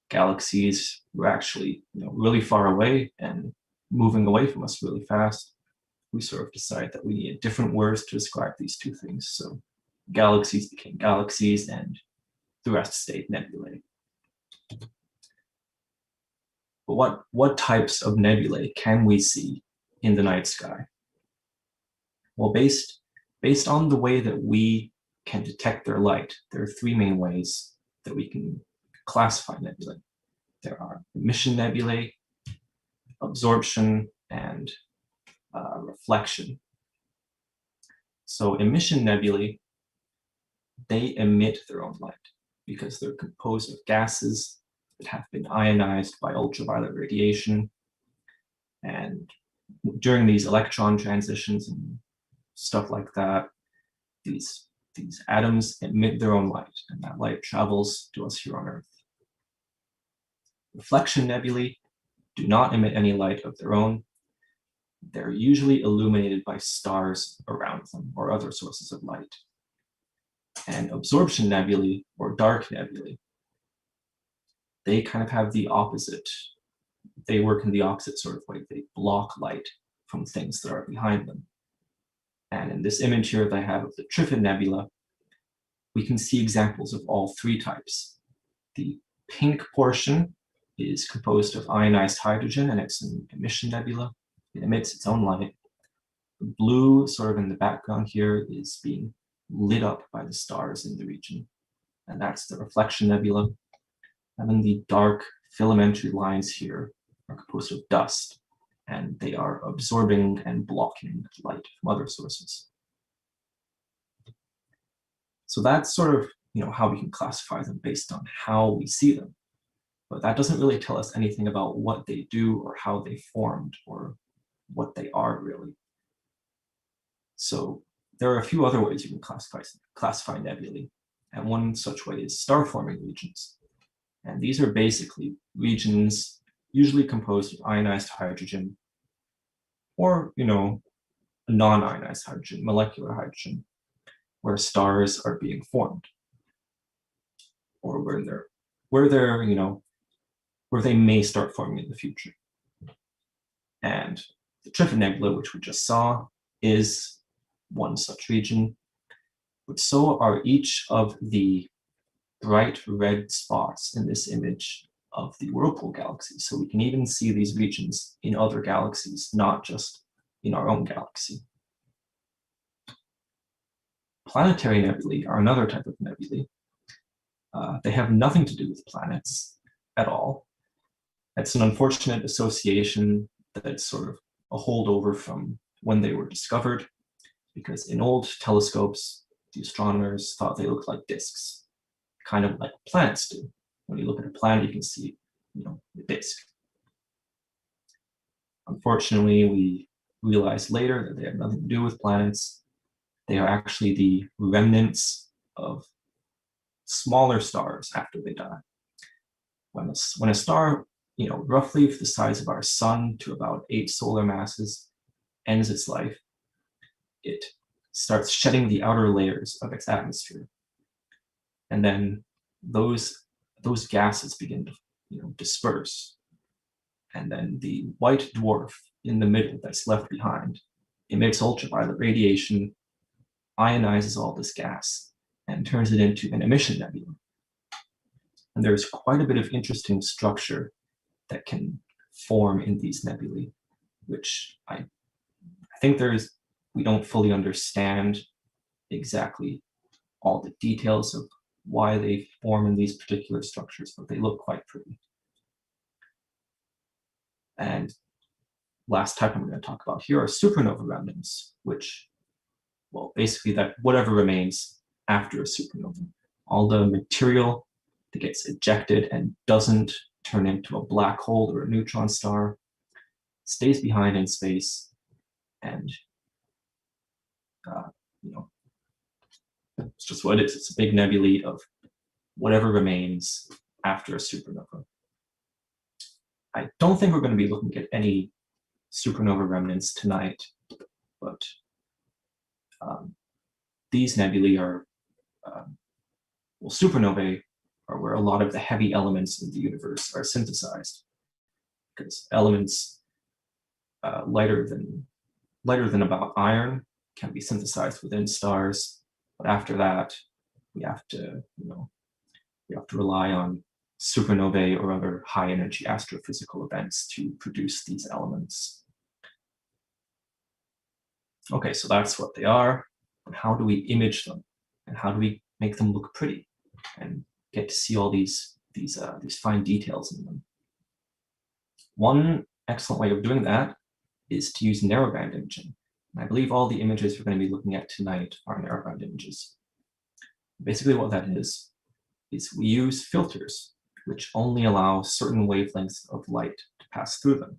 galaxies were actually really far away and moving away from us really fast, we sort of decided that we needed different words to describe these two things. So galaxies became galaxies and the rest stayed nebulae. But what types of nebulae can we see in the night sky? Well, based on the way that we can detect their light, there are three main ways that we can classify nebulae. There are emission nebulae, absorption, and reflection. So emission nebulae, they emit their own light because they're composed of gases that have been ionized by ultraviolet radiation. And during these electron transitions and stuff like that, these atoms emit their own light, and that light travels to us here on Earth. Reflection nebulae do not emit any light of their own. They're usually illuminated by stars around them or other sources of light. And absorption nebulae, or dark nebulae, they kind of have the opposite. They work in the opposite sort of way. They block light from things that are behind them. And in this image here that I have of the Trifid Nebula, we can see examples of all three types. The pink portion is composed of ionized hydrogen, and it's an emission nebula. It emits its own light. The blue, sort of in the background here, is being lit up by the stars in the region, and that's the reflection nebula. And then the dark filamentary lines here are composed of dust, and they are absorbing and blocking light from other sources. So that's sort of how we can classify them based on how we see them. But that doesn't really tell us anything about what they do or how they formed or what they are really. So there are a few other ways you can classify nebulae, and one such way is star-forming regions. And these are basically regions usually composed of ionized hydrogen or, a non-ionized hydrogen, molecular hydrogen, where stars are being formed, or where they may start forming in the future. And the Trifid Nebula, which we just saw, is one such region, but so are each of the bright red spots in this image of the Whirlpool galaxy. So we can even see these regions in other galaxies, not just in our own galaxy. Planetary nebulae are another type of nebulae. They have nothing to do with planets at all. It's an unfortunate association that's sort of a holdover from when they were discovered, because in old telescopes, the astronomers thought they looked like disks, kind of like planets do. When you look at a planet, you can see, the disk. Unfortunately, we realized later that they have nothing to do with planets. They are actually the remnants of smaller stars after they die. When a star, roughly the size of our sun to about 8 solar masses, ends its life, it starts shedding the outer layers of its atmosphere. And then those gases begin to disperse. And then the white dwarf in the middle that's left behind emits ultraviolet radiation, ionizes all this gas, and turns it into an emission nebula. And there's quite a bit of interesting structure that can form in these nebulae, which I think we don't fully understand exactly all the details of why they form in these particular structures, but they look quite pretty. And last type I'm going to talk about here are supernova remnants, which, well, basically that whatever remains after a supernova, all the material that gets ejected and doesn't turn into a black hole or a neutron star stays behind in space, and it's just what it is. It's a big nebulae of whatever remains after a supernova. I don't think we're going to be looking at any supernova remnants tonight, but these nebulae are, well, supernovae are where a lot of the heavy elements in the universe are synthesized, because elements lighter than about iron can be synthesized within stars, but after that we have to rely on supernovae or other high energy astrophysical events to produce these elements. Okay, so that's what they are, and how do we image them, and how do we make them look pretty and get to see all these fine details in them? One excellent way of doing that is to use narrowband imaging. And I believe all the images we're going to be looking at tonight are narrowband images. Basically what that is we use filters which only allow certain wavelengths of light to pass through them.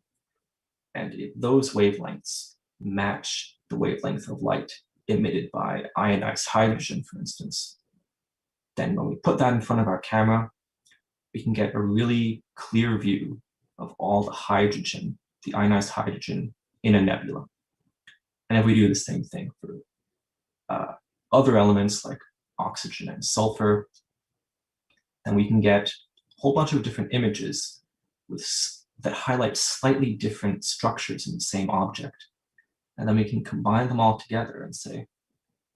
And if those wavelengths match the wavelength of light emitted by ionized hydrogen, for instance, then when we put that in front of our camera, we can get a really clear view of all the hydrogen, the ionized hydrogen in a nebula. And if we do the same thing for other elements like oxygen and sulfur, then we can get a whole bunch of different images that highlight slightly different structures in the same object. And then we can combine them all together and say,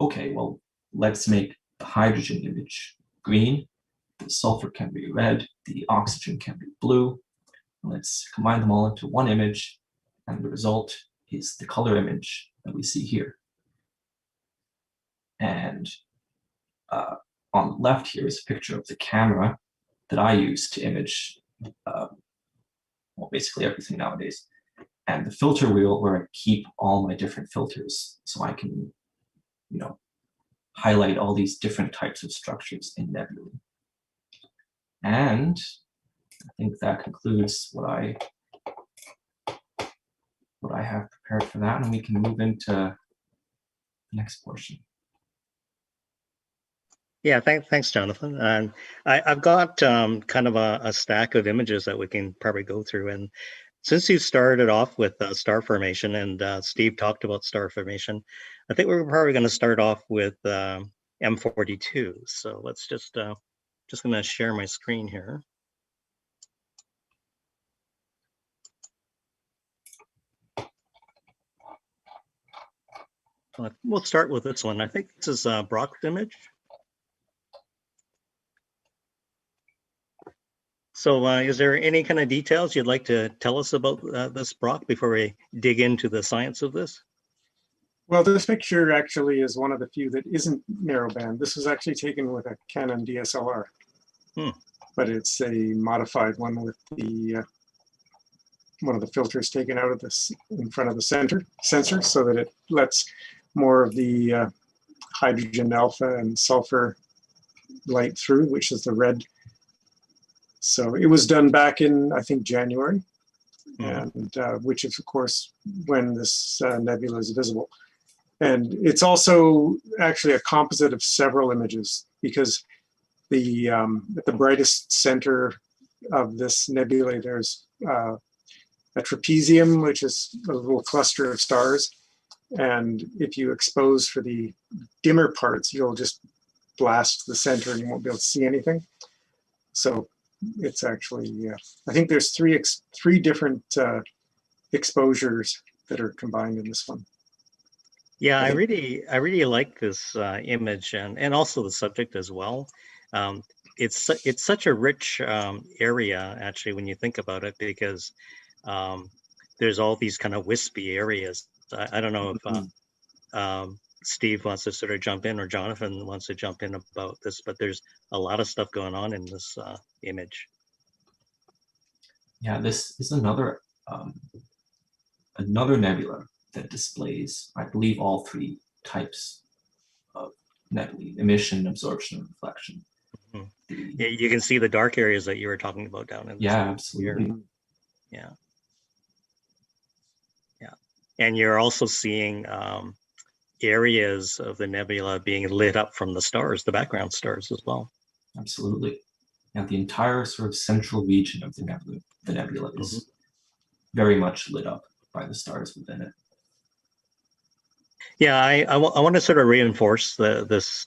okay, well, let's make the hydrogen image green, the sulfur can be red, the oxygen can be blue. Let's combine them all into one image, and the result is the color image that we see here. And on the left here is a picture of the camera that I use to image, well, basically everything nowadays. And the filter wheel where I keep all my different filters, so I can, highlight all these different types of structures in nebulae. And I think that concludes what I have prepared for that, and we can move into the next portion. Yeah, thanks, Jonathan. And I've got kind of a stack of images that we can probably go through. And since you started off with star formation, and Steve talked about star formation, I think we're probably going to start off with M42. So let's just going to share my screen here. We'll start with this one. I think this is Brock's image. So is there any kind of details you'd like to tell us about this, Brock, before we dig into the science of this? Well, this picture actually is one of the few that isn't narrowband. This was actually taken with a Canon DSLR, but it's a modified one with the one of the filters taken out of this in front of the sensor, so that it lets more of the hydrogen alpha and sulfur light through, which is the red. So it was done back in, I think, January, and which is, of course, when this nebula is visible. And it's also actually a composite of several images, because the at the brightest center of this nebula, there's a trapezium, which is a little cluster of stars. And if you expose for the dimmer parts, you'll just blast the center and you won't be able to see anything. So it's actually, I think there's three different exposures that are combined in this one. Yeah, I really like this image and also the subject as well. It's such a rich area actually when you think about it, because there's all these kind of wispy areas. I don't know if Steve wants to sort of jump in or Jonathan wants to jump in about this, but there's a lot of stuff going on in this image. Yeah, this is another nebula that displays, I believe, all three types of nebulae: emission, absorption, and reflection. Mm-hmm. Yeah, you can see the dark areas that you were talking about down in this absolutely. Yeah. And you're also seeing areas of the nebula being lit up from the stars, the background stars as well. Absolutely. And the entire sort of central region of the nebula is very much lit up by the stars within it. Yeah, I want to sort of reinforce this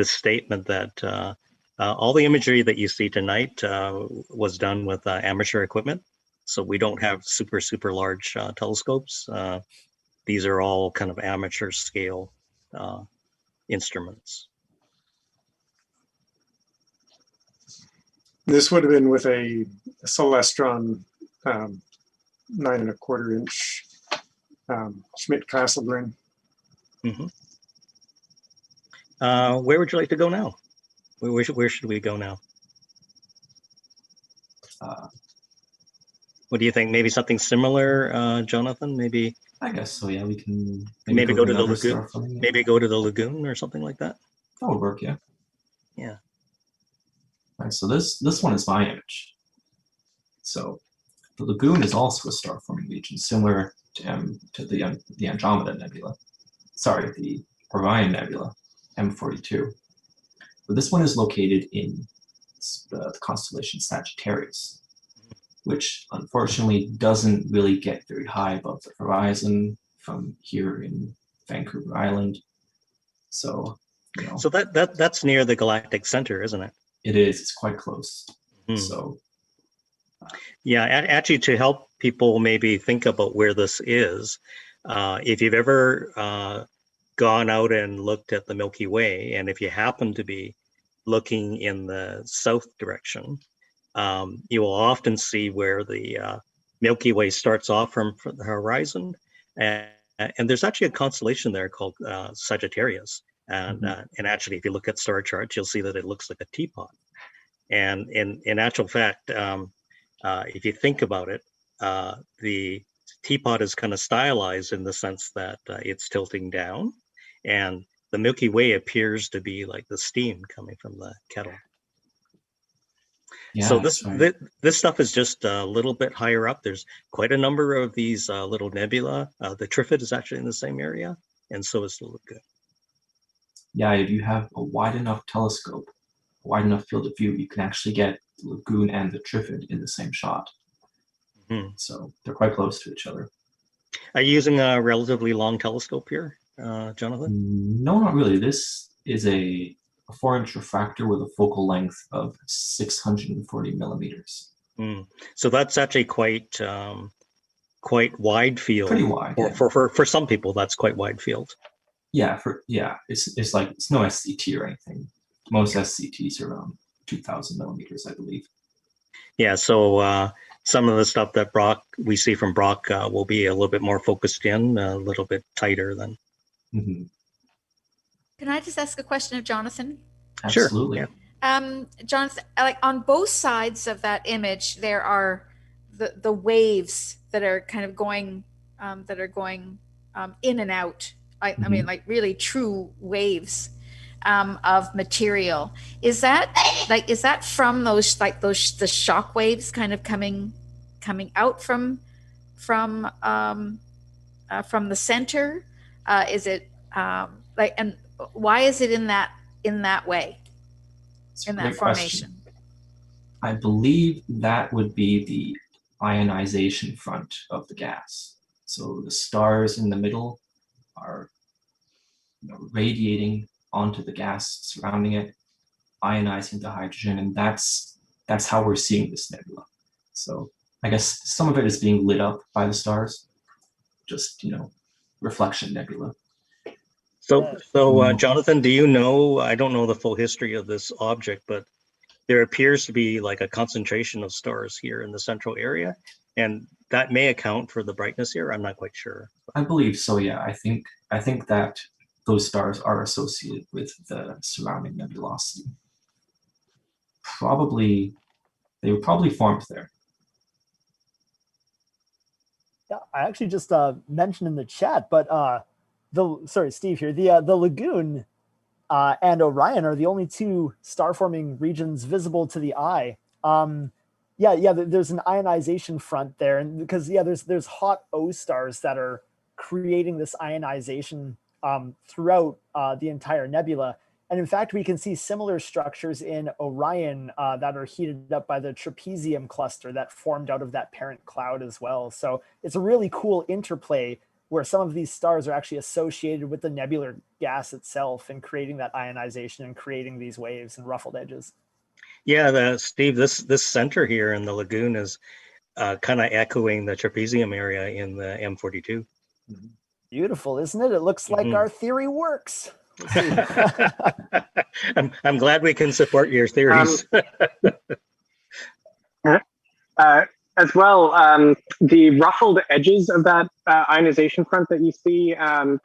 statement that all the imagery that you see tonight was done with amateur equipment. So we don't have super large telescopes. These are all kind of amateur scale instruments. This would have been with a Celestron 9¼ inch Schmidt-Cassegrain. Mm-hmm. Where would you like to go now? Where should we go now? What do you think? Maybe something similar, Jonathan? Maybe. I guess so. Yeah, we can maybe go to the lagoon. Maybe go to the lagoon or something like that. That would work. Yeah. Yeah. All right. So this one is my image. So the lagoon is also a star-forming region, similar to the Andromeda Nebula. Sorry, the Orion Nebula, M42. But this one is located in the constellation Sagittarius, which unfortunately doesn't really get very high above the horizon from here in Vancouver Island. So, So that's near the galactic center, isn't it? It is. It's quite close. So, yeah, actually, to help people maybe think about where this is, if you've ever gone out and looked at the Milky Way, and if you happen to be looking in the south direction, you will often see where the Milky Way starts off from the horizon, and there's actually a constellation there called Sagittarius. And actually, if you look at star charts, you'll see that it looks like a teapot. And in actual fact, if you think about it, the teapot is kind of stylized in the sense that it's tilting down, and the Milky Way appears to be like the steam coming from the kettle. Yeah, so this stuff is just a little bit higher up. There's quite a number of these little nebula. The Trifid is actually in the same area, and so is the lagoon. Yeah, if you have a wide enough telescope, a wide enough field of view, you can actually get the lagoon and the Trifid in the same shot. So they're quite close to each other. Are you using a relatively long telescope here, Jonathan? No, not really. This is a 4-inch refractor with a focal length of 640 millimeters. So that's actually quite wide field. Pretty wide. For some people, that's quite wide field. Yeah, it's like it's no SCT or anything. Most SCTs are around 2,000 millimeters, I believe. Yeah, so some of the stuff that we see from Brock will be a little bit more focused in, a little bit tighter than. Can I just ask a question of Jonathan? Absolutely. Sure. Yeah. Jonathan, like on both sides of that image, there are the waves that are kind of going in and out. I mean, like really true waves of material. Is that from the shock waves kind of coming out from the center? Is it and why is it in that way? In that formation? I believe that would be the ionization front of the gas. So the stars in the middle are radiating onto the gas surrounding it, ionizing the hydrogen, and that's how we're seeing this nebula. So I guess some of it is being lit up by the stars, just reflection nebula. So Jonathan, do you know? I don't know the full history of this object, but there appears to be like a concentration of stars here in the central area, and that may account for the brightness here. I'm not quite sure. I believe so. Yeah, I think that those stars are associated with the surrounding nebulosity. They were probably formed there. Yeah, I actually just mentioned in the chat, but sorry, Steve here. The lagoon and Orion are the only two star-forming regions visible to the eye. There's an ionization front there, and because there's hot O stars that are creating this ionization throughout the entire nebula. And in fact, we can see similar structures in Orion that are heated up by the trapezium cluster that formed out of that parent cloud as well. So it's a really cool interplay where some of these stars are actually associated with the nebular gas itself and creating that ionization and creating these waves and ruffled edges. Yeah, Steve, this center here in the lagoon is kind of echoing the trapezium area in the M42. Beautiful, isn't it? It looks like our theory works. We'll see. I'm glad we can support your theories. As well, the ruffled edges of that ionization front that you see,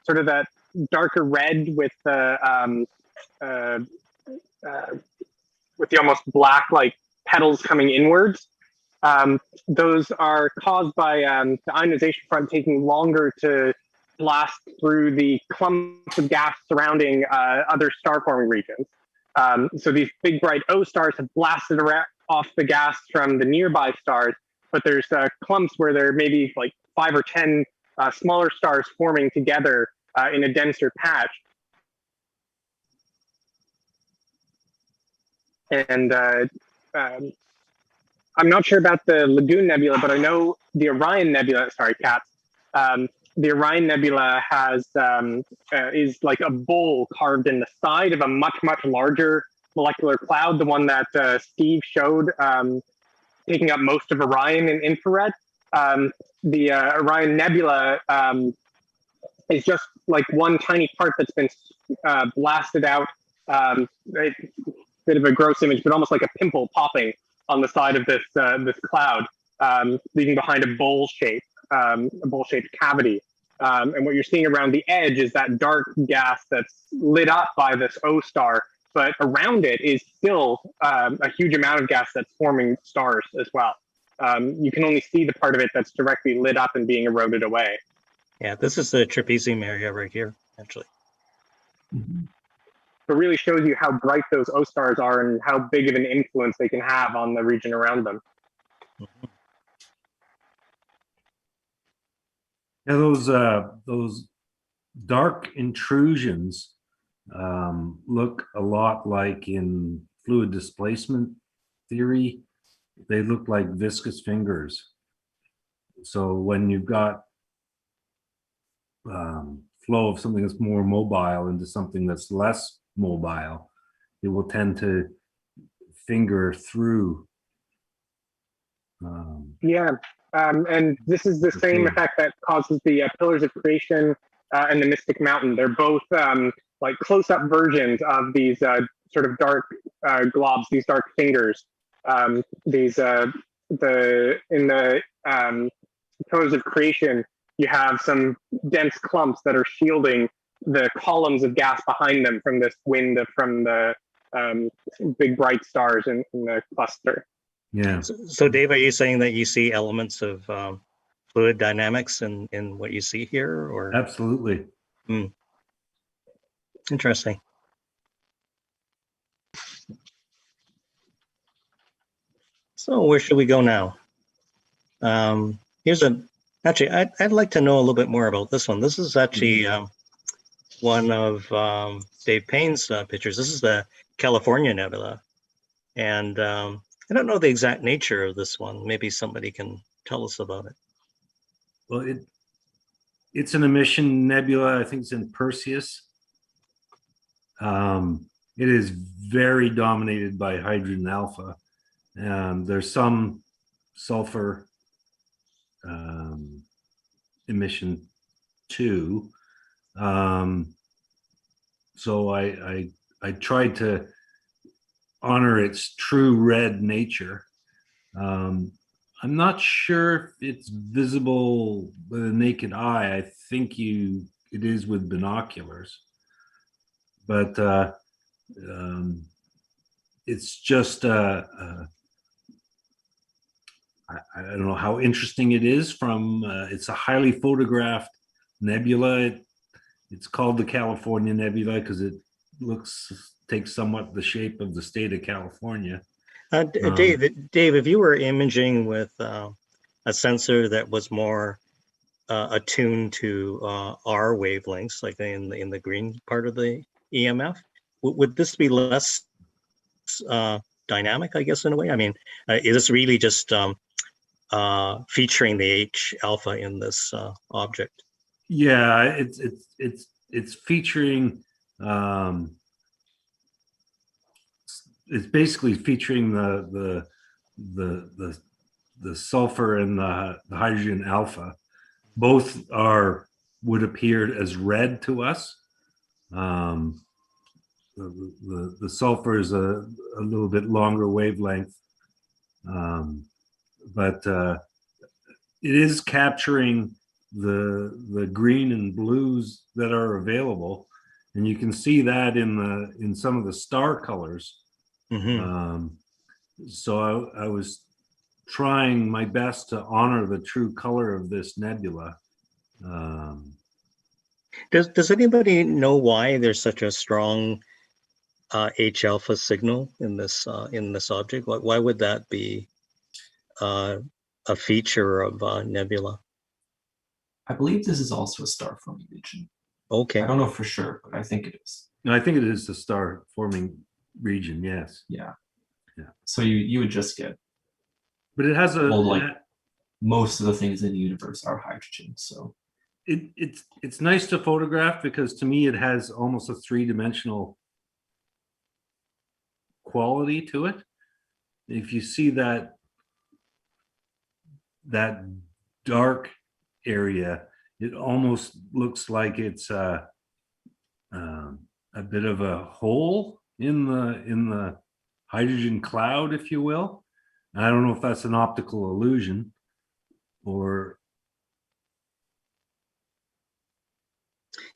sort of that darker red with the almost black like petals coming inwards. Those are caused by the ionization front taking longer to blast through the clumps of gas surrounding other star-forming regions. So these big bright O stars have blasted off the gas from the nearby stars, but there's clumps where there may be like 5 or 10 smaller stars forming together in a denser patch. And I'm not sure about the Lagoon Nebula, but I know the Orion Nebula, sorry, Cats. The Orion Nebula is like a bowl carved in the side of a much, much larger molecular cloud, the one that Steve showed taking up most of Orion in infrared. The Orion Nebula is just like one tiny part that's been blasted out. Bit of a gross image, but almost like a pimple popping on the side of this cloud, leaving behind a bowl-shaped cavity. And what you're seeing around the edge is that dark gas that's lit up by this O star, but around it is still a huge amount of gas that's forming stars as well. You can only see the part of it that's directly lit up and being eroded away. Yeah, this is the trapezium area right here, actually. Mm-hmm. It really shows you how bright those O stars are and how big of an influence they can have on the region around them. Yeah, those dark intrusions look a lot like in fluid displacement theory. They look like viscous fingers. So when you've got flow of something that's more mobile into something that's less mobile, it will tend to finger through. And this is the same effect that causes the Pillars of Creation and the Mystic Mountain. They're both like close-up versions of these sort of dark globs, these dark fingers. In the Pillars of Creation, you have some dense clumps that are shielding the columns of gas behind them from this wind from the big bright stars in the cluster. Yeah. So Dave, are you saying that you see elements of fluid dynamics in what you see here, or? Absolutely. Interesting. So where should we go now? Actually, I'd like to know a little bit more about this one. This is actually one of Dave Payne's pictures. This is the California Nebula. And I don't know the exact nature of this one. Maybe somebody can tell us about it. Well, it's an emission nebula. I think it's in Perseus. It is very dominated by hydrogen alpha. There's some sulfur emission too. So I tried to honor its true red nature. I'm not sure if it's visible with the naked eye. I think it is with binoculars, but it's just I don't know how interesting it is. From it's a highly photographed nebula. It's called the California Nebula because it takes somewhat the shape of the state of California. Dave, if you were imaging with a sensor that was more attuned to our wavelengths, like in the green part of the EMF, would this be less dynamic, I guess, in a way? I mean, is this really just featuring the H alpha in this object? Yeah, it's featuring. It's basically featuring the sulfur and the hydrogen alpha. Both would appear as red to us. The sulfur is a little bit longer wavelength, but it is capturing the green and blues that are available, and you can see that in some of the star colors. So I was trying my best to honor the true color of this nebula. Does anybody know why there's such a strong H alpha signal in this object? Why would that be a feature of nebula? I believe this is also a star forming region. Okay. I don't know for sure, but I think it is. No, I think it is the star forming region. Yes. Yeah. Yeah. So you would just get. But it has most of the things in the universe are hydrogen. So it's nice to photograph because to me it has almost a three-dimensional quality to it. If you see that dark area, it almost looks like it's a bit of a hole in the hydrogen cloud, if you will. I don't know if that's an optical illusion or.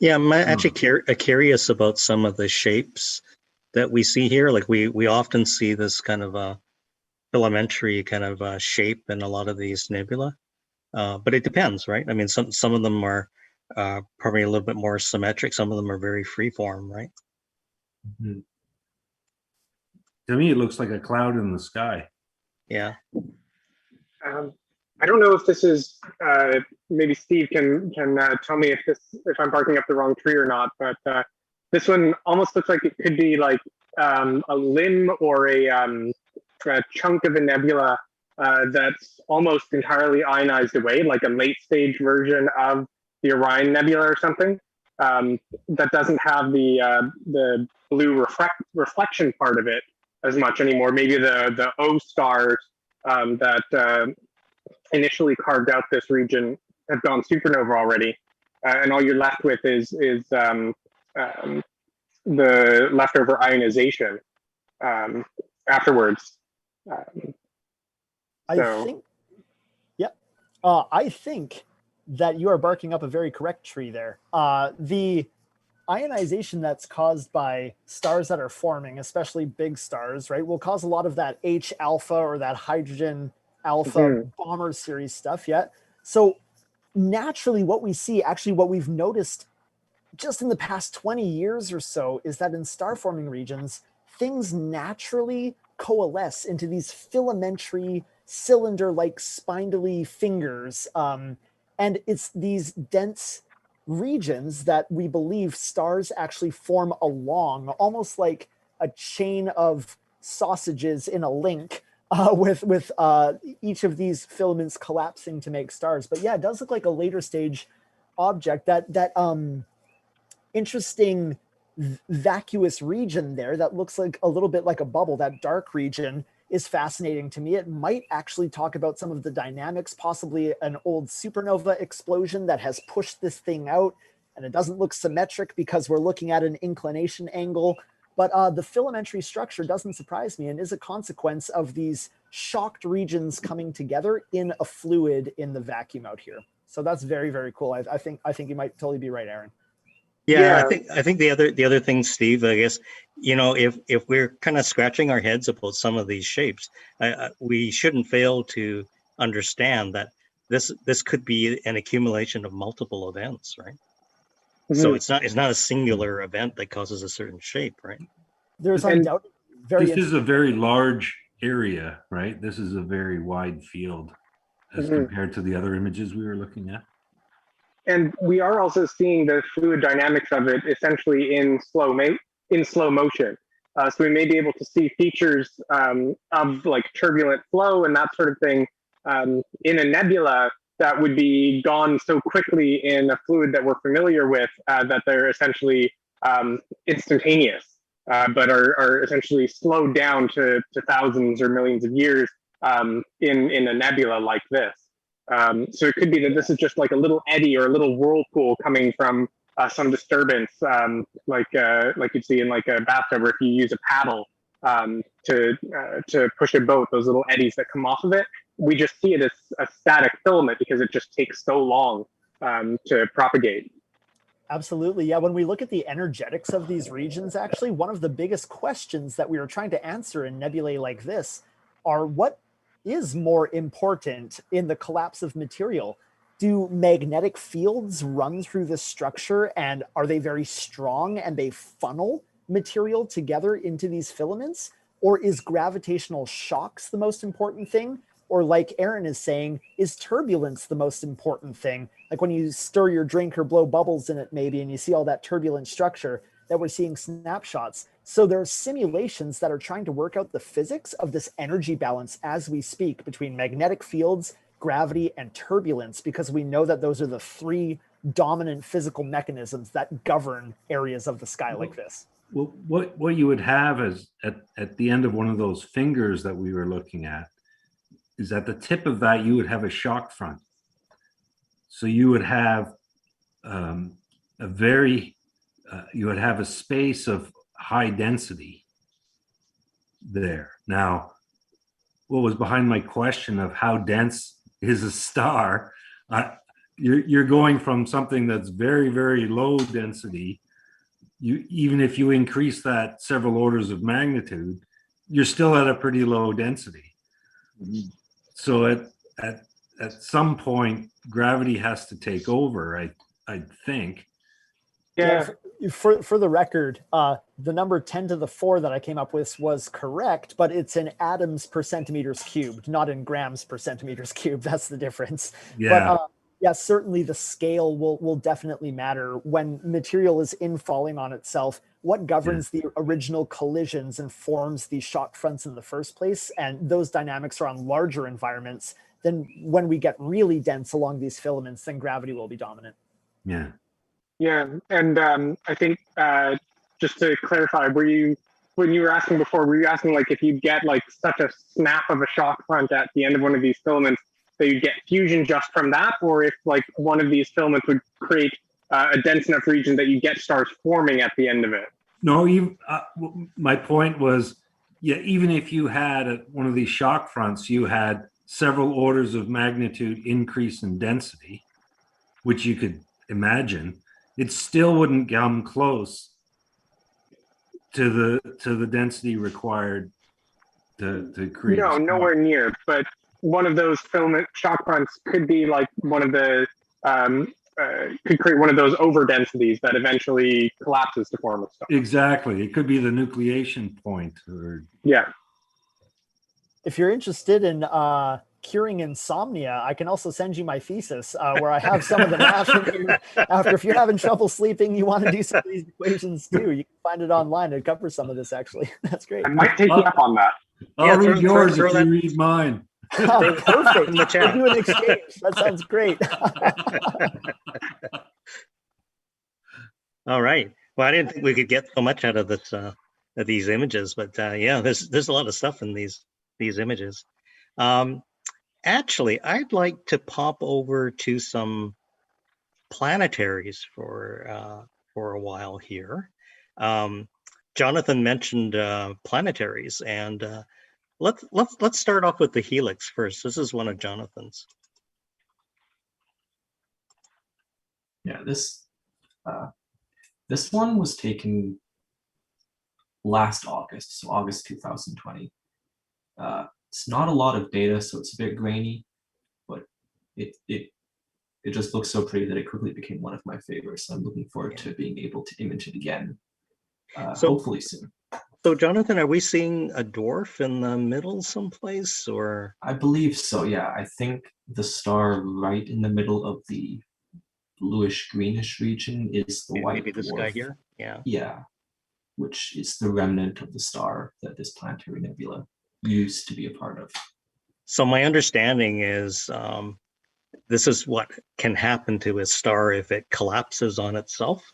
Yeah, I'm actually curious about some of the shapes that we see here. Like we often see this kind of a filamentary kind of shape in a lot of these nebula, but it depends, right? I mean, some of them are probably a little bit more symmetric. Some of them are very freeform, right? Mm-hmm. To me, it looks like a cloud in the sky. Yeah. I don't know if this is maybe Steve can tell me if I'm barking up the wrong tree or not, but this one almost looks like it could be like a limb or a chunk of a nebula that's almost entirely ionized away, like a late stage version of the Orion Nebula or something, that doesn't have the blue reflection part of it as much anymore. Maybe the O stars that initially carved out this region have gone supernova already, and all you're left with is the leftover ionization afterwards. I think that you are barking up a very correct tree there. The ionization that's caused by stars that are forming, especially big stars, right, will cause a lot of that H alpha or that hydrogen alpha bomber series stuff. Yeah. So naturally what we see, actually what we've noticed just in the past 20 years or so, is that in star forming regions, things naturally coalesce into these filamentary cylinder-like spindly fingers. And it's these dense regions that we believe stars actually form along, almost like a chain of sausages in a link, with each of these filaments collapsing to make stars. But yeah, it does look like a later stage object, that interesting vacuous region there that looks like a little bit like a bubble, that dark region, is fascinating to me. It might actually talk about some of the dynamics, possibly an old supernova explosion that has pushed this thing out, and it doesn't look symmetric because we're looking at an inclination angle. But the filamentary structure doesn't surprise me and is a consequence of these shocked regions coming together in a fluid in the vacuum out here. So that's very, very cool. I think you might totally be right, Aaron. Yeah, I think the other thing, Steve, I guess, if we're kind of scratching our heads about some of these shapes, we shouldn't fail to understand that this could be an accumulation of multiple events, right? Mm-hmm. So it's not a singular event that causes a certain shape, right? There's undoubtedly this is a very large area, right? This is a very wide field as compared to the other images we were looking at. And we are also seeing the fluid dynamics of it essentially in slow motion. So we may be able to see features of like turbulent flow and that sort of thing in a nebula that would be gone so quickly in a fluid that we're familiar with that they're essentially instantaneous, but are essentially slowed down to thousands or millions of years in a nebula like this. So it could be that this is just like a little eddy or a little whirlpool coming from some disturbance, like you'd see in like a bathtub, or if you use a paddle to push a boat, those little eddies that come off of it. We just see it as a static filament because it just takes so long to propagate. Absolutely. Yeah. When we look at the energetics of these regions, actually, one of the biggest questions that we are trying to answer in nebulae like this are what is more important in the collapse of material. Do magnetic fields run through this structure, and are they very strong and they funnel material together into these filaments? Or is gravitational shocks the most important thing? Or like Aaron is saying, is turbulence the most important thing? Like when you stir your drink or blow bubbles in it maybe, and you see all that turbulent structure that we're seeing snapshots. So there are simulations that are trying to work out the physics of this energy balance as we speak between magnetic fields, gravity, and turbulence, because we know that those are the three dominant physical mechanisms that govern areas of the sky like this. Well, what you would have is at the end of one of those fingers that we were looking at, is at the tip of that, you would have a shock front. So you would have you would have a space of high density there. Now, what was behind my question of how dense is a star, you're going from something that's very, very low density. Even if you increase that several orders of magnitude, you're still at a pretty low density. So at some point, gravity has to take over, I think. Yeah. For the record, the number 10 to the 4 that I came up with was correct, but it's in atoms per centimeters cubed, not in grams per centimeters cubed. That's the difference. Yeah. But yeah, certainly the scale will definitely matter when material is infalling on itself. What governs the original collisions and forms these shock fronts in the first place? And those dynamics are on larger environments. Then when we get really dense along these filaments, then gravity will be dominant. Yeah. Yeah, and I think just to clarify, when you were asking before, were you asking like if you get like such a snap of a shock front at the end of one of these filaments that you get fusion just from that, or if like one of these filaments would create a dense enough region that you get stars forming at the end of it? No, my point was, yeah, even if you had one of these shock fronts, you had several orders of magnitude increase in density, which you could imagine. It still wouldn't come close to the density required to create. No, nowhere near. But one of those filament shock fronts could be like one of the could create one of those over densities that eventually collapses to form a star. Exactly, it could be the nucleation point, or yeah. If you're interested in curing insomnia, I can also send you my thesis where I have some of the math after. If you're having trouble sleeping, you want to do some of these equations too, you can find it online. It covers some of this actually. That's great. I might take you up on that. I'll read yours if you read mine. Perfect. In the chat. We'll do an exchange. That sounds great. All right. Well, I didn't think we could get so much out of this of these images, but yeah, there's a lot of stuff in these images. Actually, I'd like to pop over to some planetaries for a while here. Jonathan mentioned planetaries, and let's start off with the Helix first. This is one of Jonathan's. Yeah, this one was taken last August, so August 2020. It's not a lot of data, so it's a bit grainy, but it just looks so pretty that it quickly became one of my favorites. I'm looking forward to being able to image it again, hopefully soon. So, Jonathan, are we seeing a dwarf in the middle someplace, or? I believe so, yeah. I think the star right in the middle of the bluish-greenish region is the white maybe this dwarf. guy here? Yeah. Yeah, which is the remnant of the star that this planetary nebula used to be a part of. So my understanding is this is what can happen to a star if it collapses on itself.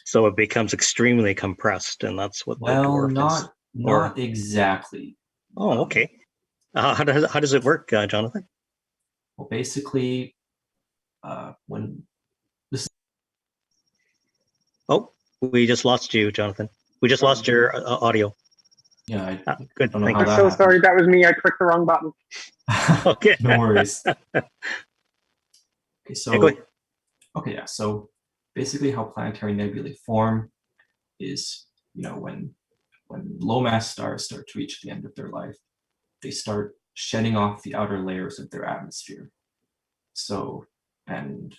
So it becomes extremely compressed, and that's what the dwarf is. Not exactly. Oh, okay. How does it work, Jonathan? Well, basically, when this. Oh, we just lost you, Jonathan. We just lost your audio. Yeah, good. I don't know Thank how you. that So happened. sorry, that was me. I clicked the wrong button. Okay. No worries. Okay, so Yeah, go ahead. okay, yeah. So basically, how planetary nebulae form is, when low mass stars start to reach the end of their life, they start shedding off the outer layers of their atmosphere. So and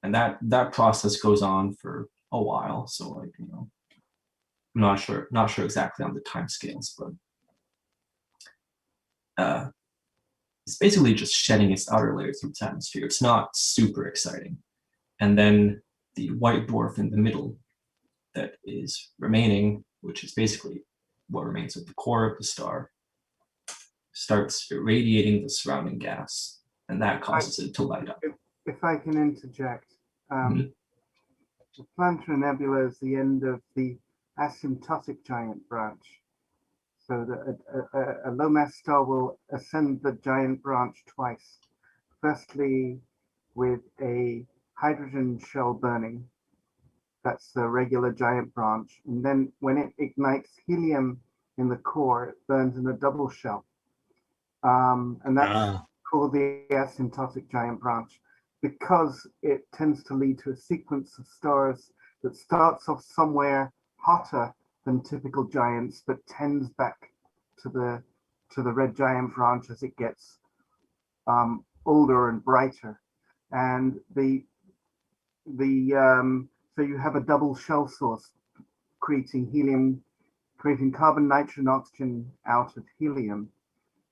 that process goes on for a while. So like, I'm not sure exactly on the time scales, but it's basically just shedding its outer layers of its atmosphere. It's not super exciting. And then the white dwarf in the middle that is remaining, which is basically what remains of the core of the star, starts irradiating the surrounding gas, and that causes it to light up. If I can interject, the planetary nebula is the end of the asymptotic giant branch. So that a low mass star will ascend the giant branch twice. Firstly, with a hydrogen shell burning, that's the regular giant branch. And then when it ignites helium in the core, it burns in a double shell. And that's called the asymptotic giant branch, because it tends to lead to a sequence of stars that starts off somewhere hotter than typical giants, but tends back to the red giant branch as it gets older and brighter. And so you have a double shell source creating carbon, nitrogen, oxygen out of helium,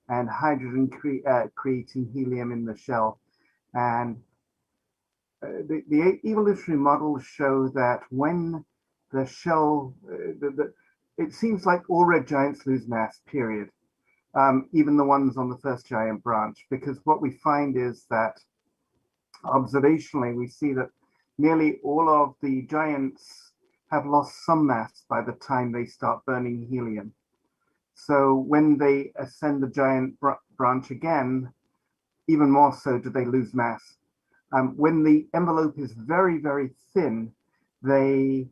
and hydrogen creating helium in the shell. And the evolutionary models show that when the shell, it seems like all red giants lose mass, period. Even the ones on the first giant branch, because what we find is that observationally, we see that nearly all of the giants have lost some mass by the time they start burning helium. So when they ascend the giant branch again, even more so do they lose mass. When the envelope is very, very thin, they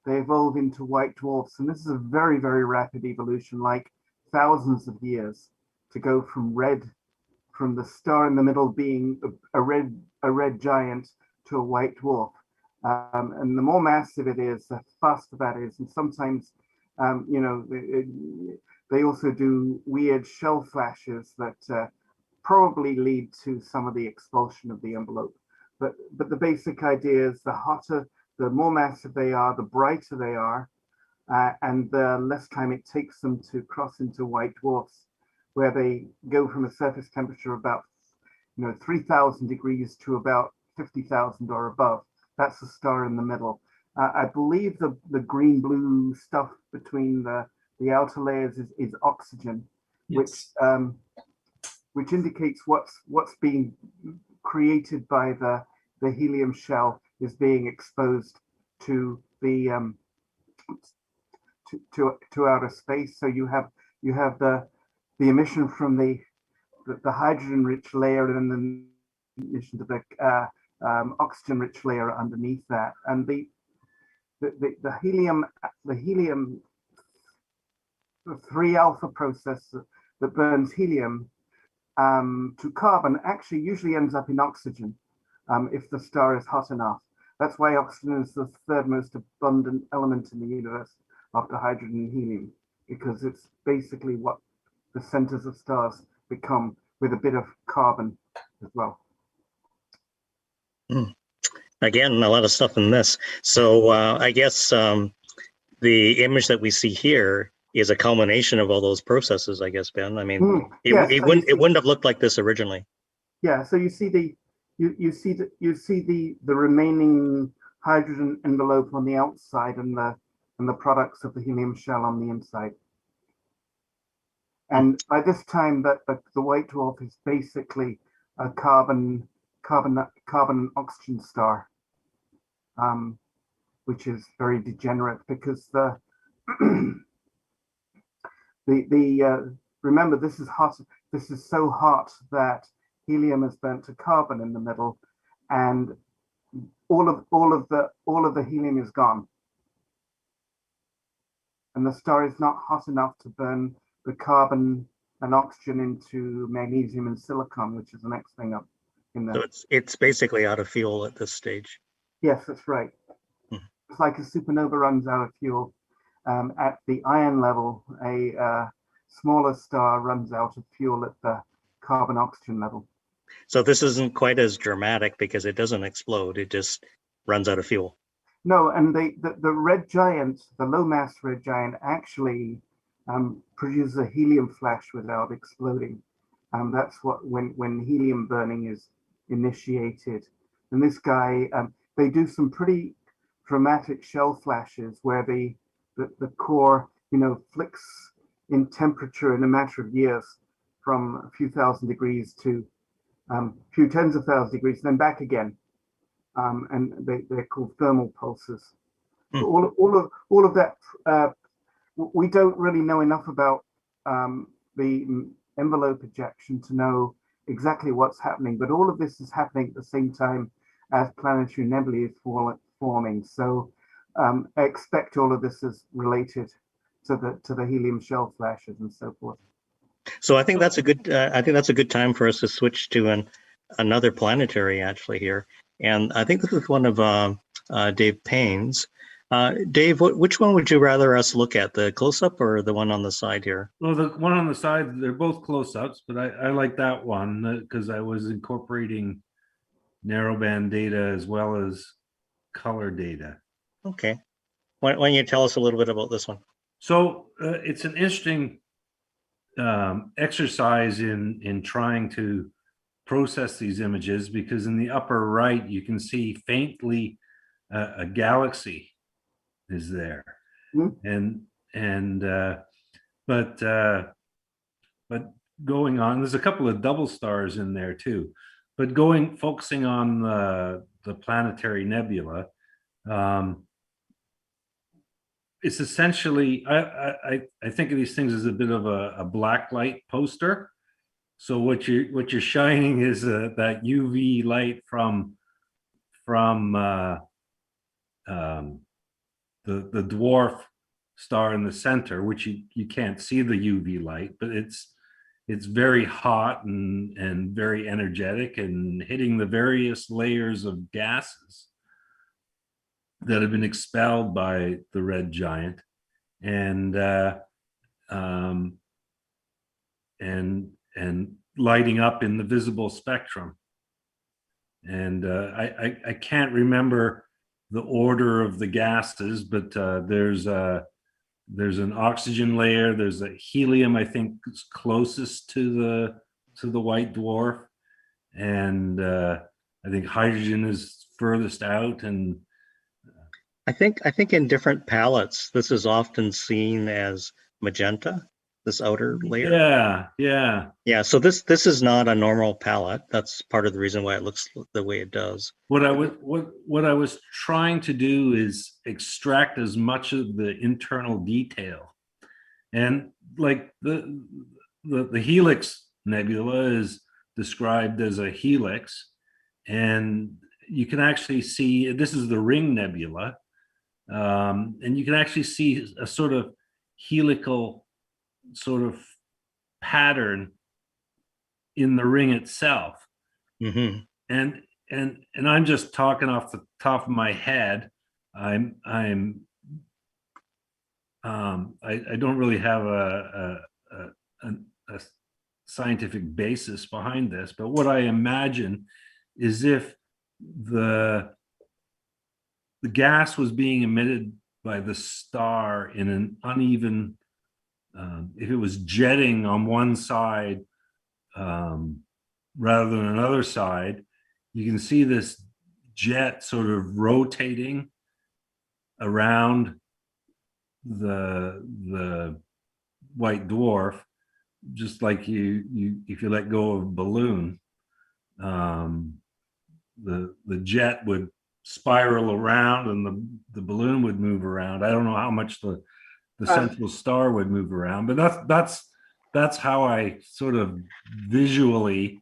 evolve into white dwarfs. And this is a very, very rapid evolution, like thousands of years, to go from the star in the middle being a red giant to a white dwarf. And the more massive it is, the faster that is. And sometimes, they also do weird shell flashes that probably lead to some of the expulsion of the envelope. But the basic idea is the more massive they are, the brighter they are, and the less time it takes them to cross into white dwarfs, where they go from a surface temperature of about 3,000 degrees to about 50,000 or above. That's the star in the middle. I believe the green-blue stuff between the outer layers is oxygen. which indicates what's being created by the helium shell is being exposed to the to outer space. So you have the emission from the hydrogen-rich layer and then emission to the oxygen-rich layer underneath that, and the helium 3 alpha process that burns helium to carbon actually usually ends up in oxygen if the star is hot enough. That's why oxygen is the 3rd most abundant element in the universe after hydrogen and helium, because it's basically what the centers of stars become with a bit of carbon as well. Again, a lot of stuff in this. So I guess the image that we see here is a culmination of all those processes, I guess, Ben. I mean, it wouldn't have looked like this originally. Yeah. So you see the remaining hydrogen envelope on the outside and the products of the helium shell on the inside. And by this time, the white dwarf is basically a carbon oxygen star, which is very degenerate because remember, this is hot. This is so hot that helium is burnt to carbon in the middle, and all of the helium is gone, and the star is not hot enough to burn the carbon and oxygen into magnesium and silicon, which is the next thing up in there. So it's basically out of fuel at this stage. Yes, that's right. It's like a supernova runs out of fuel. At the iron level, a smaller star runs out of fuel at the carbon oxygen level. So this isn't quite as dramatic because it doesn't explode, it just runs out of fuel. No, and the red giant, the low mass red giant, actually produces a helium flash without exploding. That's what when helium burning is initiated. And this guy, they do some pretty dramatic shell flashes where the core, flicks in temperature in a matter of years from a few thousand degrees to a few tens of thousands of degrees, then back again. And they're called thermal pulses. So all of that, we don't really know enough about the envelope ejection to know exactly what's happening, but all of this is happening at the same time as planetary nebulae is forming. So I expect all of this is related to the helium shell flashes and so forth. So I think that's a good time for us to switch to another planetary actually here, and I think this is one of Dave Payne's. Dave, which one would you rather us look at, the close-up or the one on the side here? Well, the one on the side, they're both close-ups, but I like that one because I was incorporating narrowband data as well as color data. Okay. Why don't you tell us a little bit about this one? So it's an interesting exercise in trying to process these images, because in the upper right, you can see faintly a galaxy is there. But going on, there's a couple of double stars in there too, but focusing on the planetary nebula, it's essentially, I think of these things as a bit of a black light poster. So what you're shining is that UV light from the dwarf star in the center, which you can't see the UV light, but it's very hot and very energetic and hitting the various layers of gases that have been expelled by the red giant, and lighting up in the visible spectrum. And I can't remember the order of the gases, but there's an oxygen layer, there's a helium, I think, is closest to the white dwarf, and I think hydrogen is furthest out. And I think in different palettes, this is often seen as magenta, this outer layer. Yeah. So this is not a normal palette. That's part of the reason why it looks the way it does. What I was trying to do is extract as much of the internal detail, and like the Helix Nebula is described as a helix, and you can actually see this is the Ring Nebula, and you can actually see a sort of helical sort of pattern in the ring itself. Mm-hmm. And I'm just talking off the top of my head. I don't really have a scientific basis behind this, but what I imagine is if the gas was being emitted by the star in an uneven, if it was jetting on one side rather than another side, you can see this jet sort of rotating around the white dwarf, just like you if you let go of a balloon, the jet would spiral around and the balloon would move around. I don't know how much the central star would move around, but that's how I sort of visually,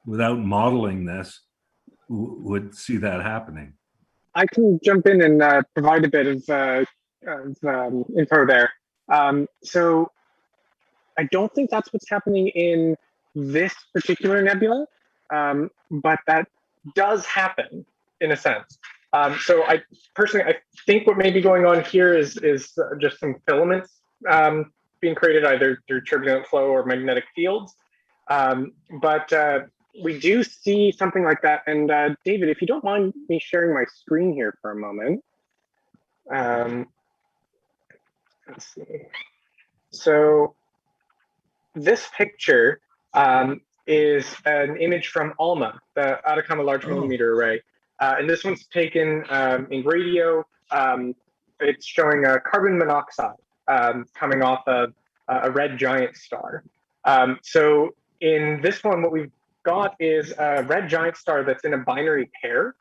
without modeling this, would see that happening. I can jump in and provide a bit of info there. So I don't think that's what's happening in this particular nebula, but that does happen in a sense. So I think what may be going on here is just some filaments being created either through turbulent flow or magnetic fields. But we do see something like that. And David, if you don't mind me sharing my screen here for a moment. Let's see. So this picture is an image from ALMA, the Atacama Large Millimeter Array. And this one's taken in radio. It's showing carbon monoxide coming off of a red giant star. So in this one, what we've got is a red giant star that's in a binary pair.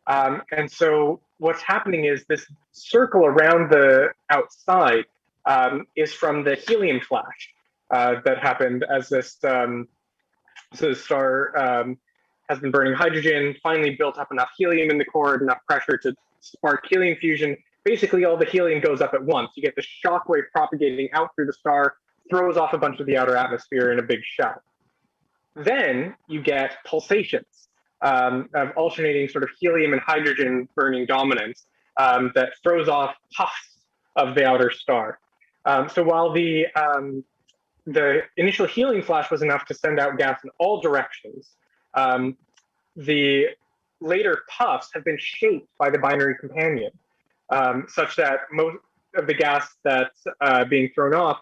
And so what's happening is this circle around the outside is from the helium flash that happened as this so the star has been burning hydrogen, finally built up enough helium in the core, enough pressure to spark helium fusion. Basically, all the helium goes up at once. You get the shock wave propagating out through the star, throws off a bunch of the outer atmosphere in a big shell. Then you get pulsations of alternating sort of helium and hydrogen burning dominance that throws off puffs of the outer star. So while the initial helium flash was enough to send out gas in all directions, the later puffs have been shaped by the binary companion, such that most of the gas that's being thrown off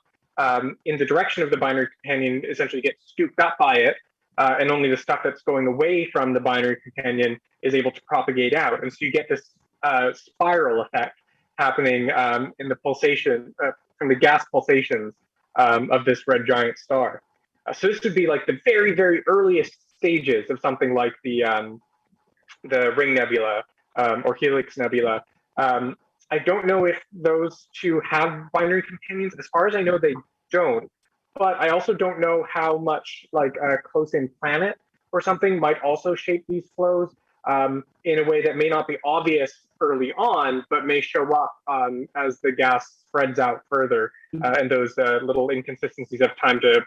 in the direction of the binary companion essentially gets scooped up by it, and only the stuff that's going away from the binary companion is able to propagate out. And so you get this spiral effect happening in the pulsation, from the gas pulsations of this red giant star. So this would be like the very, very earliest stages of something like the Ring Nebula or Helix Nebula. I don't know if those two have binary companions. As far as I know, they don't. But I also don't know how much like a close-in planet or something might also shape these flows in a way that may not be obvious early on, but may show up as the gas spreads out further, and those little inconsistencies have time to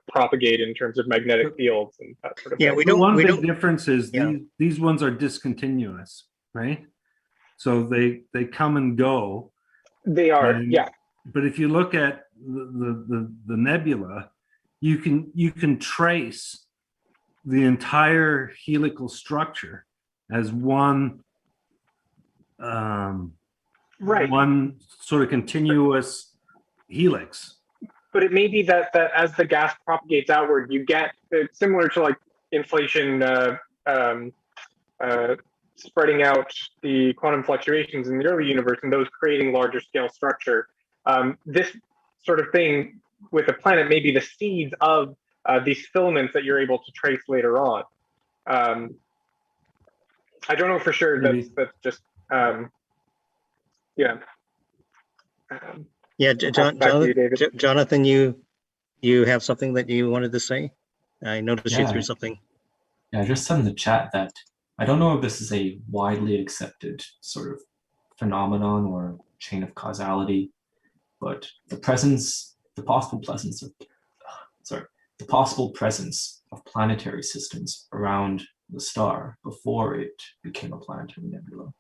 propagate in terms of magnetic fields and that sort of thing. One big difference is these ones are discontinuous, right? So they come and go. They are, yeah. But if you look at the nebula, you can trace the entire helical structure as one one sort of continuous helix. But it may be that as the gas propagates outward, you get similar to like inflation spreading out the quantum fluctuations in the early universe and those creating larger scale structure. This sort of thing with a planet may be the seeds of these filaments that you're able to trace later on. I don't know for sure. That's just yeah. Yeah, Jonathan, Jonathan, you have something that you wanted to say? I noticed you threw something. Yeah, I just said in the chat that I don't know if this is a widely accepted sort of phenomenon or chain of causality, but the possible presence of planetary systems around the star before it became a planetary nebula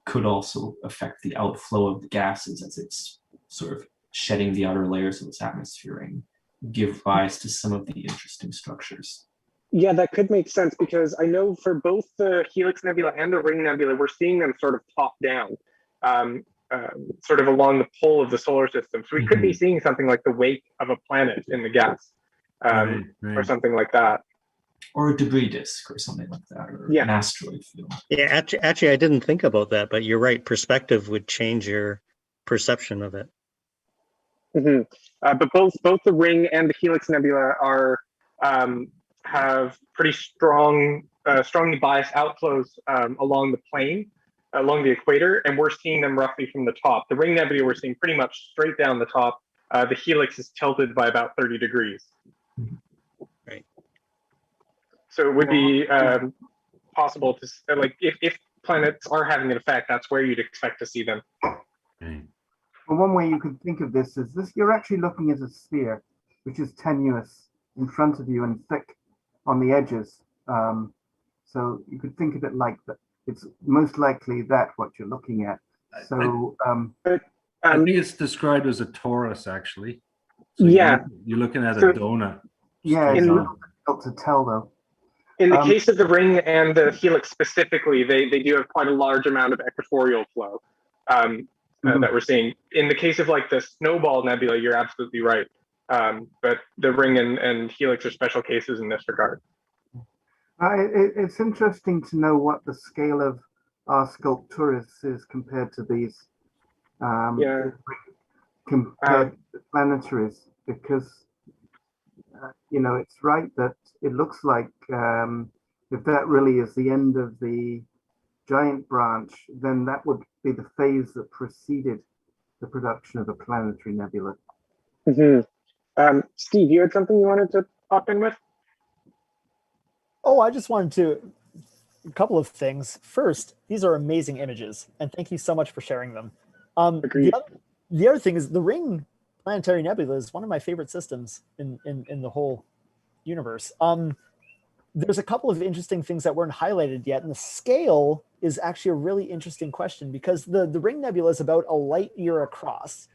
could also affect the outflow of the gases as it's sort of shedding the outer layers of its atmosphere and give rise to some of the interesting structures. Yeah, that could make sense, because I know for both the Helix Nebula and the Ring Nebula, we're seeing them sort of top down, sort of along the pole of the solar system. So we could be seeing something like the wake of a planet in the gas, or something like that. Or a debris disk or something like that, or an asteroid field. Yeah, actually, I didn't think about that, but you're right. Perspective would change your perception of it. But both the Ring and the Helix Nebula are have pretty strongly biased outflows along the plane, along the equator, and we're seeing them roughly from the top. The Ring Nebula we're seeing pretty much straight down the top. The Helix is tilted by about 30 degrees. Right. So it would be possible to, like, if planets are having an effect, that's where you'd expect to see them. Well, one way you could think of this is you're actually looking at a sphere, which is tenuous in front of you and thick on the edges. So you could think of it like that. It's most likely that what you're looking at. So I think it's described as a torus, actually. So you're looking at a donut. Yeah, it's a little difficult to tell, though. In the case of the Ring and the Helix specifically, they do have quite a large amount of equatorial flow that we're seeing. In the case of like the Snowball Nebula, you're absolutely right. But the Ring and Helix are special cases in this regard. It's interesting to know what the scale of our Sculpturus is compared to these, compared to planetaries, because it's right that it looks like if that really is the end of the giant branch, then that would be the phase that preceded the production of a planetary nebula. Steve, you had something you wanted to pop in with? Oh, I just wanted to, a couple of things. First, these are amazing images, and thank you so much for sharing them. The other thing is the Ring Planetary Nebula is one of my favorite systems in the whole universe. There's a couple of interesting things that weren't highlighted yet, and the scale is actually a really interesting question, because the Ring Nebula is about a light year across,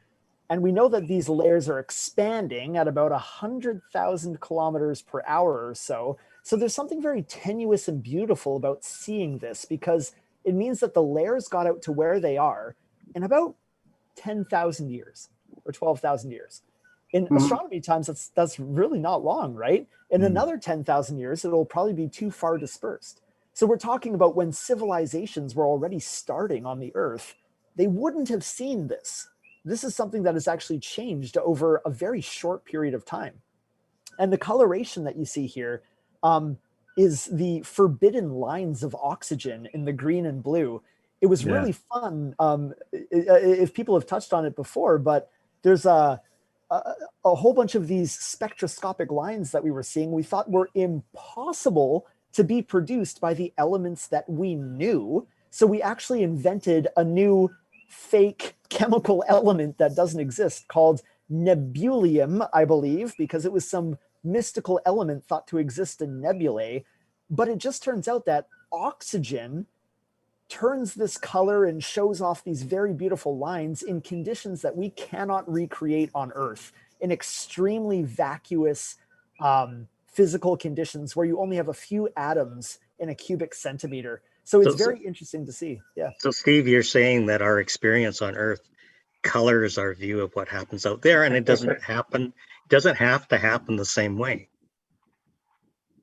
and we know that these layers are expanding at about 100,000 kilometers per hour or so. So there's something very tenuous and beautiful about seeing this, because it means that the layers got out to where they are in about 10,000 years or 12,000 years. In astronomy times, that's really not long, right? In another 10,000 years, it'll probably be too far dispersed. So we're talking about when civilizations were already starting on the Earth, they wouldn't have seen this. This is something that has actually changed over a very short period of time. And the coloration that you see here is the forbidden lines of oxygen in the green and blue. It was really fun. If people have touched on it before, but there's a whole bunch of these spectroscopic lines that we were seeing we thought were impossible to be produced by the elements that we knew. So we actually invented a new fake chemical element that doesn't exist called nebulium, I believe, because it was some mystical element thought to exist in nebulae. But it just turns out that oxygen turns this color and shows off these very beautiful lines in conditions that we cannot recreate on Earth, in extremely vacuous physical conditions where you only have a few atoms in a cubic centimeter. So it's very interesting to see. Yeah. So Steve, you're saying that our experience on Earth colors our view of what happens out there, and it doesn't have to happen the same way.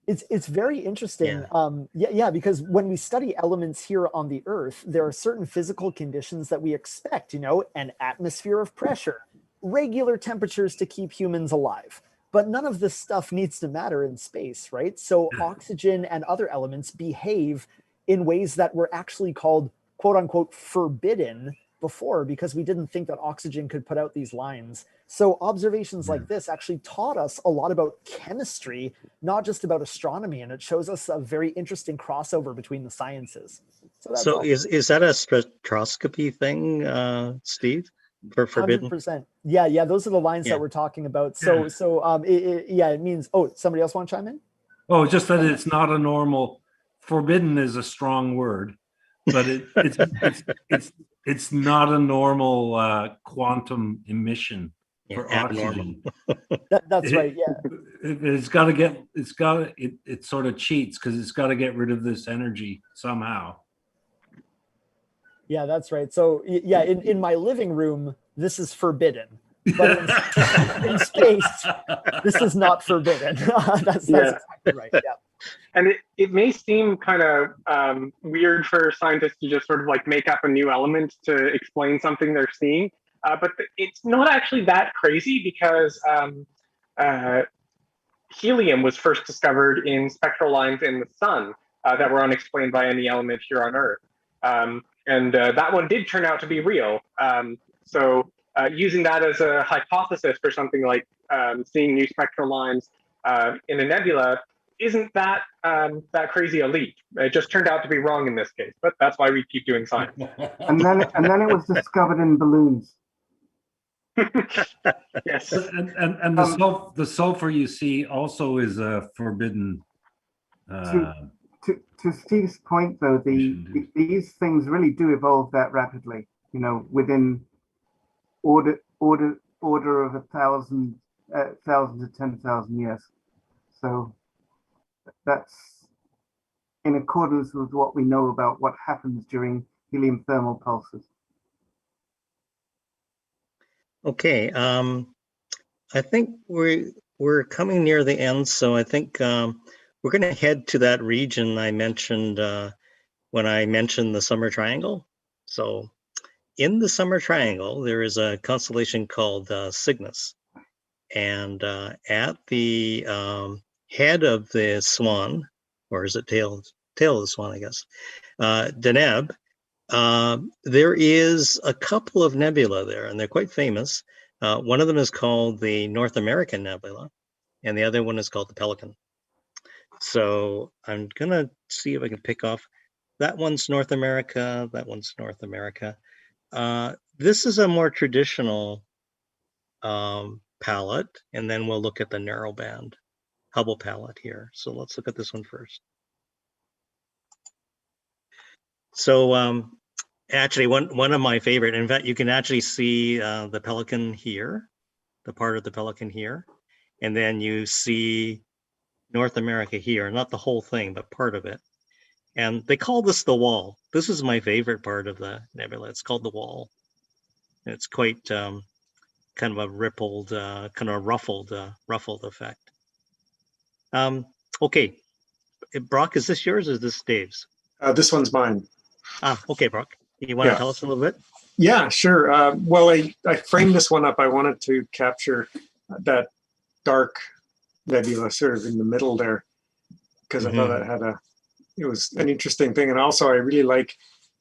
It's very interesting. Because when we study elements here on the Earth, there are certain physical conditions that we expect, an atmosphere of pressure, regular temperatures to keep humans alive. But none of this stuff needs to matter in space, right? So oxygen and other elements behave in ways that were actually called, quote unquote, forbidden before, because we didn't think that oxygen could put out these lines. So observations like this actually taught us a lot about chemistry, not just about astronomy, and it shows us a very interesting crossover between the sciences. So is that a spectroscopy thing, Steve, for forbidden? 100%. Yeah, those are the lines that we're talking about. So it means. Oh, somebody else want to chime in? Oh, just that it's not a normal. Forbidden is a strong word, but it's not a normal quantum emission for oxygen. That's right. Yeah, it's got to it sort of cheats because it's got to get rid of this energy somehow. Yeah, that's right. So yeah, in my living room, this is forbidden, but in space, this is not forbidden. That's exactly right. Yeah. And it may seem kind of weird for scientists to just sort of like make up a new element to explain something they're seeing, but it's not actually that crazy, because helium was first discovered in spectral lines in the sun that were unexplained by any element here on Earth. And that one did turn out to be real. So using that as a hypothesis for something like seeing new spectral lines in a nebula isn't that crazy a leap. It just turned out to be wrong in this case, but that's why we keep doing science. And then it was discovered in balloons. Yes. And the sulfur you see also is a forbidden. To Steve's point, though, these things really do evolve that rapidly. You know, within order of 1,000 to 10,000 years. So that's in accordance with what we know about what happens during helium thermal pulses. Okay, I think we're coming near the end, so I think we're going to head to that region I mentioned when I mentioned the Summer Triangle. So in the Summer Triangle, there is a constellation called Cygnus. And at the head of the swan, or is it tail of the swan, I guess, Deneb, there is a couple of nebula there, and they're quite famous. One of them is called the North American Nebula, and the other one is called the Pelican. So I'm gonna see if I can pick off. That one's North America, that one's North America. This is a more traditional palette, and then we'll look at the narrowband Hubble palette here. So let's look at this one first. So actually one of my favorite, in fact, you can actually see the Pelican here, the part of the Pelican here, and then you see North America here, not the whole thing, but part of it. And they call this the wall. This is my favorite part of the nebula. It's called the wall. And it's quite kind of a rippled, kind of ruffled effect. Okay, Brock, is this yours or is this Dave's? This one's mine. Okay, Brock. You want to tell us a little bit? Yeah, sure. Well, I framed this one up. I wanted to capture that dark nebula sort of in the middle there, because I thought it was an interesting thing. And also I really like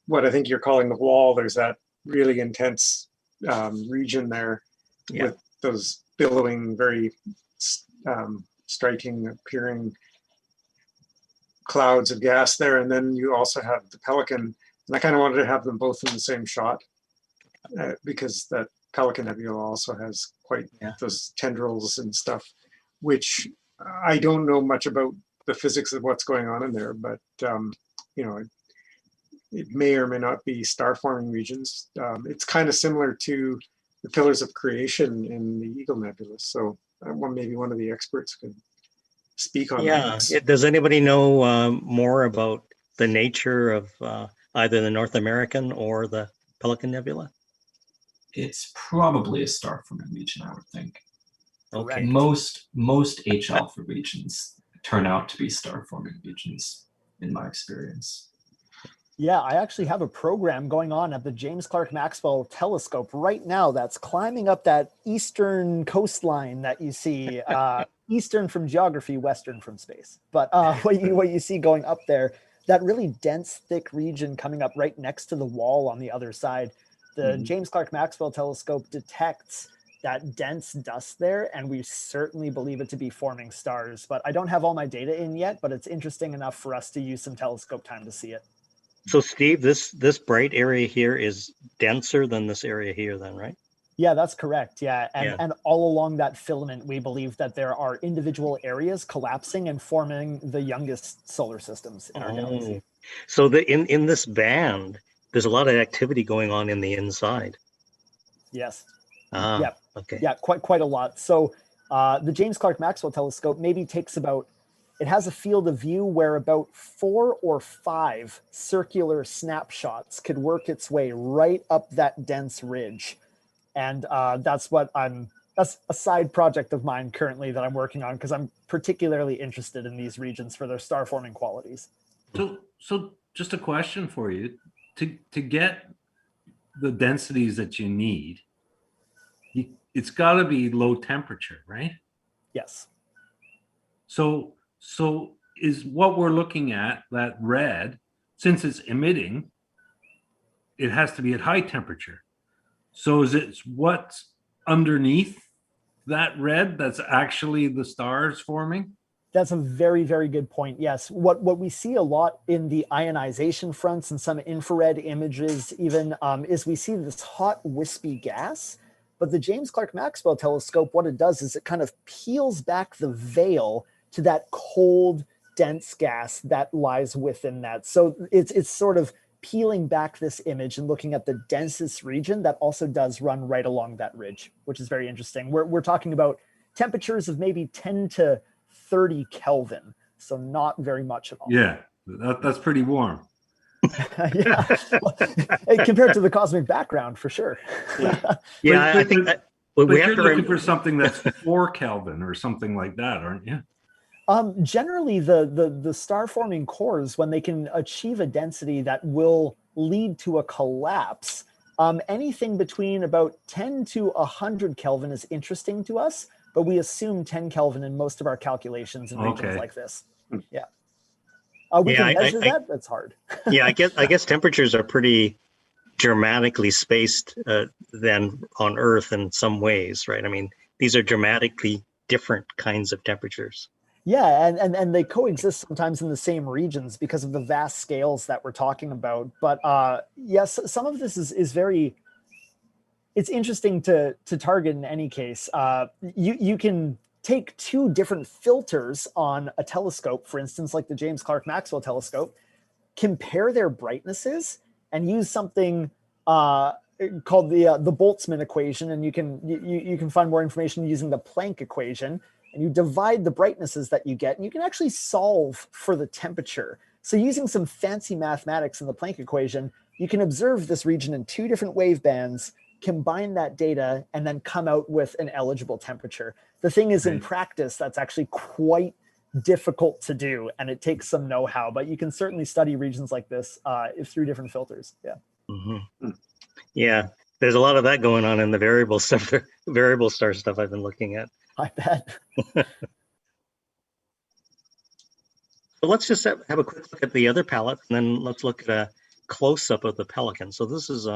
what I think you're calling the wall. There's that really intense region there with those billowing, very striking appearing clouds of gas there. And then you also have the Pelican. And I kind of wanted to have them both in the same shot because that Pelican nebula also has quite those tendrils and stuff, which I don't know much about the physics of what's going on in there, but you know, it may or may not be star forming regions. It's kind of similar to the pillars of creation in the Eagle Nebula. So maybe one of the experts could speak on that. Yeah. Does anybody know more about the nature of either the North American or the Pelican Nebula? It's probably a star forming region, I would think. Okay. Most H alpha regions turn out to be star forming regions, in my experience. Yeah, I actually have a program going on at the James Clerk Maxwell Telescope right now that's climbing up that eastern coastline that you see, eastern from geography, western from space. But what you see going up there, that really dense, thick region coming up right next to the wall on the other side, the James Clerk Maxwell Telescope detects that dense dust there, and we certainly believe it to be forming stars. But I don't have all my data in yet, but it's interesting enough for us to use some telescope time to see it. So Steve, this bright area here is denser than this area here then, right? Yeah, that's correct. Yeah. And all along that filament, we believe that there are individual areas collapsing and forming the youngest solar systems in our galaxy. So in this band, there's a lot of activity going on in the inside. Yes. Yeah. Okay. Yeah, quite a lot. So the James Clerk Maxwell Telescope maybe takes it has a field of view where about 4 or 5 circular snapshots could work its way right up that dense ridge. And that's a side project of mine currently that I'm working on because I'm particularly interested in these regions for their star forming qualities. So just a question for you. To get the densities that you need, it's got to be low temperature, right? Yes. So is what we're looking at, that red, since it's emitting, it has to be at high temperature. So is it what's underneath that red that's actually the stars forming? That's a very, very good point. Yes. What we see a lot in the ionization fronts and some infrared images even is we see this hot, wispy gas. But the James Clerk Maxwell Telescope, what it does is it kind of peels back the veil to that cold, dense gas that lies within that. So it's sort of peeling back this image and looking at the densest region that also does run right along that ridge, which is very interesting. We're talking about temperatures of maybe 10 to 30 Kelvin, so not very much at all. Yeah, that's pretty warm. Yeah, well, compared to the cosmic background, for sure. Yeah, I think that we have you're to looking for something that's 4 Kelvin or something like that, aren't you? Generally, the star forming cores, when they can achieve a density that will lead to a collapse, anything between about 10 to 100 Kelvin is interesting to us, but we assume 10 Kelvin in most of our calculations in regions like this. Yeah. We can measure that, but it's hard. Yeah, I guess temperatures are pretty dramatically spaced than on Earth in some ways, right? I mean, these are dramatically different kinds of temperatures. Yeah, and they coexist sometimes in the same regions because of the vast scales that we're talking about. But yes, some of this is very, it's interesting to target in any case. You can take 2 different filters on a telescope, for instance, like the James Clerk Maxwell Telescope, compare their brightnesses and use something called the Boltzmann equation. And you can find more information using the Planck equation. And you divide the brightnesses that you get, and you can actually solve for the temperature. So using some fancy mathematics in the Planck equation, you can observe this region in 2 different wave bands, combine that data, and then come out with an eligible temperature. The thing is, in practice, that's actually quite difficult to do, and it takes some know-how, but you can certainly study regions like this through different filters. Yeah. Mm-hmm. Yeah, there's a lot of that going on in the variable star stuff I've been looking at. I bet. So let's just have a quick look at the other palette, and then let's look at a close-up of the Pelican. So this is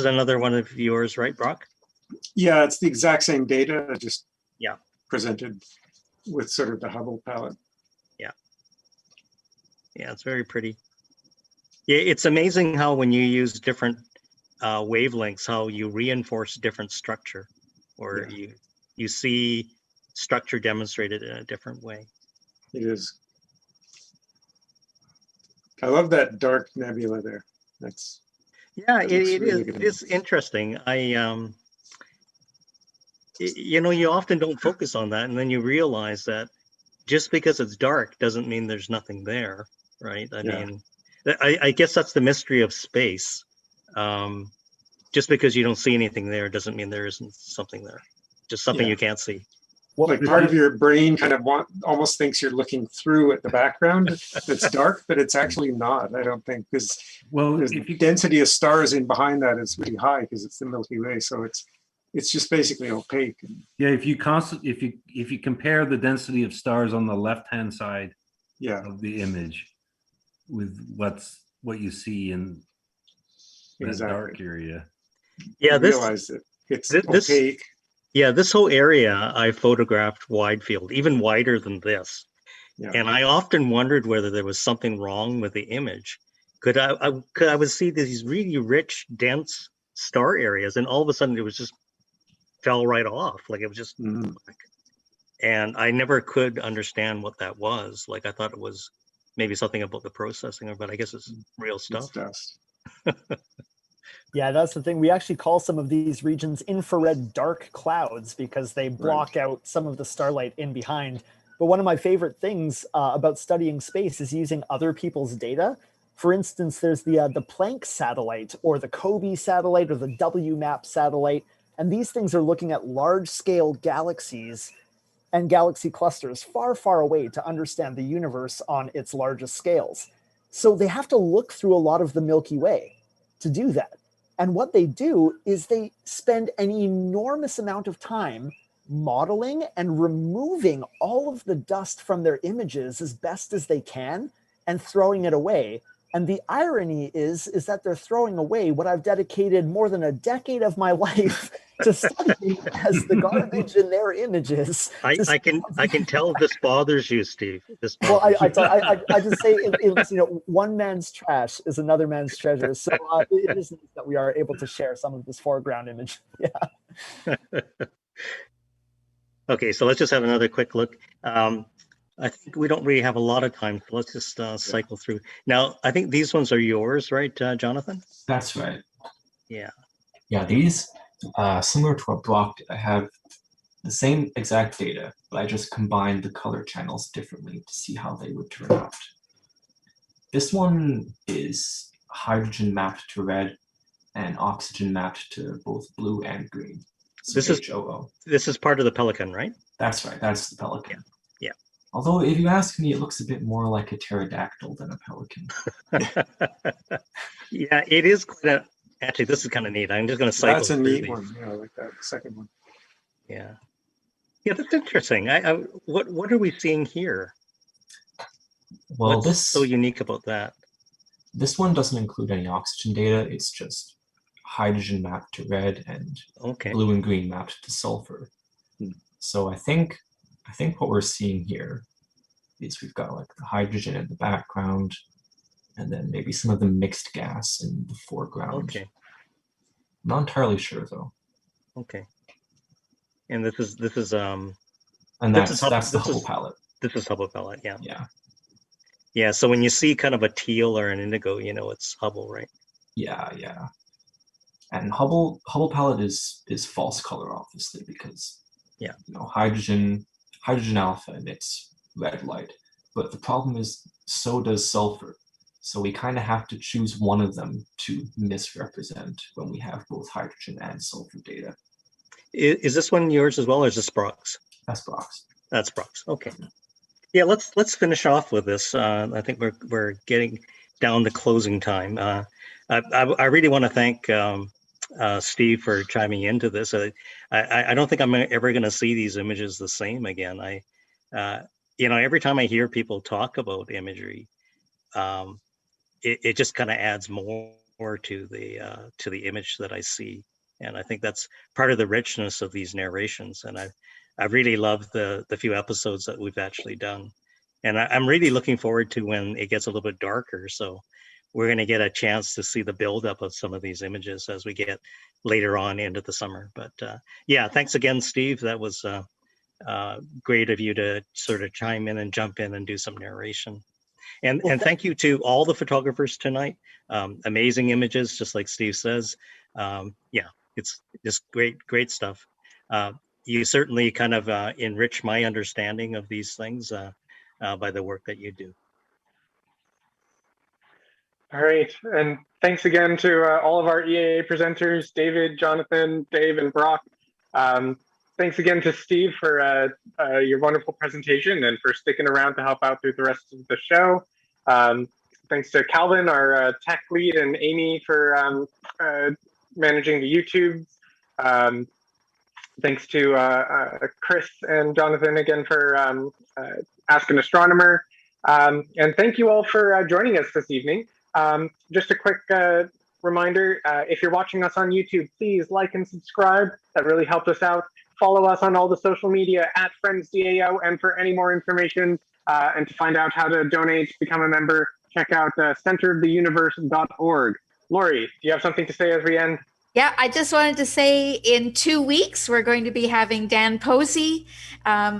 another one of yours, right, Brock? Yeah, it's the exact same data, just presented with sort of the Hubble palette. Yeah, it's very pretty. Yeah, it's amazing how when you use different wavelengths, how you reinforce different structure, or you see structure demonstrated in a different way. It is. I love that dark nebula there. That's it is interesting. You often don't focus on that, and then you realize that just because it's dark doesn't mean there's nothing there, right? I mean, I guess that's the mystery of space. Just because you don't see anything there doesn't mean there isn't something there. Just something you can't see. What, like part of your brain kind of almost thinks you're looking through at the background that's dark, but it's actually not, I don't think, because the density of stars in behind that is really high because it's the Milky Way. So it's just basically opaque. Yeah, if you compare the density of stars on the left-hand side of the image with what you see in that dark area. Yeah, realize that it's opaque. Yeah, this whole area I photographed wide field, even wider than this. Yeah. And I often wondered whether there was something wrong with the image. Could I would see these really rich, dense star areas, and all of a sudden it was just fell right off. Like it was just and I never could understand what that was. Like I thought it was maybe something about the processing, but I guess it's real stuff. It's dust. Yeah, that's the thing. We actually call some of these regions infrared dark clouds because they block out some of the starlight in behind. But one of my favorite things about studying space is using other people's data. For instance, there's the Planck satellite or the COBE satellite or the WMAP satellite. And these things are looking at large-scale galaxies and galaxy clusters far, far away to understand the universe on its largest scales. So they have to look through a lot of the Milky Way to do that. And what they do is they spend an enormous amount of time modeling and removing all of the dust from their images as best as they can and throwing it away. And the irony is that they're throwing away what I've dedicated more than a decade of my life to studying as the garbage in their images. I can tell this bothers you, Steve. This well, I just say it's, one man's trash is another man's treasure. So it is nice that we are able to share some of this foreground image. Yeah. Okay, so let's just have another quick look. I think we don't really have a lot of time, so let's just cycle through. Now, I think these ones are yours, right, Jonathan? That's right. Yeah. Yeah, these, similar to a block, I have the same exact data, but I just combined the color channels differently to see how they would turn out. This one is hydrogen mapped to red and oxygen mapped to both blue and green. So this is part of the Pelican, right? That's right. That's the Pelican. Yeah. Although, if you ask me, it looks a bit more like a pterodactyl than a pelican. Yeah, it is quite a. Actually, this is kind of neat. I'm just going to cycle. That's a neat one. Yeah, I like that second one. Yeah. Yeah, that's interesting. What are we seeing here? Well, What's so unique about that? This one doesn't include any oxygen data. It's just hydrogen mapped to red and blue and green mapped to sulfur. So I think what we're seeing here is we've got like the hydrogen in the background and then maybe some of the mixed gas in the foreground. Okay. I'm not entirely sure though. Okay. And this is and that's the Hubble palette. This is Hubble palette, yeah. Yeah. Yeah, so when you see kind of a teal or an indigo, it's Hubble, right? Yeah, yeah. And Hubble palette is false color, obviously, because hydrogen alpha emits red light, but the problem is so does sulfur. So we kind of have to choose one of them to misrepresent when we have both hydrogen and sulfur data. Is this one yours as well, or is this Brock's? That's Brock's. That's Brock's. Okay. Yeah, let's finish off with this. I think we're getting down to closing time. I really want to thank Steve for chiming into this. I don't think I'm ever going to see these images the same again. Every time I hear people talk about imagery, it just kind of adds more to the image that I see, and I think that's part of the richness of these narrations. And I really love the few episodes that we've actually done, and I'm really looking forward to when it gets a little bit darker. So we're going to get a chance to see the buildup of some of these images as we get later on into the summer. But yeah, thanks again, Steve. That was great of you to sort of chime in and jump in and do some narration. And thank you to all the photographers tonight. Amazing images, just like Steve says. Yeah, it's just great stuff. You certainly kind of enrich my understanding of these things by the work that you do. All right, and thanks again to all of our EAA presenters, David, Jonathan, Dave, and Brock. thanks again to Steve for your wonderful presentation and for sticking around to help out through the rest of the show. Thanks to Calvin, our tech lead, and Amy for managing the YouTubes. Thanks to Chris and Jonathan again for Ask an Astronomer. And thank you all for joining us this evening. Just a quick reminder, if you're watching us on YouTube, please like and subscribe. That really helped us out. Follow us on all the social media at FriendsDAO, and for any more information and to find out how to donate, become a member, check out centeroftheuniverse.org. Lori, do you have something to say as we end? Yeah, I just wanted to say in 2 weeks, we're going to be having Dan Posey,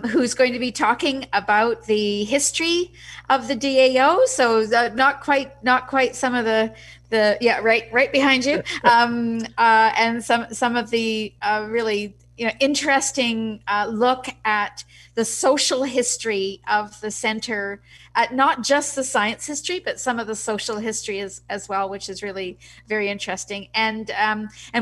who's going to be talking about the history of the DAO. So not quite some of the right behind you, and some of the really interesting look at the social history of the center, not just the science history, but some of the social history as well, which is really very interesting. And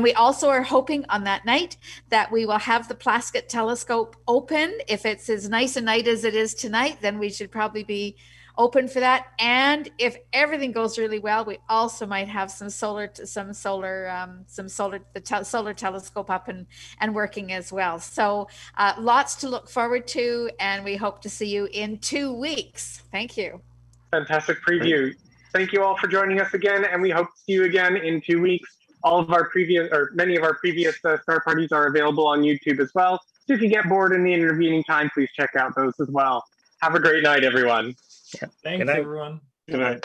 we also are hoping on that night that we will have the Plaskett telescope open. If it's as nice a night as it is tonight, then we should probably be open for that. And if everything goes really well, we also might have the solar telescope up and working as well. So lots to look forward to, and we hope to see you in 2 weeks. Thank you. Fantastic preview. Thank you all for joining us again, and we hope to see you again in 2 weeks. All of our previous, or many of our previous star parties are available on YouTube as well. So if you get bored in the intervening time, please check out those as well. Have a great night, everyone. Thanks, everyone. Good night.